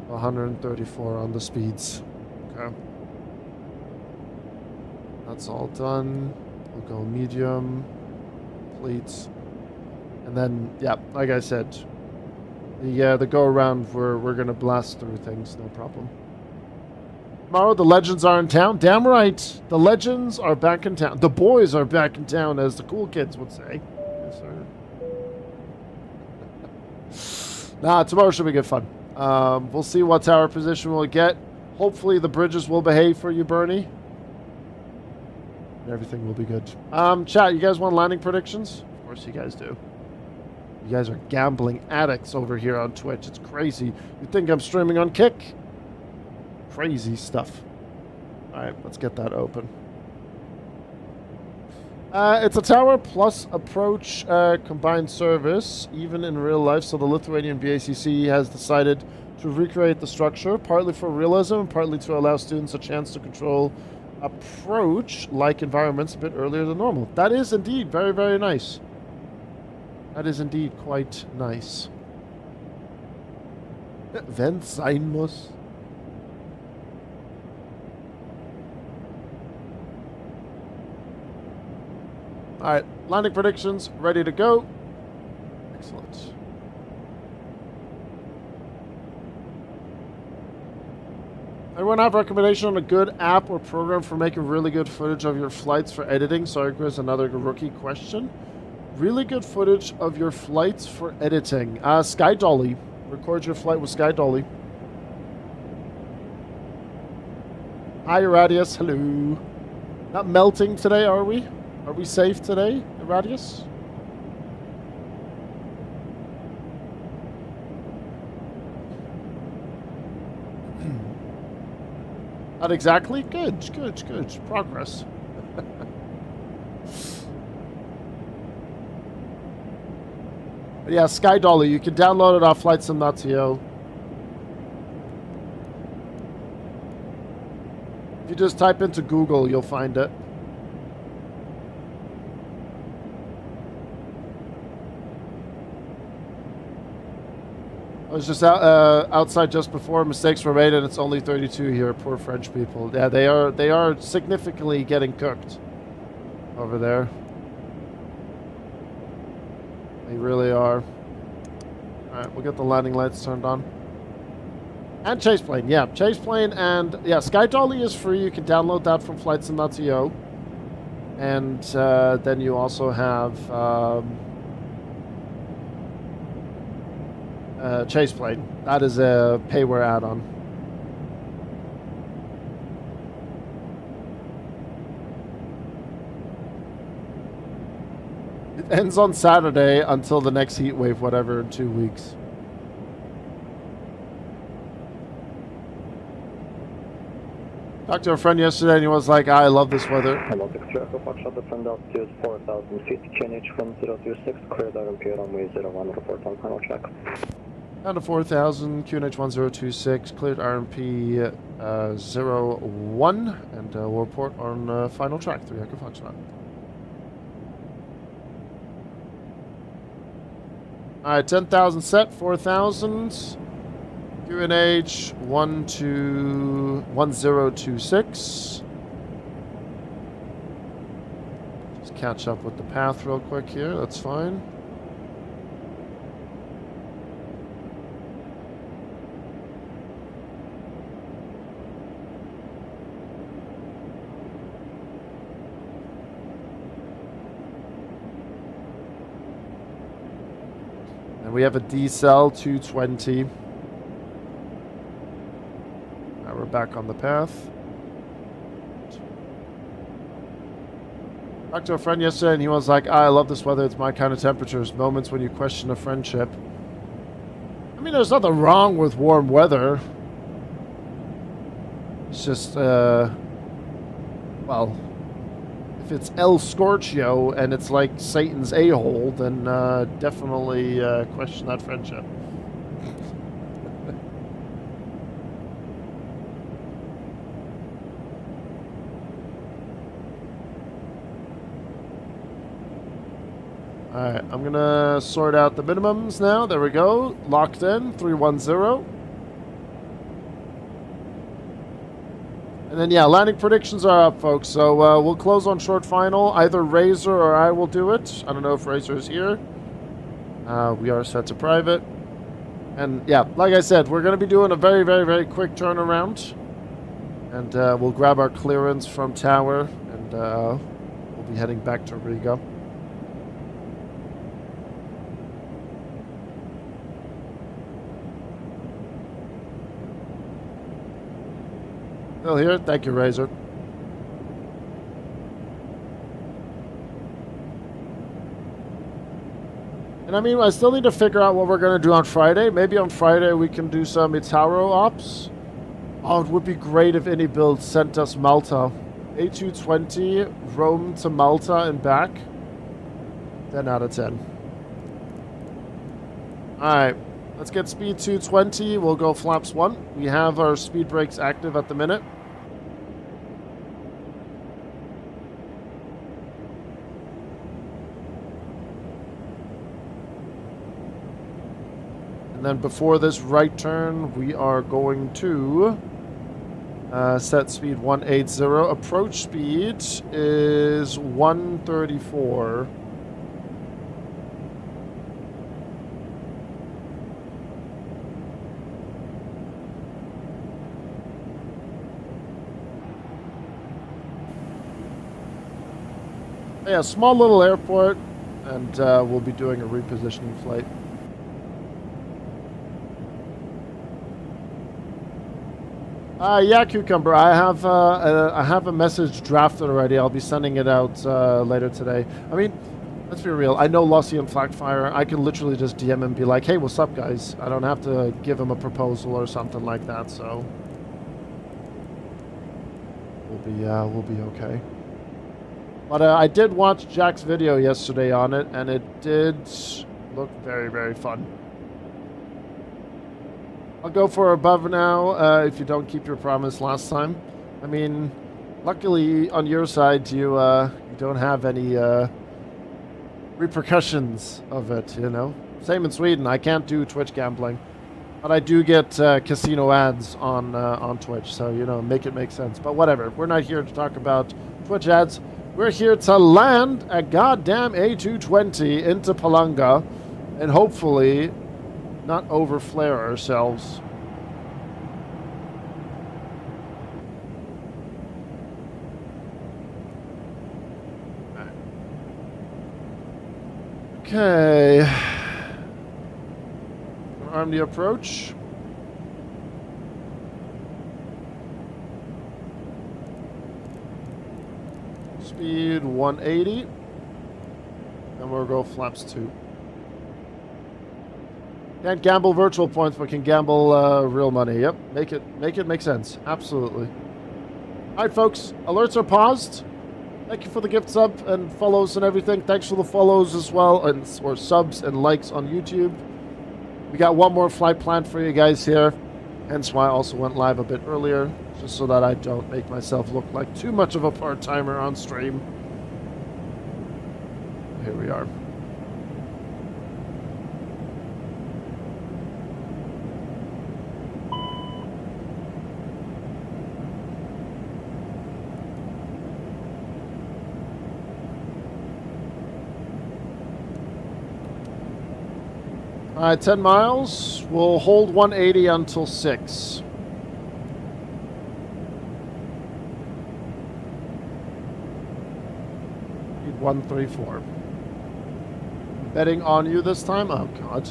134 on the speeds. Okay. That's all done. We'll go medium. Complete. And then, yeah, like I said, the go around, we're gonna blast through things, no problem. Tomorrow, the Legends are in town. Damn right. The Legends are back in town. The boys are back in town, as the cool kids would say. Yes, sir. Nah, tomorrow should be good fun. We'll see what tower position we'll get. Hopefully, the bridges will behave for you, Bernie. And everything will be good. Chat, you guys want landing predictions? Of course you guys do. You guys are gambling addicts over here on Twitch. It's crazy. You think I'm streaming on Kick? Crazy stuff. Alright, let's get that open. It's a tower plus approach combined service, even in real life. So the Lithuanian BACC has decided to recreate the structure, partly for realism, and partly to allow students a chance to control approach-like environments a bit earlier than normal. That is indeed very, very nice. That is indeed quite nice. Wenn's sein muss. Alright, landing predictions, ready to go. Excellent. Anyone have a recommendation on a good app or program for making really good footage of your flights for editing? Sorry, Chris, another rookie question. Really good footage of your flights for editing. Sky Dolly. Record your flight with Sky Dolly. Hi, Radius. Hello. Not melting today, are we? Are we safe today, Radius? Not exactly? Good, good, good. Progress. But yeah, Sky Dolly, you can download it off flightsim.to. If you just type into Google, you'll find it. I was just outside just before mistakes were made, and it's only 32 here. Poor French people. Yeah, they are significantly getting cooked over there. They really are. All right, we'll get the landing lights turned on. And chase plane, yeah, chase plane, and yeah, Sky Dolly is free. You can download that from flightsim.to, and then you also have. chase plane. That is a payware add-on. It ends on Saturday until the next heat wave, whatever, in 2 weeks. Talked to a friend yesterday and he was like, I love this weather. Baltic Echo Foxtrot, defend altitude 4,000 feet, QNH 1026, cleared RMP runway 01, report on final check. Down to 4,000, QNH 1026, cleared RMP 01, and we'll report on final track, 3 Echo Foxtrot. Alright, 10,000 set, 4,000, QNH 1026. Just catch up with the path real quick here, that's fine. We have a D-cell 220. Now we're back on the path. Talked to a friend yesterday and he was like, I love this weather, it's my kind of temperatures. Moments when you question a friendship. I mean, there's nothing wrong with warm weather. It's just, well, if it's El Scorchio and it's like Satan's a-hole, then definitely question that friendship. Alright, I'm gonna sort out the minimums now. There we go. Locked in, 310. And then, yeah, landing predictions are up, folks. So we'll close on short final. Either Razor or I will do it. I don't know if Razor is here. We are set to private. And, yeah, like I said, we're going to be doing a very, very, very quick turnaround. And we'll grab our clearance from Tower. And we'll be heading back to Riga. Still here? Thank you, Razor. And I mean, I still need to figure out what we're going to do on Friday. Maybe on Friday we can do some Itaro ops. Oh, it would be great if any build sent us Malta. A220, Rome to Malta and back. 10 out of 10. Alright, let's get speed 220. We'll go flaps 1. We have our speed brakes active at the minute. And then before this right turn, we are going to set speed 180. Approach speed is 134. Yeah, small little airport, and we'll be doing a repositioning flight. Yeah, Cucumber. I have a message drafted already. I'll be sending it out later today. I mean, let's be real. I know Lossy and Flakfire. I can literally just DM him and be like, "Hey, what's up, guys?" I don't have to give him a proposal or something like that. So we'll be okay. But I did watch Jack's video yesterday on it, and it did look very, very fun. I'll go for above now if you don't keep your promise last time. I mean, luckily on your side, you don't have any repercussions of it, you know? Same in Sweden. I can't do Twitch gambling. But I do get casino ads on Twitch, so, you know, make it make sense. But whatever. We're not here to talk about Twitch ads. We're here to land a goddamn A220 into Palanga and hopefully not overflare ourselves. Okay. confirm the approach. Speed 180. And we'll go flaps 2. Can't gamble virtual points, but can gamble real money. Yep, make it make sense. Absolutely. All right, folks. Alerts are paused. Thank you for the gift sub and follows and everything. Thanks for the follows as well, and or subs and likes on YouTube. We got one more flight planned for you guys here. Hence why I also went live a bit earlier, just so that I don't make myself look like too much of a part-timer on stream. Here we are. All right, 10 miles. We'll hold 180 until 6. Need 134. Betting on you this time? Oh, God.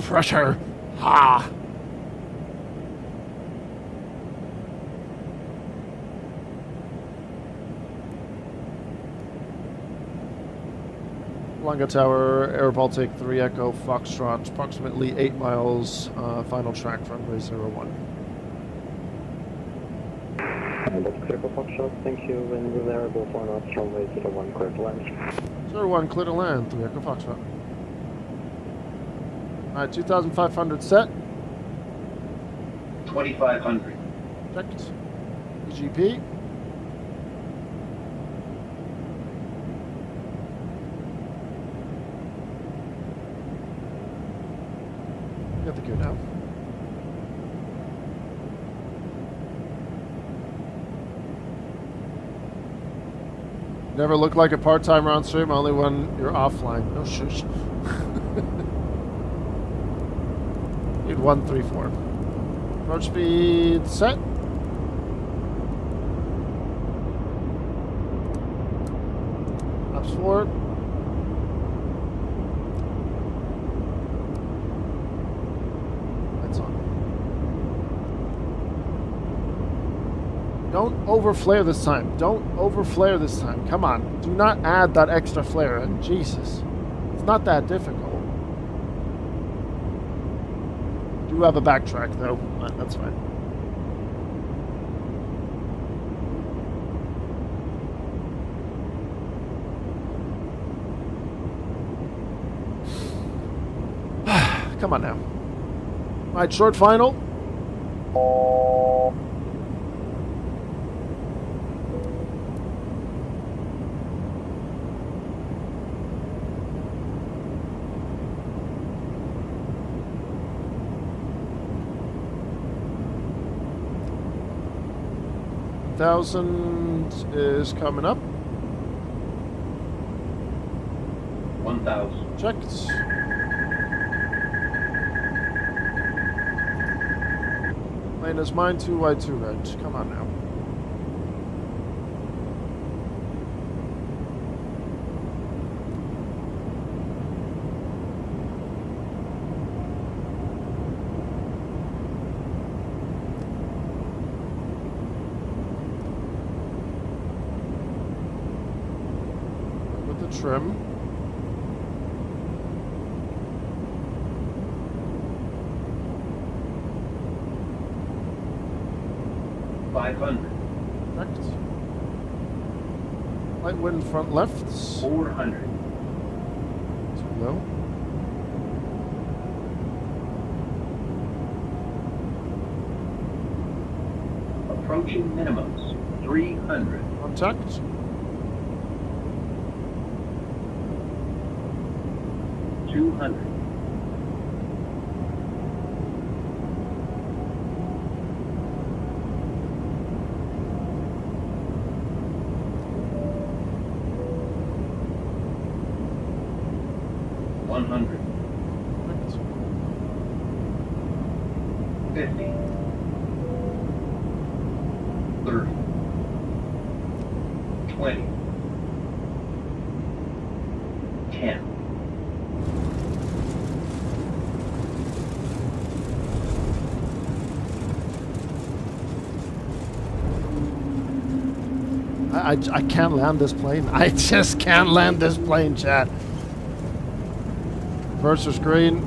Pressure. Ha! Langa Tower, Air Baltic 3 Echo Foxtrot, approximately 8 miles, final track runway 01. Baltic Echo Foxtrot, thank you. When you're there, go for an runway 01, clear to land. 01, clear to land, 3 Echo Foxtrot. Alright, 2,500 set. 2,500. Checked. EGP. Get the gear down. Never look like a part-timer on stream, only when you're offline. No shush. Need 134. Approach speed set. Laps forward. Lights on. Don't over-flare this time. Don't over-flare this time. Come on. Do not add that extra flare in. Jesus. It's not that difficult. Do have a backtrack, though. That's fine. Come on now. All right, short final. Thousand is coming up. 1,000. Checked. Lane is mine, 2 wide, 2 red. Come on now. Trim. $500. Correct. Light wind front left. $400. Too low. Approaching minimums. 300. Contact. $200. $100. 50. 30. 20. 10. I can't land this plane. I just can't land this plane, chat. Cursor screen.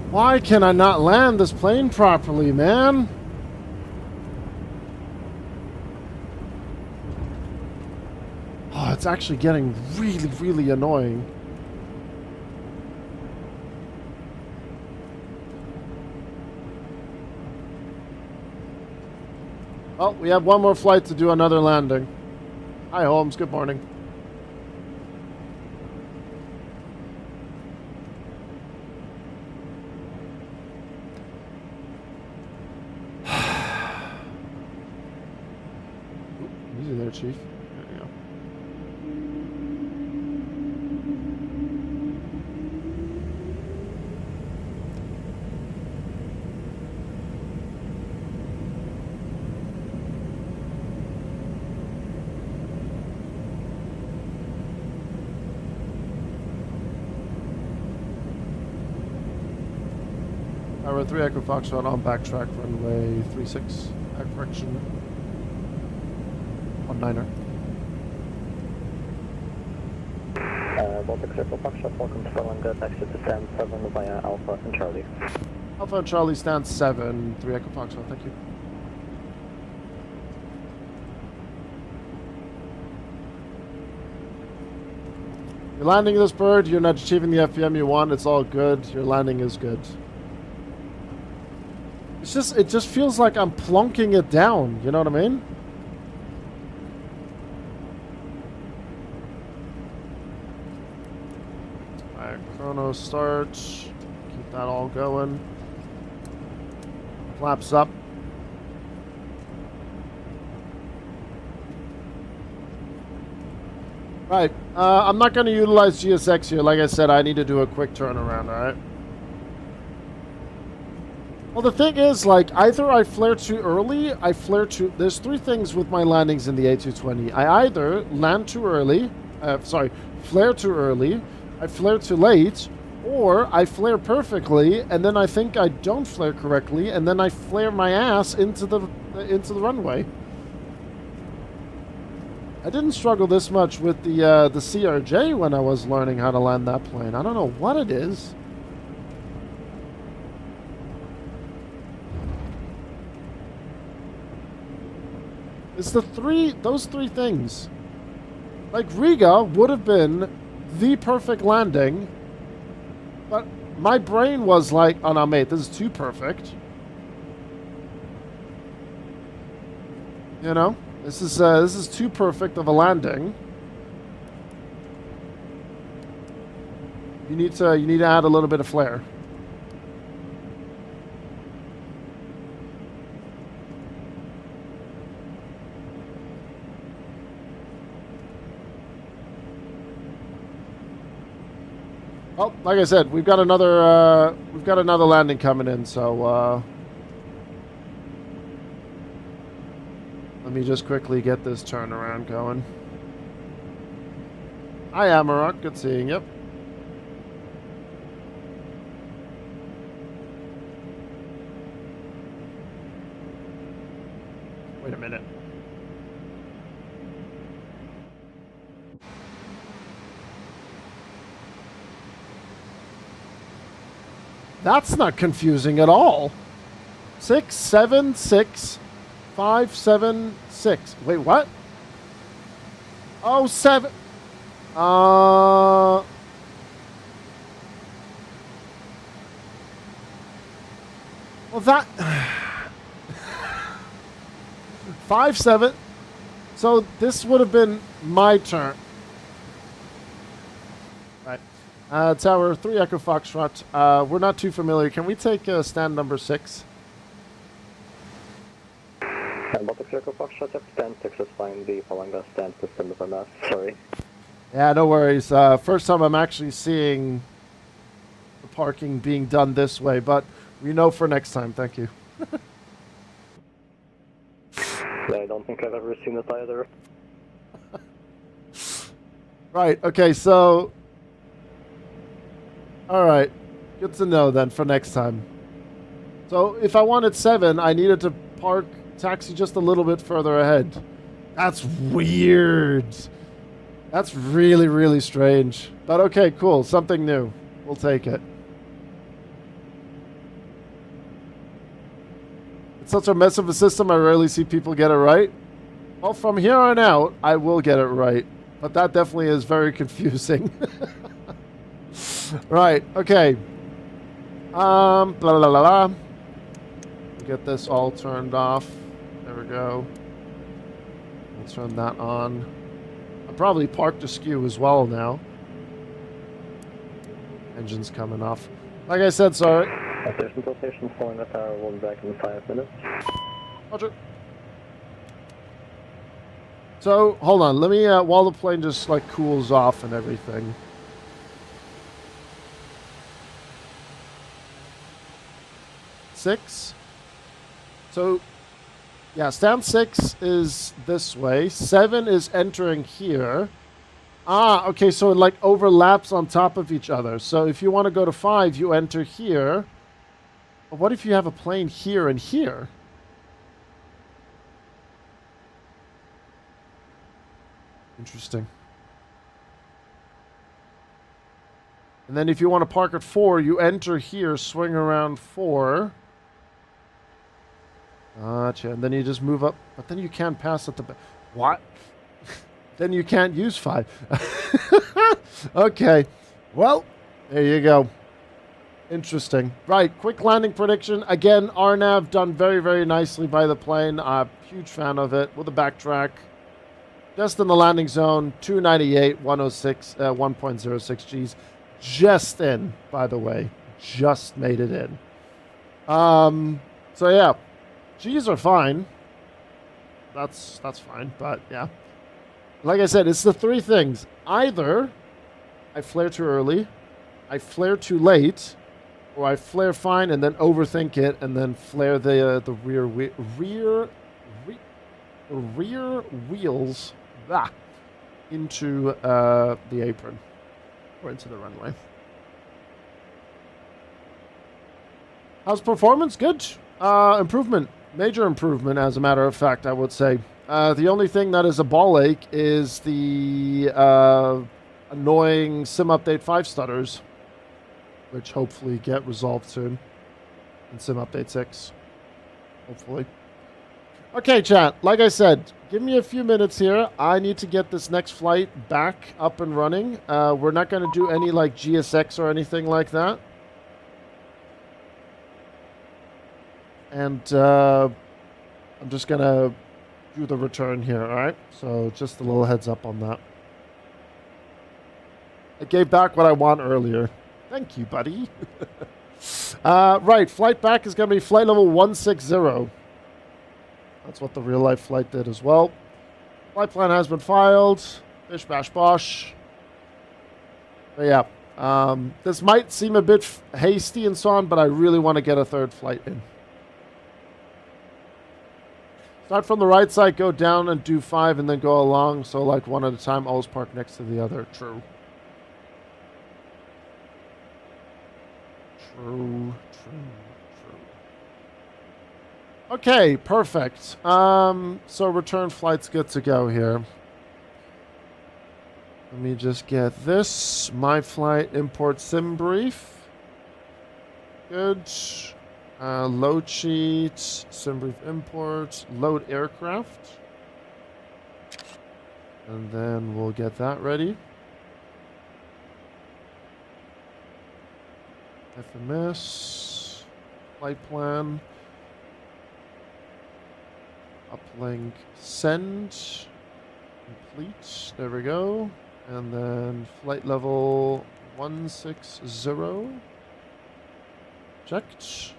Why can I not land this plane properly, man? Oh, it's actually getting really, really annoying. Oh, we have one more flight to do another landing. Hi, Holmes. Good morning. Easy there, Chief. There you go. Tower 3 Echo Foxtrot on backtrack runway 36, back correction 19er. Baltic Circle Foxtrot, welcome to Berlin, exit to stand 7 via Alpha and Charlie. Alpha and Charlie stand 7, 3 Echo Foxtrot, thank you. You're landing this bird, you're not achieving the FPM you want, it's all good, your landing is good. It just feels like I'm plunking it down, you know what I mean? Alright, chrono start, keep that all going. Flaps up. Right, I'm not going to utilize GSX here. Like I said, I need to do a quick turnaround, alright? Well, the thing is, like, either I flare too early, there's three things with my landings in the A220. I either land too early, flare too early, I flare too late, or I flare perfectly, and then I think I don't flare correctly, and then I flare my ass into the runway. I didn't struggle this much with the CRJ when I was learning how to land that plane. I don't know what it is. It's those three things. Like, Riga would have been the perfect landing, but my brain was like, oh no, mate, this is too perfect. You know? This is too perfect of a landing. You need to add a little bit of flair. Oh, like I said, we've got another landing coming in, so let me just quickly get this turnaround going. Hi, Amarok. Good seeing you. Wait a minute. That's not confusing at all. 6, 7, 6, 5, 7, 6. Wait, what? Oh, 7. Well, that 5, 7. So this would have been my turn. Right. Tower 3 Echo Foxtrot. We're not too familiar. Can we take stand number 6? Baltic Circle Foxtrot, stand 6 is fine. The Palanga stand system is a mess. Sorry. Yeah, no worries. First time I'm actually seeing the parking being done this way, but we know for next time. Thank you. Yeah, I don't think I've ever seen it either. Right, okay, so... Alright, good to know then for next time. So if I wanted 7, I needed to park taxi just a little bit further ahead. That's weird. That's really, really strange. But okay, cool. Something new. We'll take it. It's such a mess of a system, I rarely see people get it right. Well, from here on out, I will get it right. But that definitely is very confusing. Right, okay. Blah, blah, blah, blah. Get this all turned off. There we go. We'll turn that on. I'll probably park the skew as well now. Engine's coming off. Like I said, sorry. Station to station 4 in the tower, will be back in 5 minutes. Roger. So, hold on. Let me, while the plane just, like, cools off and everything. Six. So, yeah, stand 6 is this way. 7 is entering here. Ah, okay, so it, like, overlaps on top of each other. So if you want to go to 5, you enter here. But what if you have a plane here and here? Interesting. And then if you want to park at 4, you enter here, swing around 4. Gotcha. And then you just move up. But then you can't pass at the back. What? Then you can't use 5. Okay. Well, there you go. Interesting. Right. Quick landing prediction. Again, RNAV done very, very nicely by the plane. I'm a huge fan of it. With a backtrack. Just in the landing zone. 298, 106, 1.06 Gs. Just in, by the way. Just made it in. So, yeah. G's are fine. That's fine, but yeah. Like I said, it's the 3 things. Either I flare too early, I flare too late, or I flare fine and then overthink it and then flare the rear wheels into the apron or into the runway. How's performance? Good. Improvement. Major improvement, as a matter of fact, I would say. The only thing that is a ball ache is the annoying sim update 5 stutters, which hopefully get resolved soon in sim update 6. Hopefully. Okay, chat. Like I said, give me a few minutes here. I need to get this next flight back up and running. We're not going to do any like GSX or anything like that. And I'm just going to do the return here, all right? So just a little heads up on that. I gave back what I want earlier. Thank you, buddy. Right, flight back is going to be flight level 160. That's what the real-life flight did as well. Flight plan has been filed. Bish, bash, bosh. But yeah, this might seem a bit hasty and so on, but I really want to get a 3rd flight in. Start from the right side, go down and do 5, and then go along. So like one at a time, always park next to the other. True. True. Okay, perfect. So return flight's good to go here. Let me just get this. My flight import sim brief. Good. Load sheet, sim brief import, load aircraft. And then we'll get that ready. FMS, flight plan, uplink, send, complete, there we go. And then flight level 160, checked.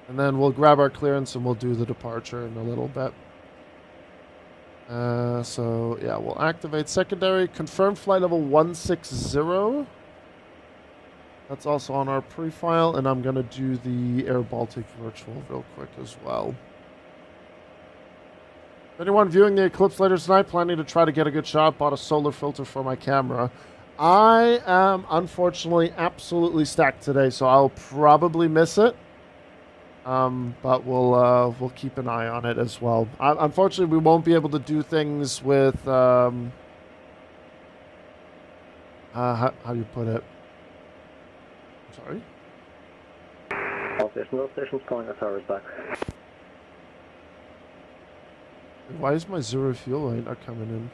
And then we'll grab our clearance and we'll do the departure in a little bit. So, yeah, we'll activate secondary. Confirm flight level 160. That's also on our pre-file. And I'm going to do the Air Baltic virtual real quick as well. Anyone viewing the eclipse later tonight, planning to try to get a good shot, bought a solar filter for my camera. I am, unfortunately, absolutely stacked today, so I'll probably miss it. But we'll keep an eye on it as well. Unfortunately, we won't be able to do things with how do you put it? I'm sorry. All station, no stations calling us hours back. Why is my zero fuel rate not coming in?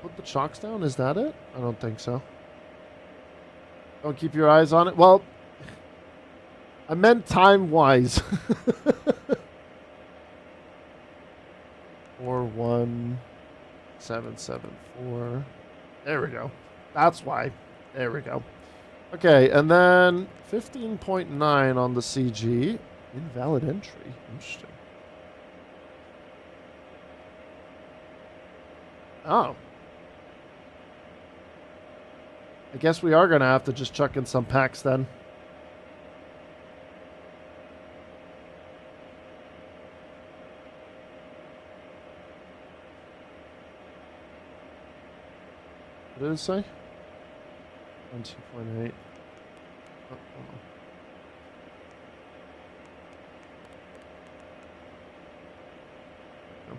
Put the chocks down? Is that it? I don't think so. Don't keep your eyes on it. Well, I meant time-wise. 41774. There we go. That's why. There we go. Okay, and then 15.9 on the CG. Invalid entry. Interesting. Oh. I guess we are going to have to just chuck in some packs then. What did it say? 2.8. Oh.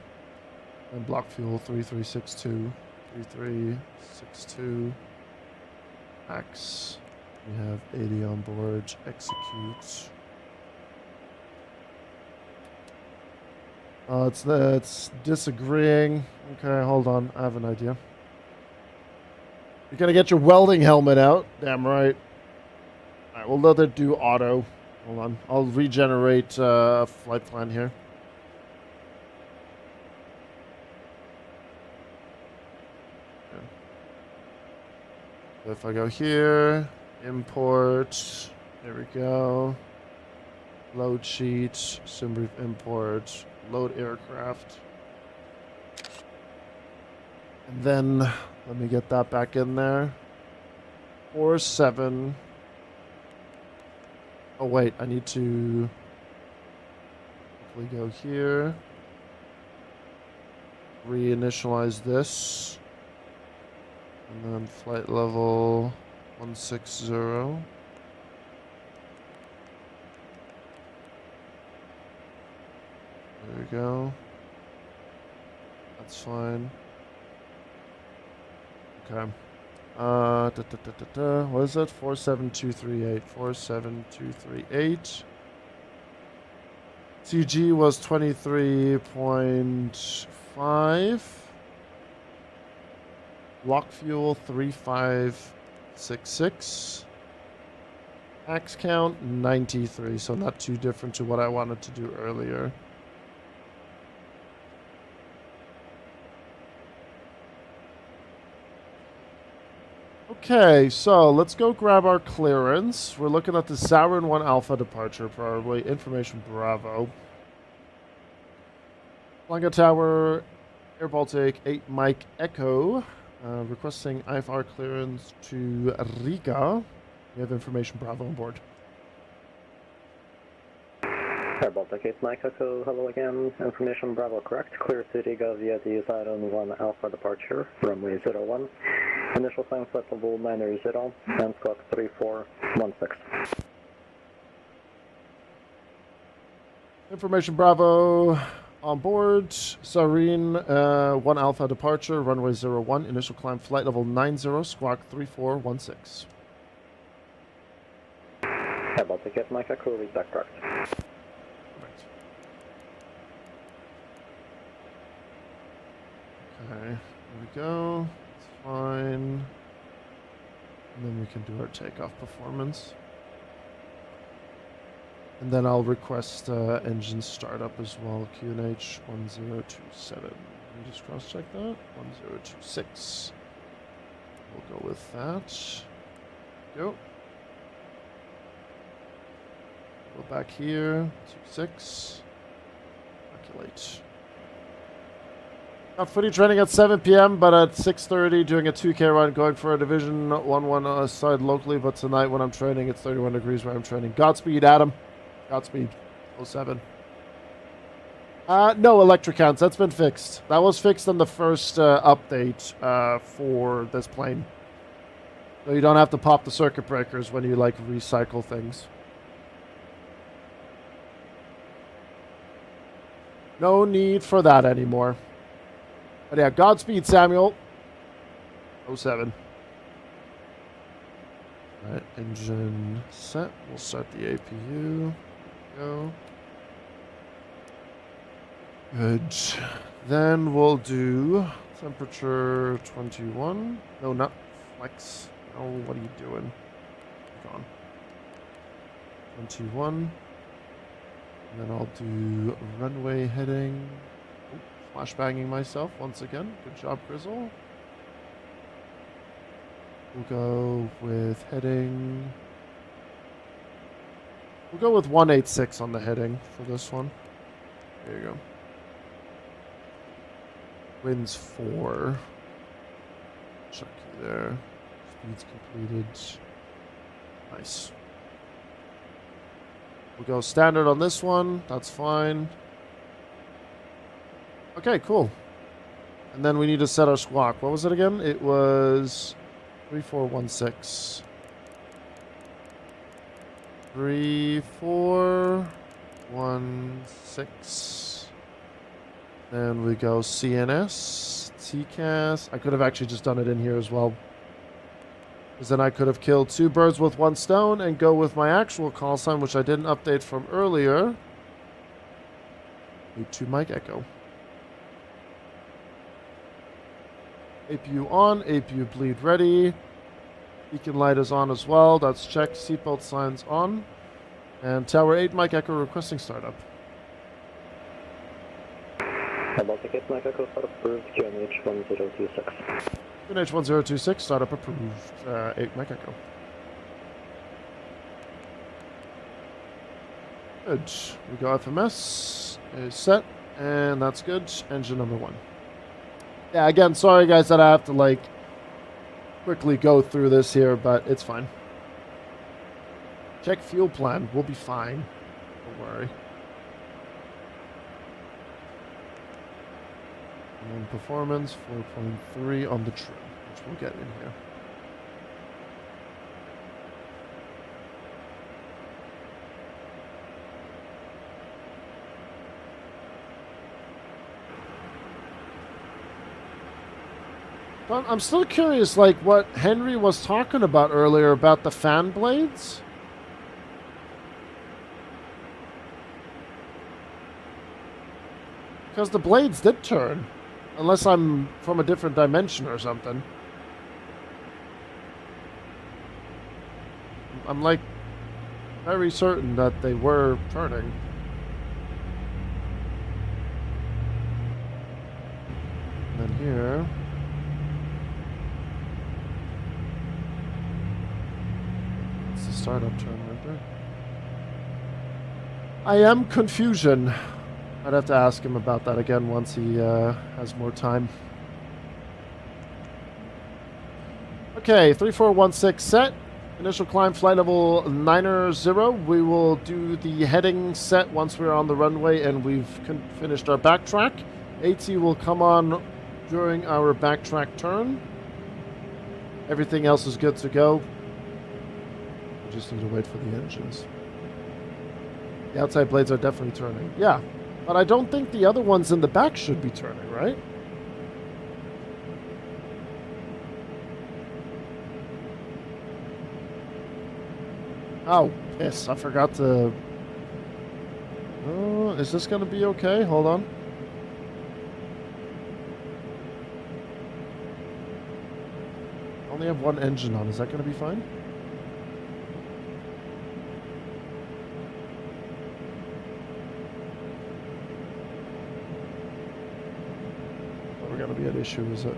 And block fuel 3362. 3362. X. We have 80 on board. Execute. Oh, it's disagreeing. Okay, hold on. I have an idea. You're gonna get your welding helmet out. Damn right. Alright, we'll let it do auto. Hold on. I'll regenerate flight plan here. So if I go here, import, there we go. Load sheet, SimBrief import, load aircraft. And then let me get that back in there. 47. Oh wait, I need to quickly go here. Reinitialize this. And then flight level 160. There we go. That's fine. Okay. What is it? 47238. 47238. CG was 23.5. Block fuel 3566. Max count 93, so not too different to what I wanted to do earlier. Okay, so let's go grab our clearance. We're looking at the Sauron 1 Alpha departure, probably. Information Bravo. Flanker Tower, Air Baltic 8 Mike Echo. Requesting IFR clearance to Riga. We have Information Bravo on board. Air Baltic 8 Mike Echo, hello again. Information Bravo correct. Clear to Riga via the Sauron 1 Alpha departure, runway 01. Initial time flight level 90 and squawk 3416. Information Bravo on board. Sareen 1 Alpha departure, runway 01. Initial climb flight level 90, squawk 3416. Air Baltic 8 Mike Echo, read back correct. Okay, here we go. It's fine. And then we can do our takeoff performance. And then I'll request engine startup as well. QNH 1027. Let me just cross check that. 1026. We'll go with that. Go. Go back here. 26. Calculate. Got footy training at 7 p.m., but at 6:30 doing a 2K run, going for a Division 1-1 side locally. But tonight when I'm training, it's 31 degrees where I'm training. Godspeed, Adam. Godspeed. 07. No electric counts. That's been fixed. That was fixed in the first update for this plane. So you don't have to pop the circuit breakers when you, like, recycle things. No need for that anymore. But yeah, Godspeed, Samuel. 07. Alright, engine set. We'll start the APU. Go. Good. Then we'll do temperature 21. No, not flex. No, what are you doing? Gone. 21. And then I'll do runway heading. Oh, flashbanging myself once again. Good job, Grizzle. We'll go with heading. We'll go with 186 on the heading for this one. There you go. Winds 4. Check you there. Speeds completed. Nice. We'll go standard on this one. That's fine. Okay, cool. And then we need to set our squawk. What was it again? It was 3416. 3416. Then we go CNS, TCAS. I could have actually just done it in here as well. Because then I could have killed 2 birds with 1 stone and go with my actual call sign, which I didn't update from earlier. 82 Mike Echo. APU on, APU bleed ready. Beacon light is on as well. That's checked. Seatbelt signs on. And Tower 8 Mike Echo requesting startup. Baltic 8 Mike Echo startup approved. QNH 1026. QNH 1026 startup approved. 8 Mike Echo. Good. We go FMS is set, and that's good. Engine number 1. Yeah, again, sorry guys that I have to like quickly go through this here, but it's fine. Check fuel plan. We'll be fine. Don't worry. And then performance 4.3 on the trim, which we'll get in here. I'm still curious, like, what Henry was talking about earlier about the fan blades. Because the blades did turn. Unless I'm from a different dimension or something. I'm, like, very certain that they were turning. And then here... startup turn right there. I am confusion. I'd have to ask him about that again once he has more time. Okay, 3416 set. Initial climb flight level 90. We will do the heading set once we're on the runway and we've finished our backtrack. AT will come on during our backtrack turn. Everything else is good to go. We just need to wait for the engines. The outside blades are definitely turning. Yeah, but I don't think the other ones in the back should be turning, right? Oh, piss. I forgot to... Oh, is this going to be okay? Hold on. I only have 1 engine on. Is that going to be fine? Going to be an issue, is it?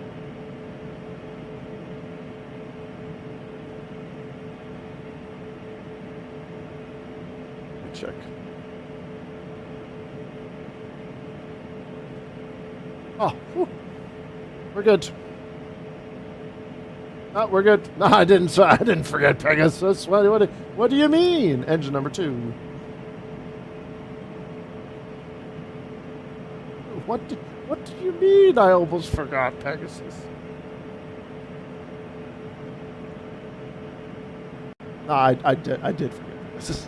Let me check. Oh, whew. We're good. Oh, we're good. No, I didn't forget Pegasus. What do you mean? Engine number 2. What do you mean? I almost forgot Pegasus. No, I did forget Pegasus.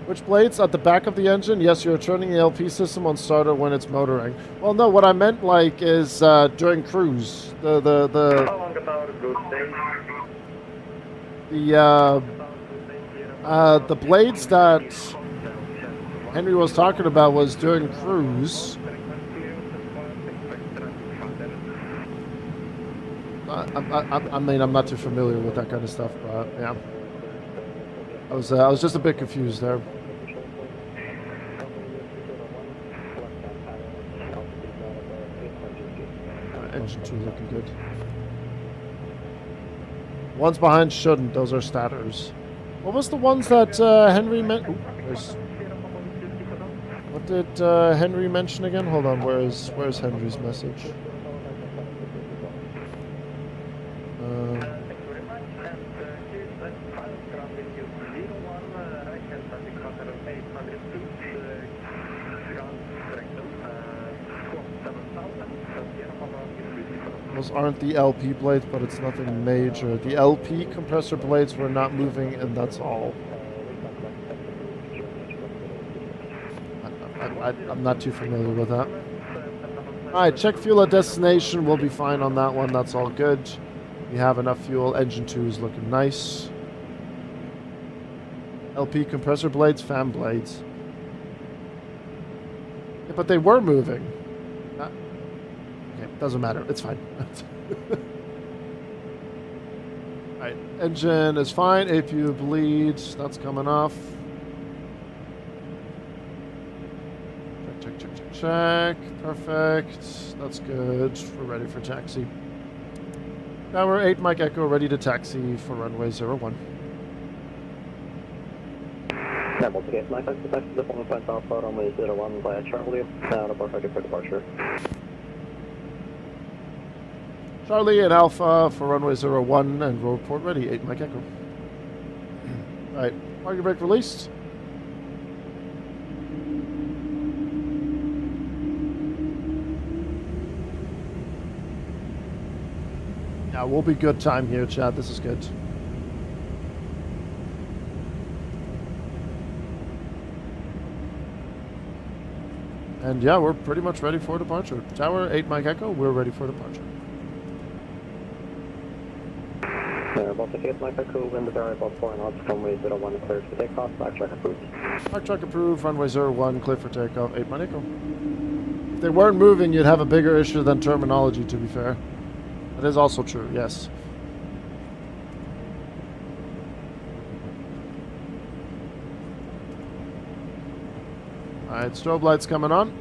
Which blades? At the back of the engine? Yes, you're turning the LP system on starter when it's motoring. Well, no, what I meant like is during cruise. How long about a good day? The blades that Henry was talking about was during cruise. I mean, I'm not too familiar with that kind of stuff, but yeah. I was just a bit confused there. Engine 2 looking good. Ones behind shouldn't. Those are statters. What was the ones that Henry meant? What did Henry mention again? Hold on. Where's Henry's message? Those aren't the LP blades, but it's nothing major. The LP compressor blades were not moving, and that's all. I'm not too familiar with that. Alright, check fuel at destination. We'll be fine on that one. That's all good. We have enough fuel. Engine 2 is looking nice. LP compressor blades, fan blades. Yeah, but they were moving. Okay, doesn't matter. It's fine. Alright, engine is fine. APU bleeds. That's coming off. Check. Perfect. That's good. We're ready for taxi. Tower 8 Mike Echo ready to taxi for runway 01. Synaptic Mike Echo, taxi to 1 Alpha, runway 01 via Charlie. Report ready for departure. Charlie and Alpha for runway 01 and report ready. 8 Mike Echo. Alright, parking brake released. Yeah, we'll be good time here, Chad. This is good. And yeah, we're pretty much ready for departure. Tower 8 Mike Echo, we're ready for departure. Baltic 8 Mike Echo, wind variable 4 knots, runway 01 cleared for takeoff, backtrack approved. Backtrack approved, runway 01, clear for takeoff, 8 Mike Echo. If they weren't moving, you'd have a bigger issue than terminology, to be fair. That is also true, yes. Alright, strobe lights coming on.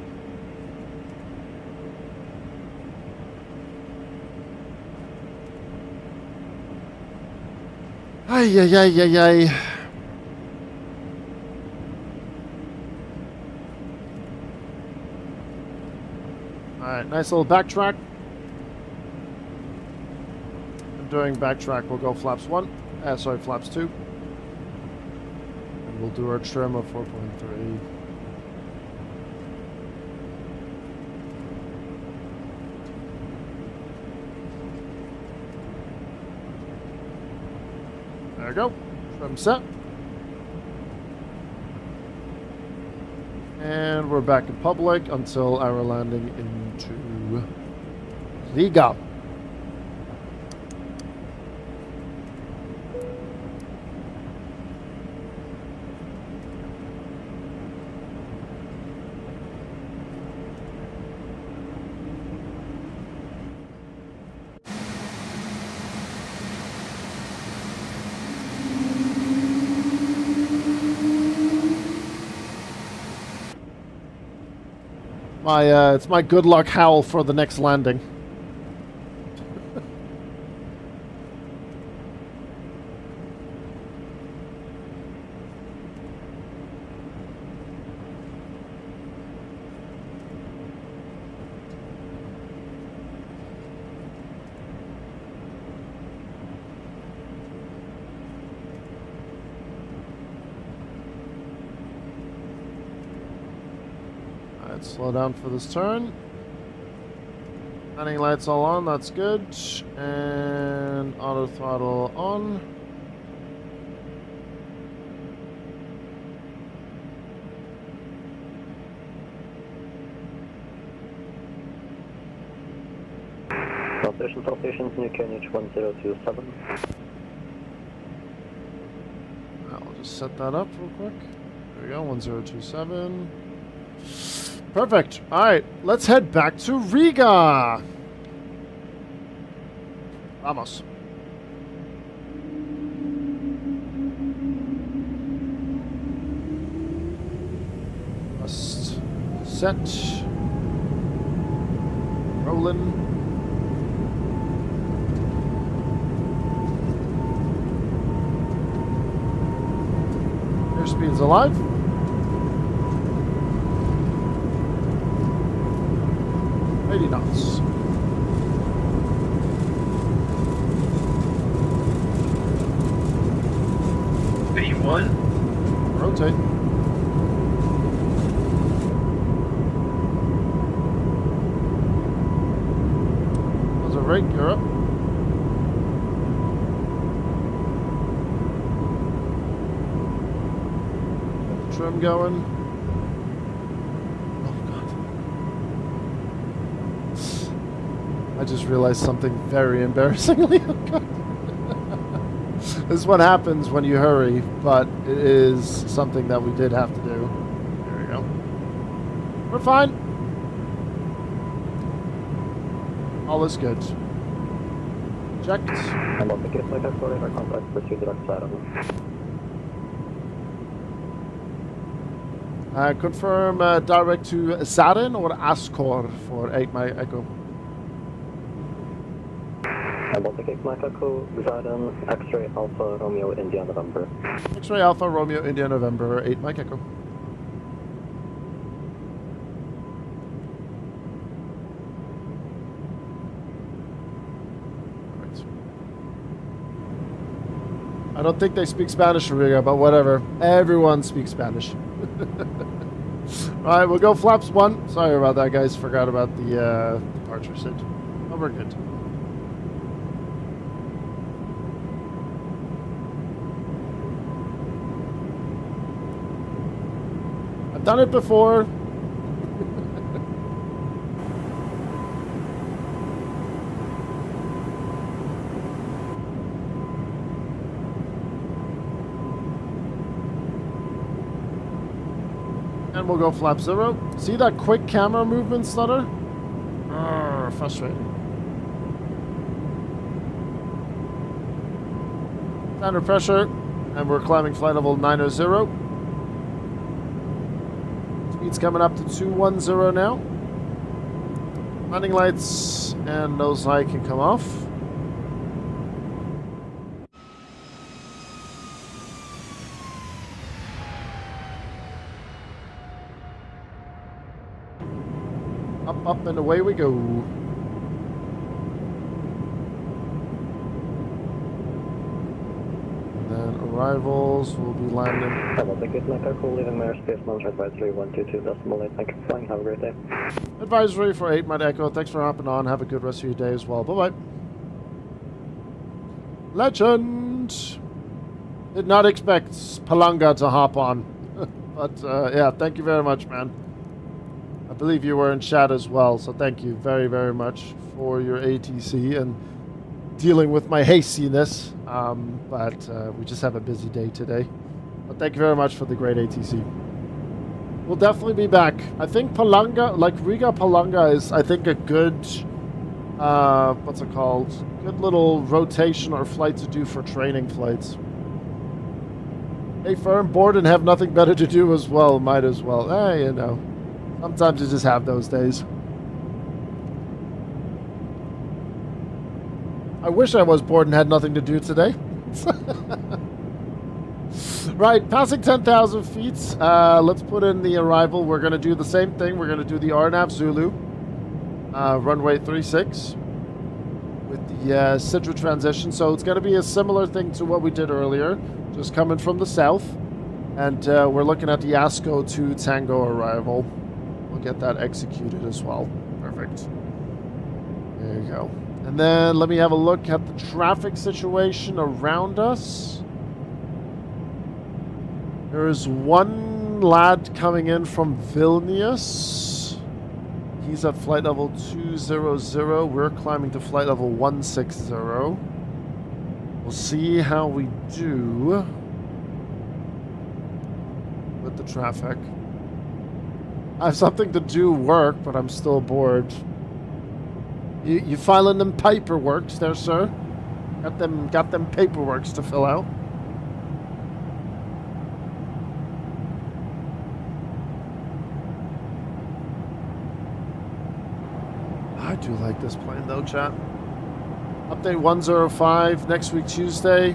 Ay, ay, ay, ay, ay. Alright, nice little backtrack. Doing backtrack, we'll go flaps 1, flaps 2. And we'll do our trim of 4.3. There we go, trim set. And we're back in public until our landing into Riga. It's my good luck howl for the next landing. Alright, slow down for this turn. Landing lights all on, that's good. And auto throttle on. Top stations, New Canyon 1027. I'll just set that up real quick. There we go, 1027. Perfect. Alright, let's head back to Riga. Vamos. Just set. Rolling. Airspeed's alive. $80 knots. B1. Rotate. There's a rake, you're up. Trim going. Oh god. I just realized something very embarrassingly. Oh god. This is what happens when you hurry, but it is something that we did have to do. There we go. We're fine. All is good. Checked. And on the case like that, sorry, our contact pursue direct side of them. Confirm direct to Zarin or Ascor for 8 Mike Echo. And on the case Mike Echo, Zarin, X-ray Alpha, Romeo, India, November. X-ray Alpha, Romeo, India, November, 8 Mike Echo. Right. I don't think they speak Spanish in Riga, but whatever. Everyone speaks Spanish. Alright, we'll go flaps 1. Sorry about that, guys. Forgot about the departure sit. Oh, we're good. I've done it before. And we'll go flap 0. See that quick camera movement stutter? Frustrating. Under pressure, and we're climbing flight level 900. Speed's coming up to 210 now. Landing lights and nose light can come off. Up, and away we go. And then arrivals will be landing. Hello, thank you, Mike Echo, leaving my airspace, launch advisory 122.8. Thank you for flying, have a great day. Advisory for 8 Mike Echo. Thanks for hopping on. Have a good rest of your day as well. Bye-bye. Legend! Did not expect Palanga to hop on. But, yeah, thank you very much, man. I believe you were in chat as well, so thank you very, very much for your ATC and dealing with my hastiness. But we just have a busy day today. But thank you very much for the great ATC. We'll definitely be back. I think Palanga, like Riga Palanga is, I think, a good, what's it called? Good little rotation or flight to do for training flights. Hey, firm, bored and have nothing better to do as well. Might as well. You know. Sometimes you just have those days. I wish I was bored and had nothing to do today. Right, passing 10,000 feet. Let's put in the arrival. We're going to do the same thing. We're going to do the RNAV Zulu. Runway 36. With the Sidra transition. So it's going to be a similar thing to what we did earlier. Just coming from the south. And we're looking at the ASCO to Tango arrival. We'll get that executed as well. Perfect. There you go. And then let me have a look at the traffic situation around us. There is one lad coming in from Vilnius. He's at flight level 200. We're climbing to flight level 160. We'll see how we do with the traffic. I have something to do work, but I'm still bored. You filing them paperworks there, sir? Got them paperworks to fill out. I do like this plane though, chat. Update 105 next week Tuesday.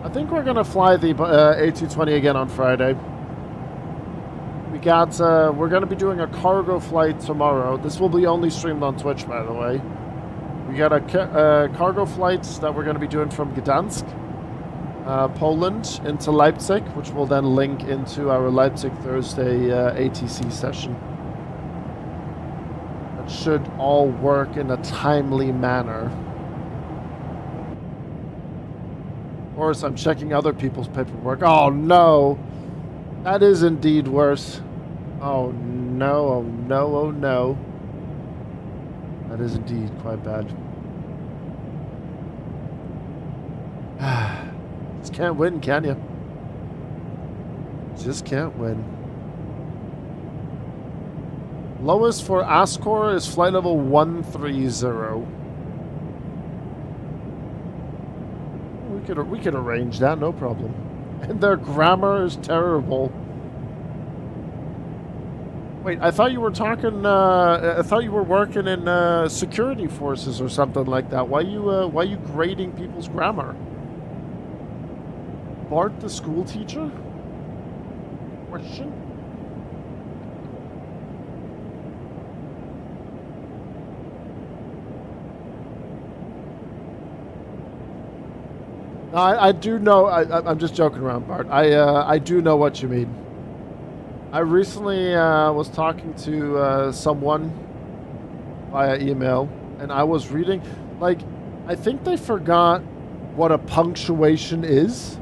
I think we're gonna fly the A220 again on Friday. We're gonna be doing a cargo flight tomorrow. This will be only streamed on Twitch, by the way. We got a cargo flight that we're gonna be doing from Gdansk, Poland, into Leipzig, which will then link into our Leipzig Thursday ATC session. That should all work in a timely manner. Of course, I'm checking other people's paperwork. Oh no! That is indeed worse. Oh no, oh no, oh no. That is indeed quite bad. Just can't win, can you? Just can't win. Lowest for Ascor is flight level 130. We could arrange that, no problem. And their grammar is terrible. Wait, I thought you were talking. I thought you were working in security forces or something like that. Why you grading people's grammar? Bart, the school teacher? Question. I do know. I'm just joking around, Bart. I do know what you mean. I recently was talking to someone via email, and I was reading. Like, I think they forgot what a punctuation is.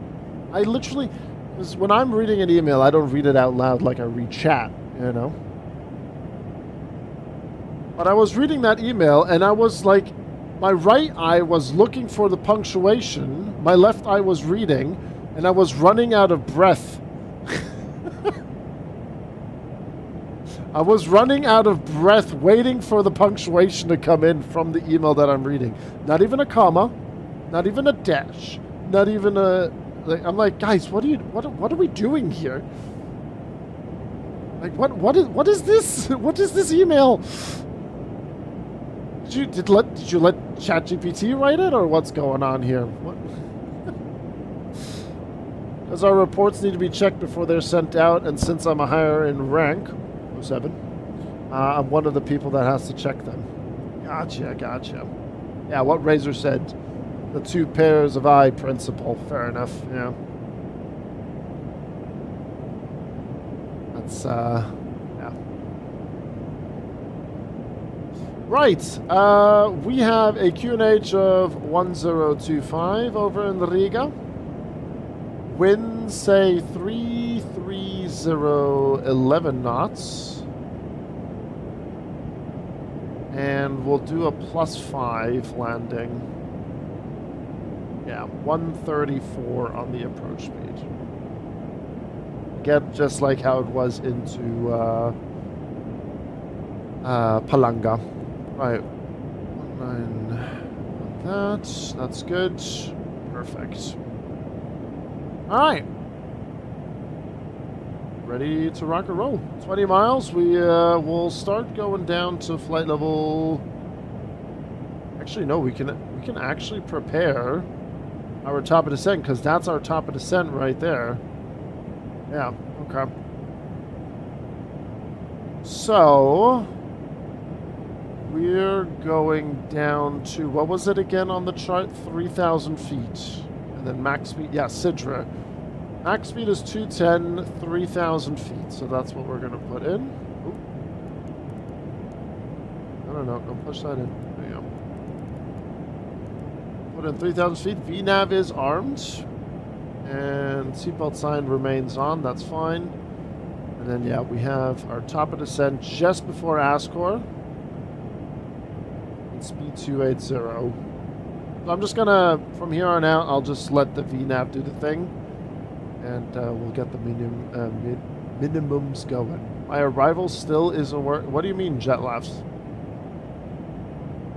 I literally, because when I'm reading an email, I don't read it out loud like I read chat, you know. But I was reading that email, and I was like, my right eye was looking for the punctuation, my left eye was reading, and I was running out of breath. I was running out of breath waiting for the punctuation to come in from the email that I'm reading. Not even a comma, not even a dash, not even a... Like, I'm like, guys, what are we doing here? Like, what is this? What is this email? Did you let ChatGPT write it, or what's going on here? What? Because our reports need to be checked before they're sent out, and since I'm a higher in rank, 07, I'm one of the people that has to check them. Gotcha. Yeah, what Razor said. The two pairs of eye principle. Fair enough, yeah. That's, yeah. Right, we have a QNH of 1025 over in Riga. Wind, say, 330, 11 knots. And we'll do a +5 landing. Yeah, 134 on the approach speed. Again, just like how it was into Palanga. Right, 19 on that. That's good. Perfect. All right. Ready to rock and roll. 20 miles. We will start going down to flight level. Actually, no. We can actually prepare our top of descent, because that's our top of descent right there. Yeah, okay. So, we're going down to, what was it again on the chart? 3,000 feet. And then max speed, yeah, Sidra. Max speed is 210, 3,000 feet. So that's what we're going to put in. Oop. No, don't push that in. There you go. Put in 3,000 feet. VNav is armed. And seatbelt sign remains on. That's fine. And then, yeah, we have our top of descent just before Ascor. And speed 280. So I'm just going to, from here on out, I'll just let the VNav do the thing. And we'll get the minimums going. My arrival still isn't working. What do you mean, jet laughs?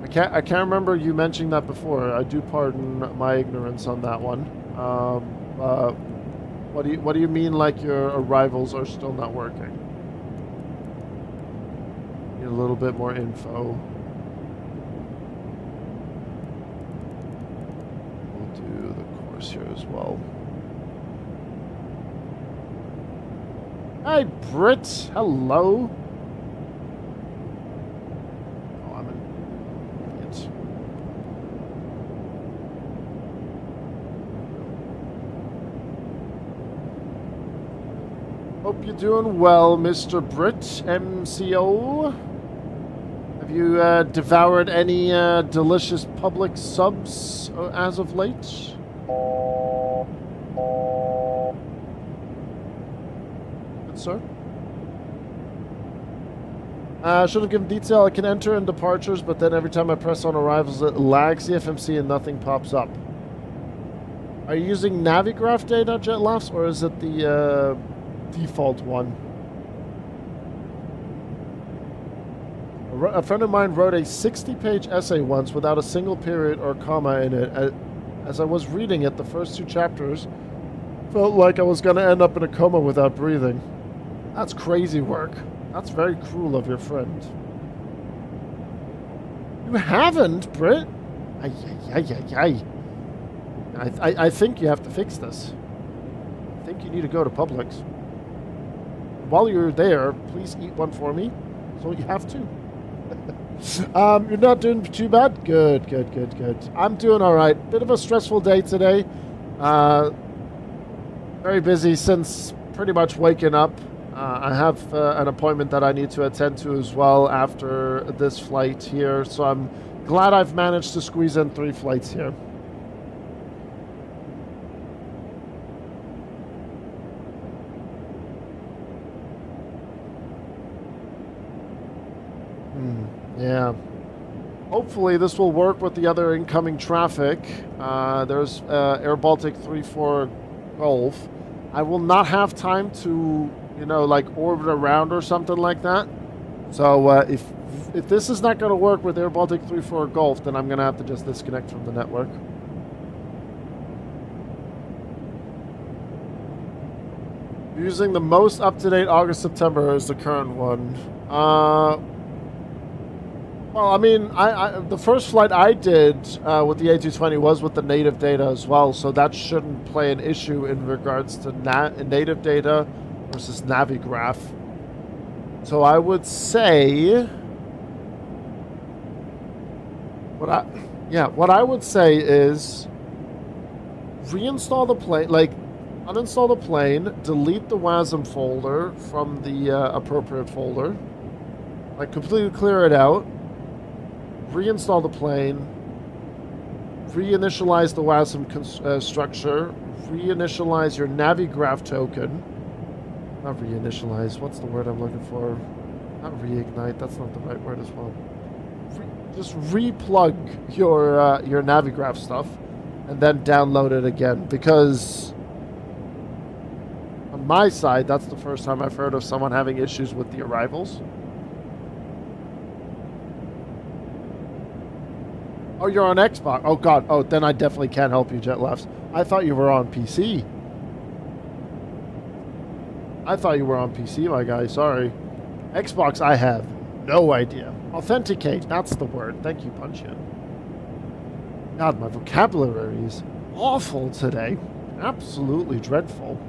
I can't remember you mentioning that before. I do pardon my ignorance on that one. What do you mean, like your arrivals are still not working? Need a little bit more info. We'll do the course here as well. Hi, Britt. Hello. Oh, I'm an idiot. Hope you're doing well, Mr. Britt, MCO. Have you devoured any delicious public subs as of late? Sir? Should have given detail. I can enter in departures, but then every time I press on arrivals, it lags the FMC and nothing pops up. Are you using Navigraph data, Jet Laughs, or is it the default one? A friend of mine wrote a 60-page essay once without a single period or comma in it. As I was reading it, the first 2 chapters felt like I was going to end up in a coma without breathing. That's crazy work. That's very cruel of your friend. You haven't, Britt? I think you have to fix this. I think you need to go to Publix. While you're there, please eat one for me. So you have to. You're not doing too bad? Good. I'm doing all right. Bit of a stressful day today. Very busy since pretty much waking up. I have an appointment that I need to attend to as well after this flight here, so I'm glad I've managed to squeeze in 3 flights here. Yeah. Hopefully this will work with the other incoming traffic. There's Air Baltic 34 Golf. I will not have time to, like orbit around or something like that. So if this is not going to work with Air Baltic 34 Golf, then I'm going to have to just disconnect from the network. Using the most up-to-date August-September as the current one. Well, I mean, the first flight I did with the A220 was with the native data as well, so that shouldn't play an issue in regards to native data versus Navigraph. So I would say, what I would say is reinstall the plane, uninstall the plane, delete the WASM folder from the appropriate folder, completely clear it out. Reinstall the plane, reinitialize the WASM structure, reinitialize your Navigraph token. Not reinitialize, what's the word I'm looking for? Not reignite, that's not the right word as well. Just replug your Navigraph stuff and then download it again, because on my side, that's the first time I've heard of someone having issues with the arrivals. Oh, you're on Xbox. Oh, God. Oh, then I definitely can't help you, Jet Laughs. I thought you were on PC. My guy. Sorry. Xbox, I have no idea. Authenticate. That's the word. Thank you, Punchin. God, my vocabulary is awful today. Absolutely dreadful.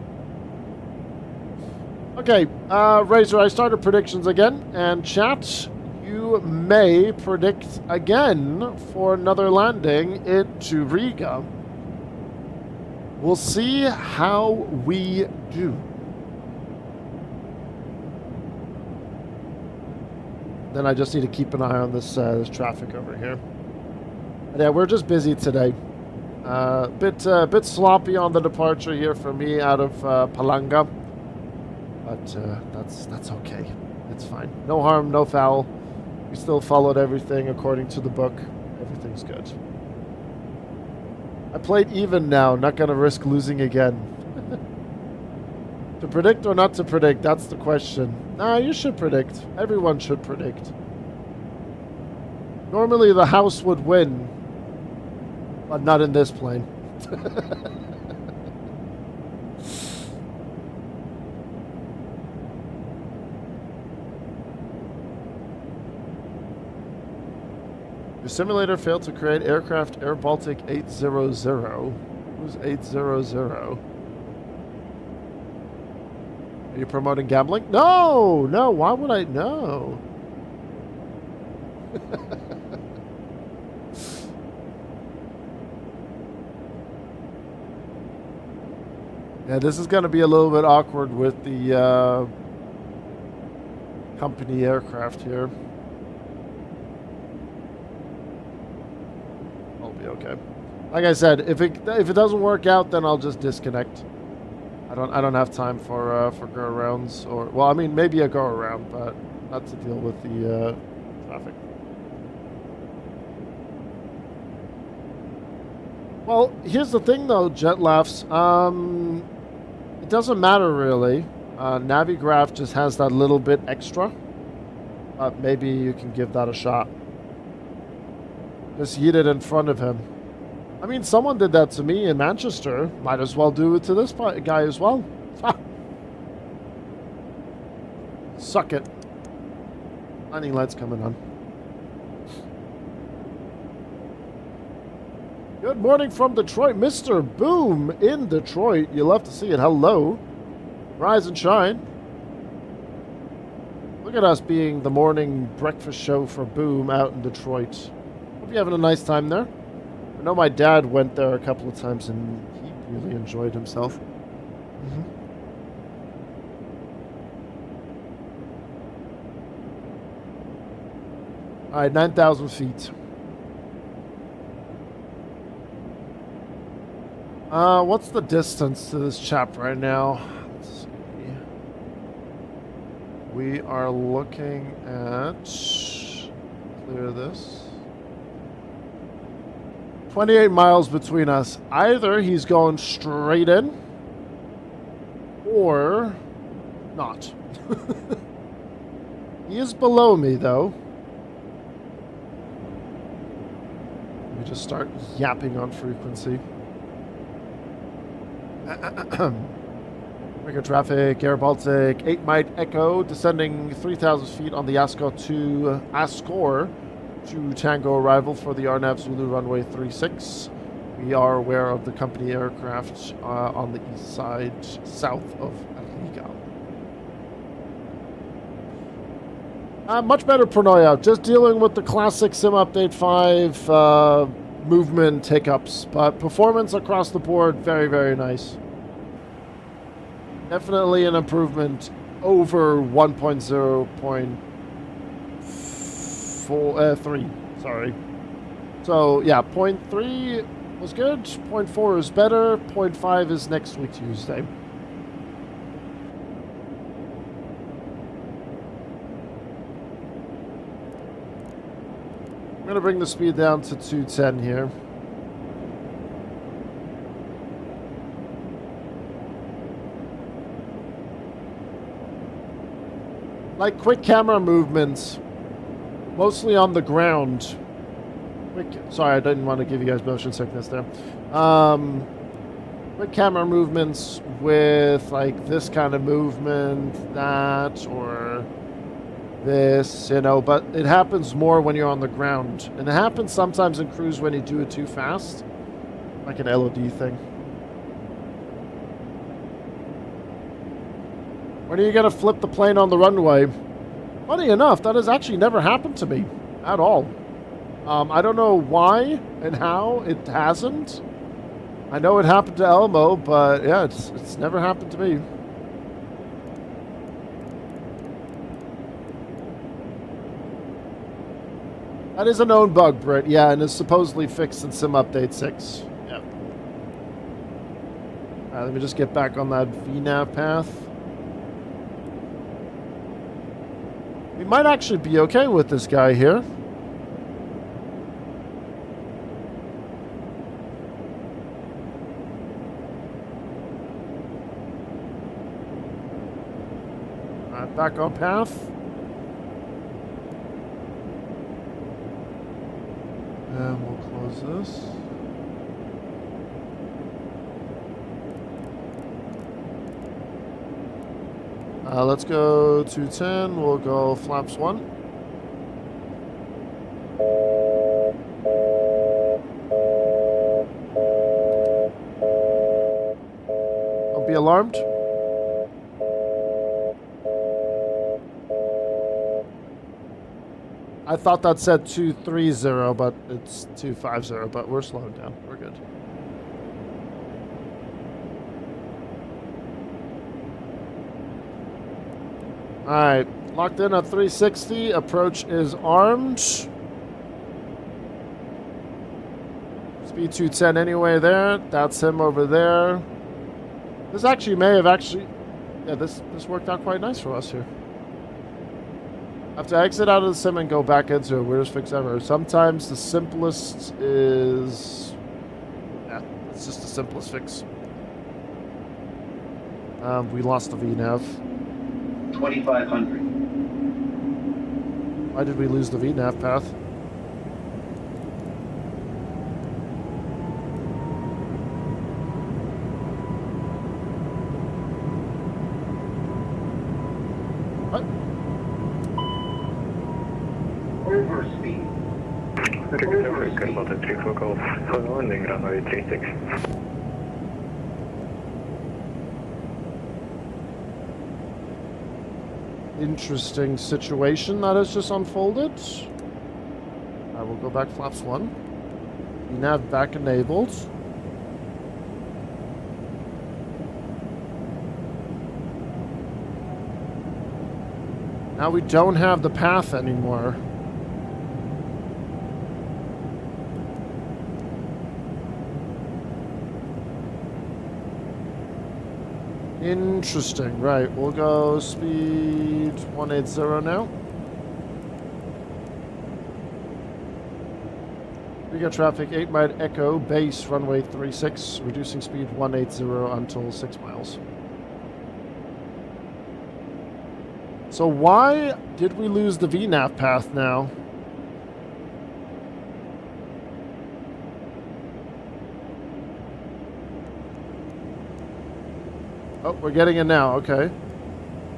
Okay, Razor, I started predictions again. And chat, you may predict again for another landing into Riga. We'll see how we do. Then I just need to keep an eye on this traffic over here. And yeah, we're just busy today. Bit sloppy on the departure here for me out of Palanga, but that's okay. It's fine. No harm, no foul. We still followed everything according to the book. Everything's good. I played even now. Not gonna risk losing again. To predict or not to predict? That's the question. Nah, you should predict. Everyone should predict. Normally the house would win, but not in this plane. Your simulator failed to create aircraft Air Baltic 800. Who's 800? Are you promoting gambling? No, no. Why would I? No. Yeah, this is going to be a little bit awkward with the company aircraft here. I'll be okay. Like I said, if it doesn't work out, then I'll just disconnect. I don't have time for go arounds, or well, I mean maybe a go around, but not to deal with the traffic. Well, here's the thing though, Jet Laughs. It doesn't matter really. Navigraph just has that little bit extra. Maybe you can give that a shot. Just yeet it in front of him. I mean, someone did that to me in Manchester. Might as well do it to this guy as well. Suck it. Landing lights coming on. Good morning from Detroit, Mr. Boom in Detroit. You love to see it. Hello. Rise and shine. Look at us being the morning breakfast show for Boom out in Detroit. Hope you're having a nice time there. I know my dad went there a couple of times and he really enjoyed himself. All right, 9,000 feet. What's the distance to this chap right now? Let's see. We are looking at... Clear this. 28 miles between us. Either he's going straight in, or not. He is below me, though. Let me just start yapping on frequency. Mega traffic, Air Baltic, 8 Mike Echo, descending 3,000 feet on the Ascot to Ascor to Tango arrival for the RNAV Zulu runway 36. We are aware of the company aircraft on the east side, south of Riga. Much better Pronoia, just dealing with the classic Sim Update 5 movement hiccups, but performance across the board, very, very nice. Definitely an improvement over 1.0.3. Sorry. So yeah, 0.3 was good. 0.4 is better. 0.5 is next week Tuesday. I'm gonna bring the speed down to 210 here. Like quick camera movements, mostly on the ground. Sorry, I didn't want to give you guys motion sickness there. Quick camera movements with like this kind of movement, that, or this, you know, but it happens more when you're on the ground. And it happens sometimes in cruise when you do it too fast, like an LOD thing. When are you going to flip the plane on the runway? Funny enough, that has actually never happened to me at all. I don't know why and how it hasn't. I know it happened to Elmo, but yeah, it's never happened to me. That is a known bug, Britt. Yeah, and is supposedly fixed in Sim Update 6. Yeah. Alright, let me just get back on that VNAV path. We might actually be okay with this guy here. Alright, back on path. And we'll close this. Let's go 210. We'll go flaps 1. Don't be alarmed. I thought that said 230, but it's 250, but we're slowing down. We're good. Alright, locked in at 360. Approach is armed. Speed 210 anyway there. That's him over there. This actually may have actually... Yeah, this worked out quite nice for us here. Have to exit out of the sim and go back into it. Weirdest fix ever. Sometimes the simplest is... Yeah, it's just the simplest fix. We lost the VNAV. 2,500. Why did we lose the VNAV path? What? Overspeed. Recovery, Carbota 3 for golf. For landing, runway 36. Interesting situation that has just unfolded. I will go back flaps 1. VNAV back enabled. Now we don't have the path anymore. Interesting. Right, we'll go speed 180 now. We got traffic 8 Mile Echo, base runway 36, reducing speed 180 until 6 miles. So why did we lose the VNAV path now? Oh, we're getting it now. Okay.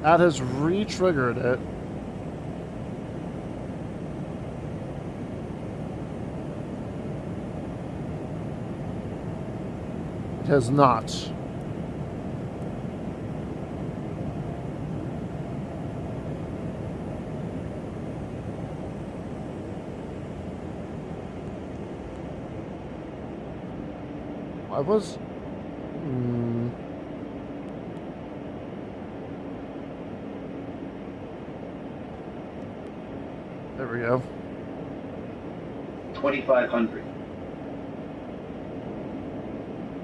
That has re-triggered it. It has not. I was... There we go. 2,500.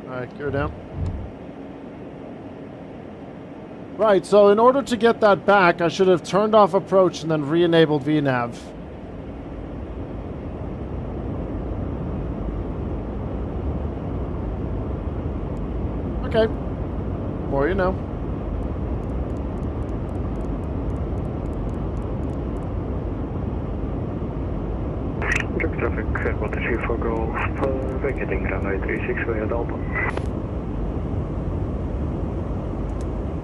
Alright, go down. Right, so in order to get that back, I should have turned off approach and then re-enabled VNAV. Okay. More you know. Traffic, Carbota 3 for golf. Vacating runway 36 via Delta.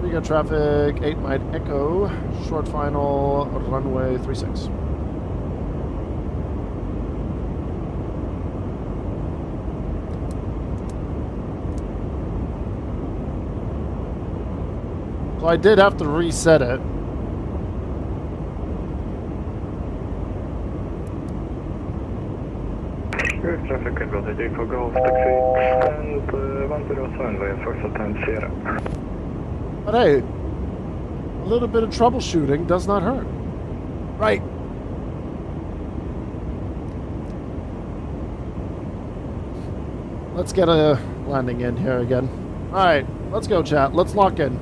We got traffic 8 Mile Echo, short final, runway 36. So I did have to reset it. traffic ability for Golf Taxi and 107 via Fox Hotel Sierra. But hey, a little bit of troubleshooting does not hurt. Right. Let's get a landing in here again. Alright, let's go, chat. Let's lock in.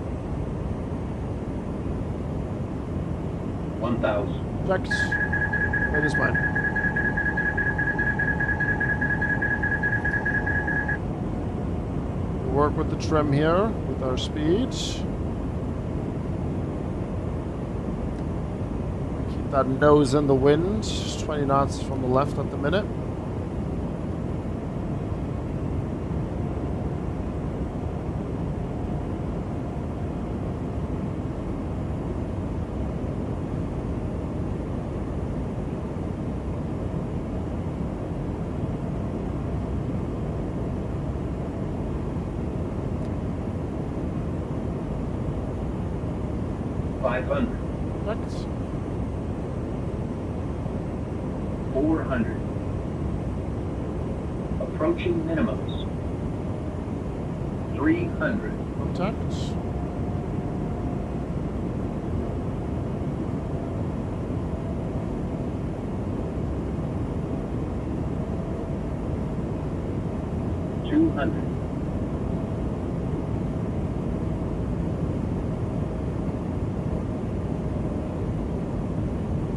1,000. Checked. It is mine. We'll work with the trim here with our speed. Keep that nose in the wind. 20 knots from the left at the minute. Next. 400. Approaching minimums. 300. Contact. $200.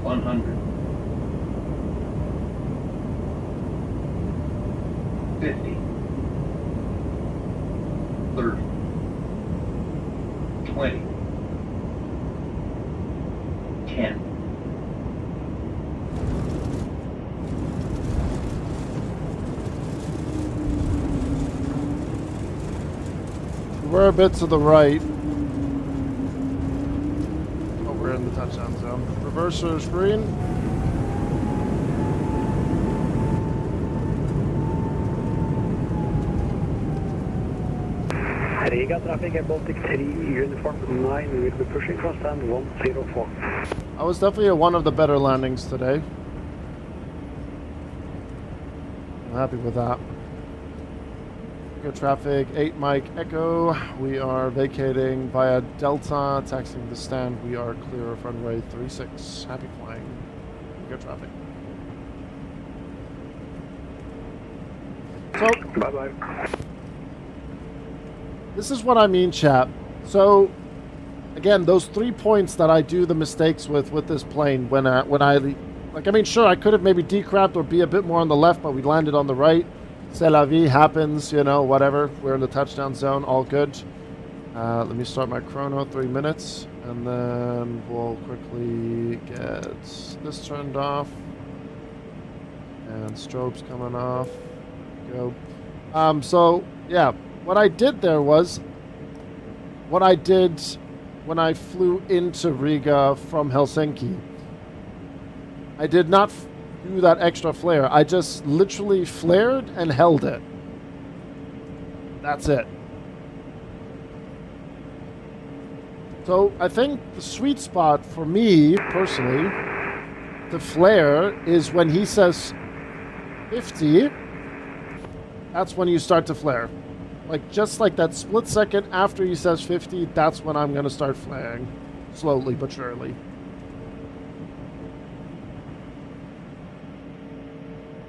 100. 50. 30. 20. 10. We're a bit to the right. Oh, we're in the touchdown zone. Reverser is green. Riga traffic, Baltic 3, uniform 9, we'll be pushing cross stand 104. I was definitely at one of the better landings today. I'm happy with that. Good traffic, 8 Mike Echo. We are vacating via Delta, taxiing the stand. We are clear of runway 36. Happy flying. Good traffic. So, Bye-bye. this is what I mean, chat. So, again, those 3 points that I do the mistakes with this plane when I like, I mean, sure, I could have maybe decrapped or be a bit more on the left, but we landed on the right. C'est la vie, happens, you know, whatever. We're in the touchdown zone, all good. Let me start my chrono, 3 minutes, and then we'll quickly get this turned off. And strobes coming off. Go. So, yeah, what I did there was, what I did when I flew into Riga from Helsinki. I did not do that extra flare. I just literally flared and held it. That's it. So I think the sweet spot for me, personally, to flare is when he says 50. That's when you start to flare. Like, just like that split second after he says 50, that's when I'm going to start flaring. Slowly but surely.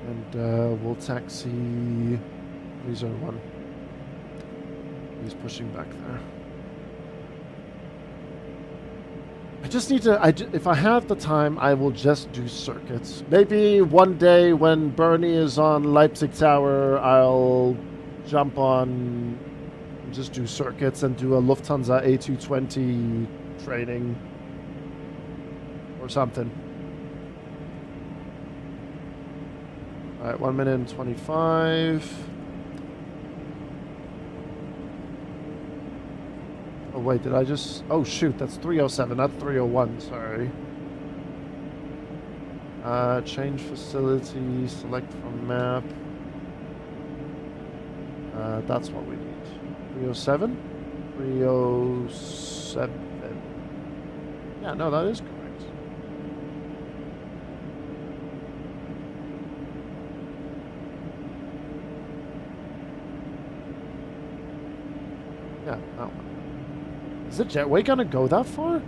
And we'll taxi 301. He's pushing back there. I just need to, if I have the time, I will just do circuits. Maybe one day when Bernie is on Leipzig Tower, I'll jump on and just do circuits and do a Lufthansa A220 training or something. All right, 1 minute and 25. Oh, wait, did I just... Oh, shoot, that's 307, not 301, sorry. Change facility, select from map. That's what we need. 307? 307. Yeah, no, that is correct. Yeah, that one. Is the jetway gonna go that far?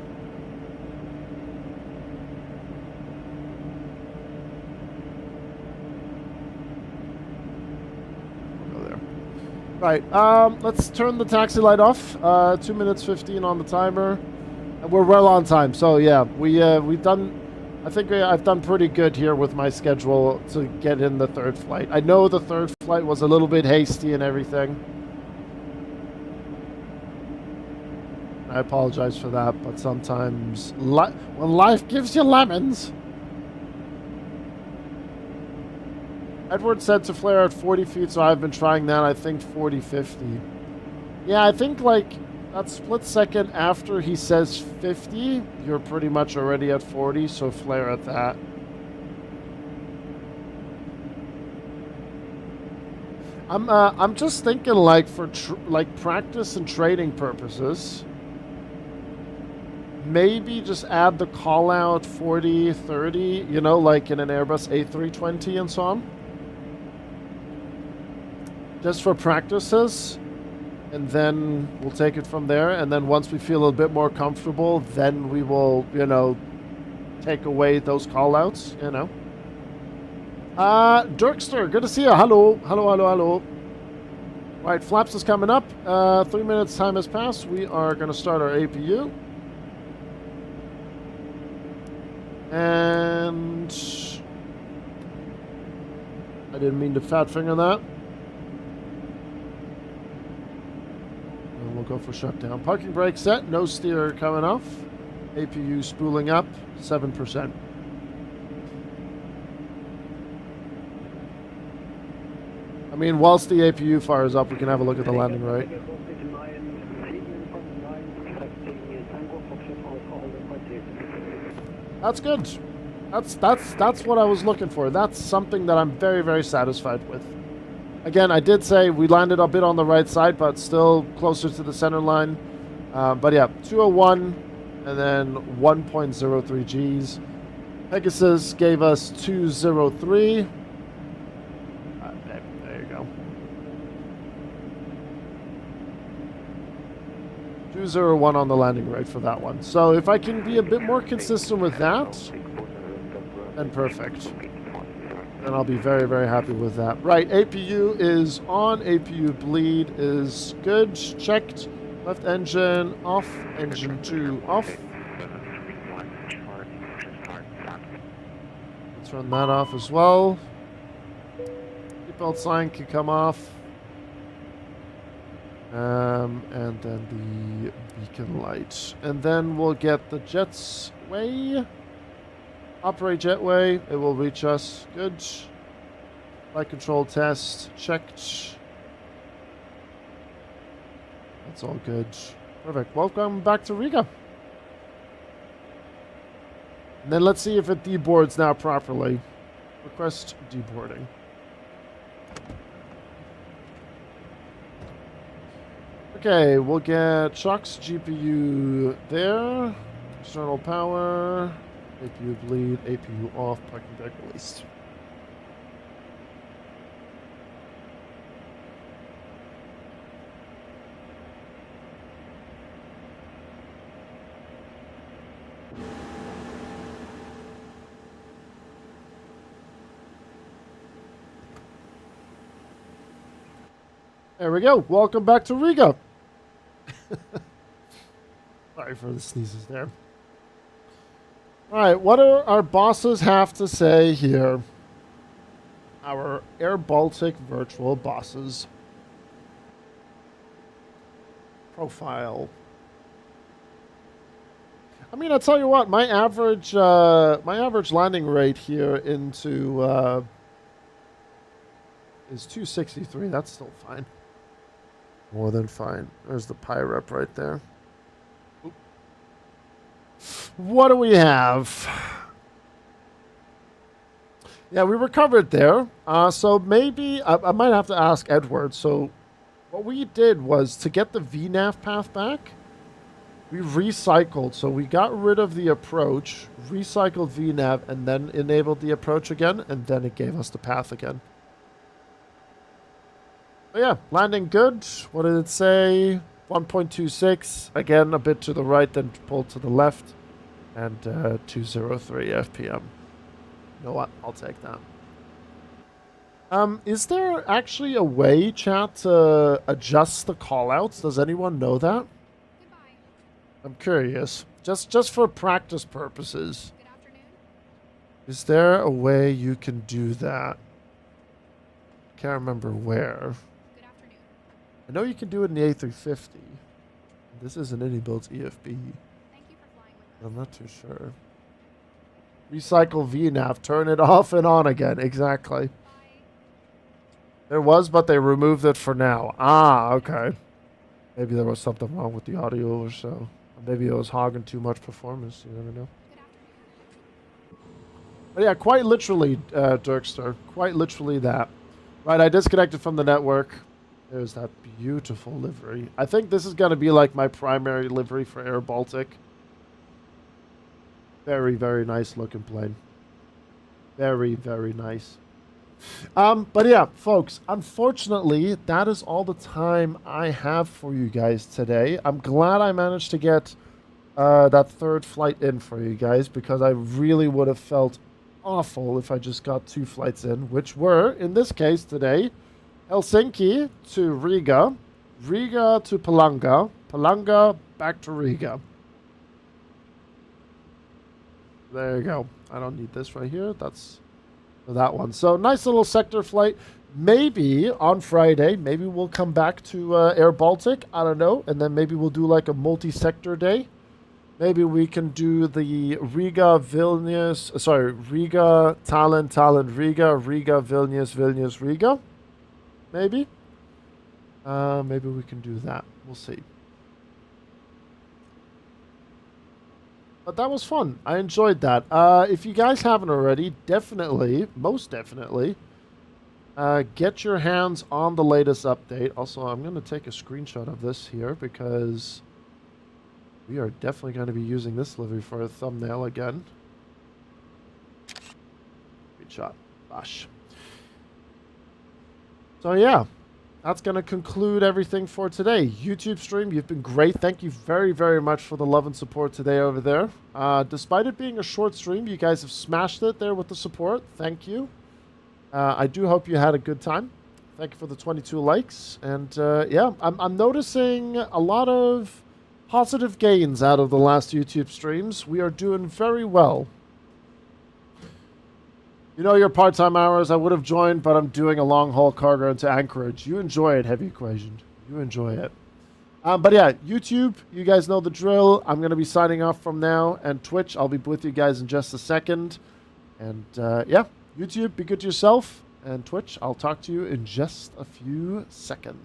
We'll go there. Right, let's turn the taxi light off. 2 minutes 15 on the timer. And we're well on time, so yeah, we've done... I think I've done pretty good here with my schedule to get in the third flight. I know the third flight was a little bit hasty and everything. I apologize for that, but sometimes when life gives you lemons... Edward said to flare at 40 feet, so I've been trying that. I think 40, 50. Yeah, I think like that split second after he says 50, you're pretty much already at 40, so flare at that. I'm just thinking like for like practice and training purposes, maybe just add the call out 40, 30, you know, like in an Airbus A320 and so on. Just for practices, and then we'll take it from there. And then once we feel a bit more comfortable, then we will, you know, take away those call-outs, you know. Dirkster, good to see you. Hello, hello, hello, hello. Right, flaps is coming up. 3 minutes time has passed. We are going to start our APU. And I didn't mean to fat finger that. And we'll go for shutdown. Parking brake set. No steer coming off. APU spooling up. 7%. I mean, whilst the APU fires up, we can have a look at the landing rate. That's good. That's what I was looking for. That's something that I'm very, very satisfied with. Again, I did say we landed a bit on the right side, but still closer to the center line. But yeah, 201 and then 1.03 Gs. Pegasus gave us 203. There you go. 201 on the landing rate for that one. So if I can be a bit more consistent with that, then perfect. Then I'll be very, very happy with that. Right, APU is on. APU bleed is good. Checked. Left engine off. Engine 2 off. Let's run that off as well. Seatbelt sign can come off. And then the beacon light. And then we'll get the jets way. Operate jetway. It will reach us. Good. Flight control test. Checked. That's all good. Perfect. Welcome back to Riga. And then let's see if it deboards now properly. Request deboarding. Okay, we'll get shocks, GPU there. External power. APU bleed, APU off, parking brake released. There we go. Welcome back to Riga. Sorry for the sneezes there. All right, what do our bosses have to say here? Our Air Baltic virtual bosses. Profile. I mean, I'll tell you what, my average landing rate here into is 263. That's still fine. More than fine. There's the PIREP right there. Oop. What do we have? Yeah, we recovered there. So maybe I might have to ask Edward. So what we did was to get the VNAV path back, we recycled. So we got rid of the approach, recycled VNAV, and then enabled the approach again, and then it gave us the path again. But yeah, landing good. What did it say? 1.26, again, a bit to the right, then pull to the left, and 203 FPM. You know what? I'll take that. Is there actually a way, chat, to adjust the callouts? Does anyone know that? I'm curious. Just for practice purposes. Is there a way you can do that? Can't remember where. I know you can do it in the A350. This is an IndyBuilt EFB. I'm not too sure. Recycle VNAV. Turn it off and on again. Exactly. There was, but they removed it for now. Ah, okay. Maybe there was something wrong with the audio or so. Or maybe it was hogging too much performance. You never know. But yeah, quite literally, Dirkster. Quite literally that. Right, I disconnected from the network. There's that beautiful livery. I think this is going to be like my primary livery for Air Baltic. Very, very nice looking plane. Very, very nice. But yeah, folks, unfortunately, that is all the time I have for you guys today. I'm glad I managed to get that third flight in for you guys, because I really would have felt awful if I just got 2 flights in, which were, in this case today, Helsinki to Riga, Riga to Palanga, Palanga back to Riga. There you go. I don't need this right here. That's for that one. So nice little sector flight. Maybe on Friday, maybe we'll come back to Air Baltic. I don't know. And then maybe we'll do like a multi-sector day. Maybe we can do the Riga, Vilnius, sorry, Riga, Tallinn, Tallinn, Riga, Riga, Vilnius, Vilnius, Riga. Maybe. Maybe we can do that. We'll see. But that was fun. I enjoyed that. If you guys haven't already, definitely, most definitely, get your hands on the latest update. Also, I'm going to take a screenshot of this here because we are definitely going to be using this livery for a thumbnail again. Screenshot. Gosh. So yeah, that's going to conclude everything for today. YouTube stream, you've been great. Thank you very, very much for the love and support today over there. Despite it being a short stream, you guys have smashed it there with the support. Thank you. I do hope you had a good time. Thank you for the 22 likes. And yeah, I'm noticing a lot of positive gains out of the last YouTube streams. We are doing very well. You know your part-time hours. I would have joined, but I'm doing a long-haul cargo into Anchorage. You enjoy it, Heavy Equation. You enjoy it. But yeah, YouTube, you guys know the drill. I'm going to be signing off from now. And Twitch, I'll be with you guys in just a second. And yeah, YouTube, be good to yourself. And Twitch, I'll talk to you in just a few seconds.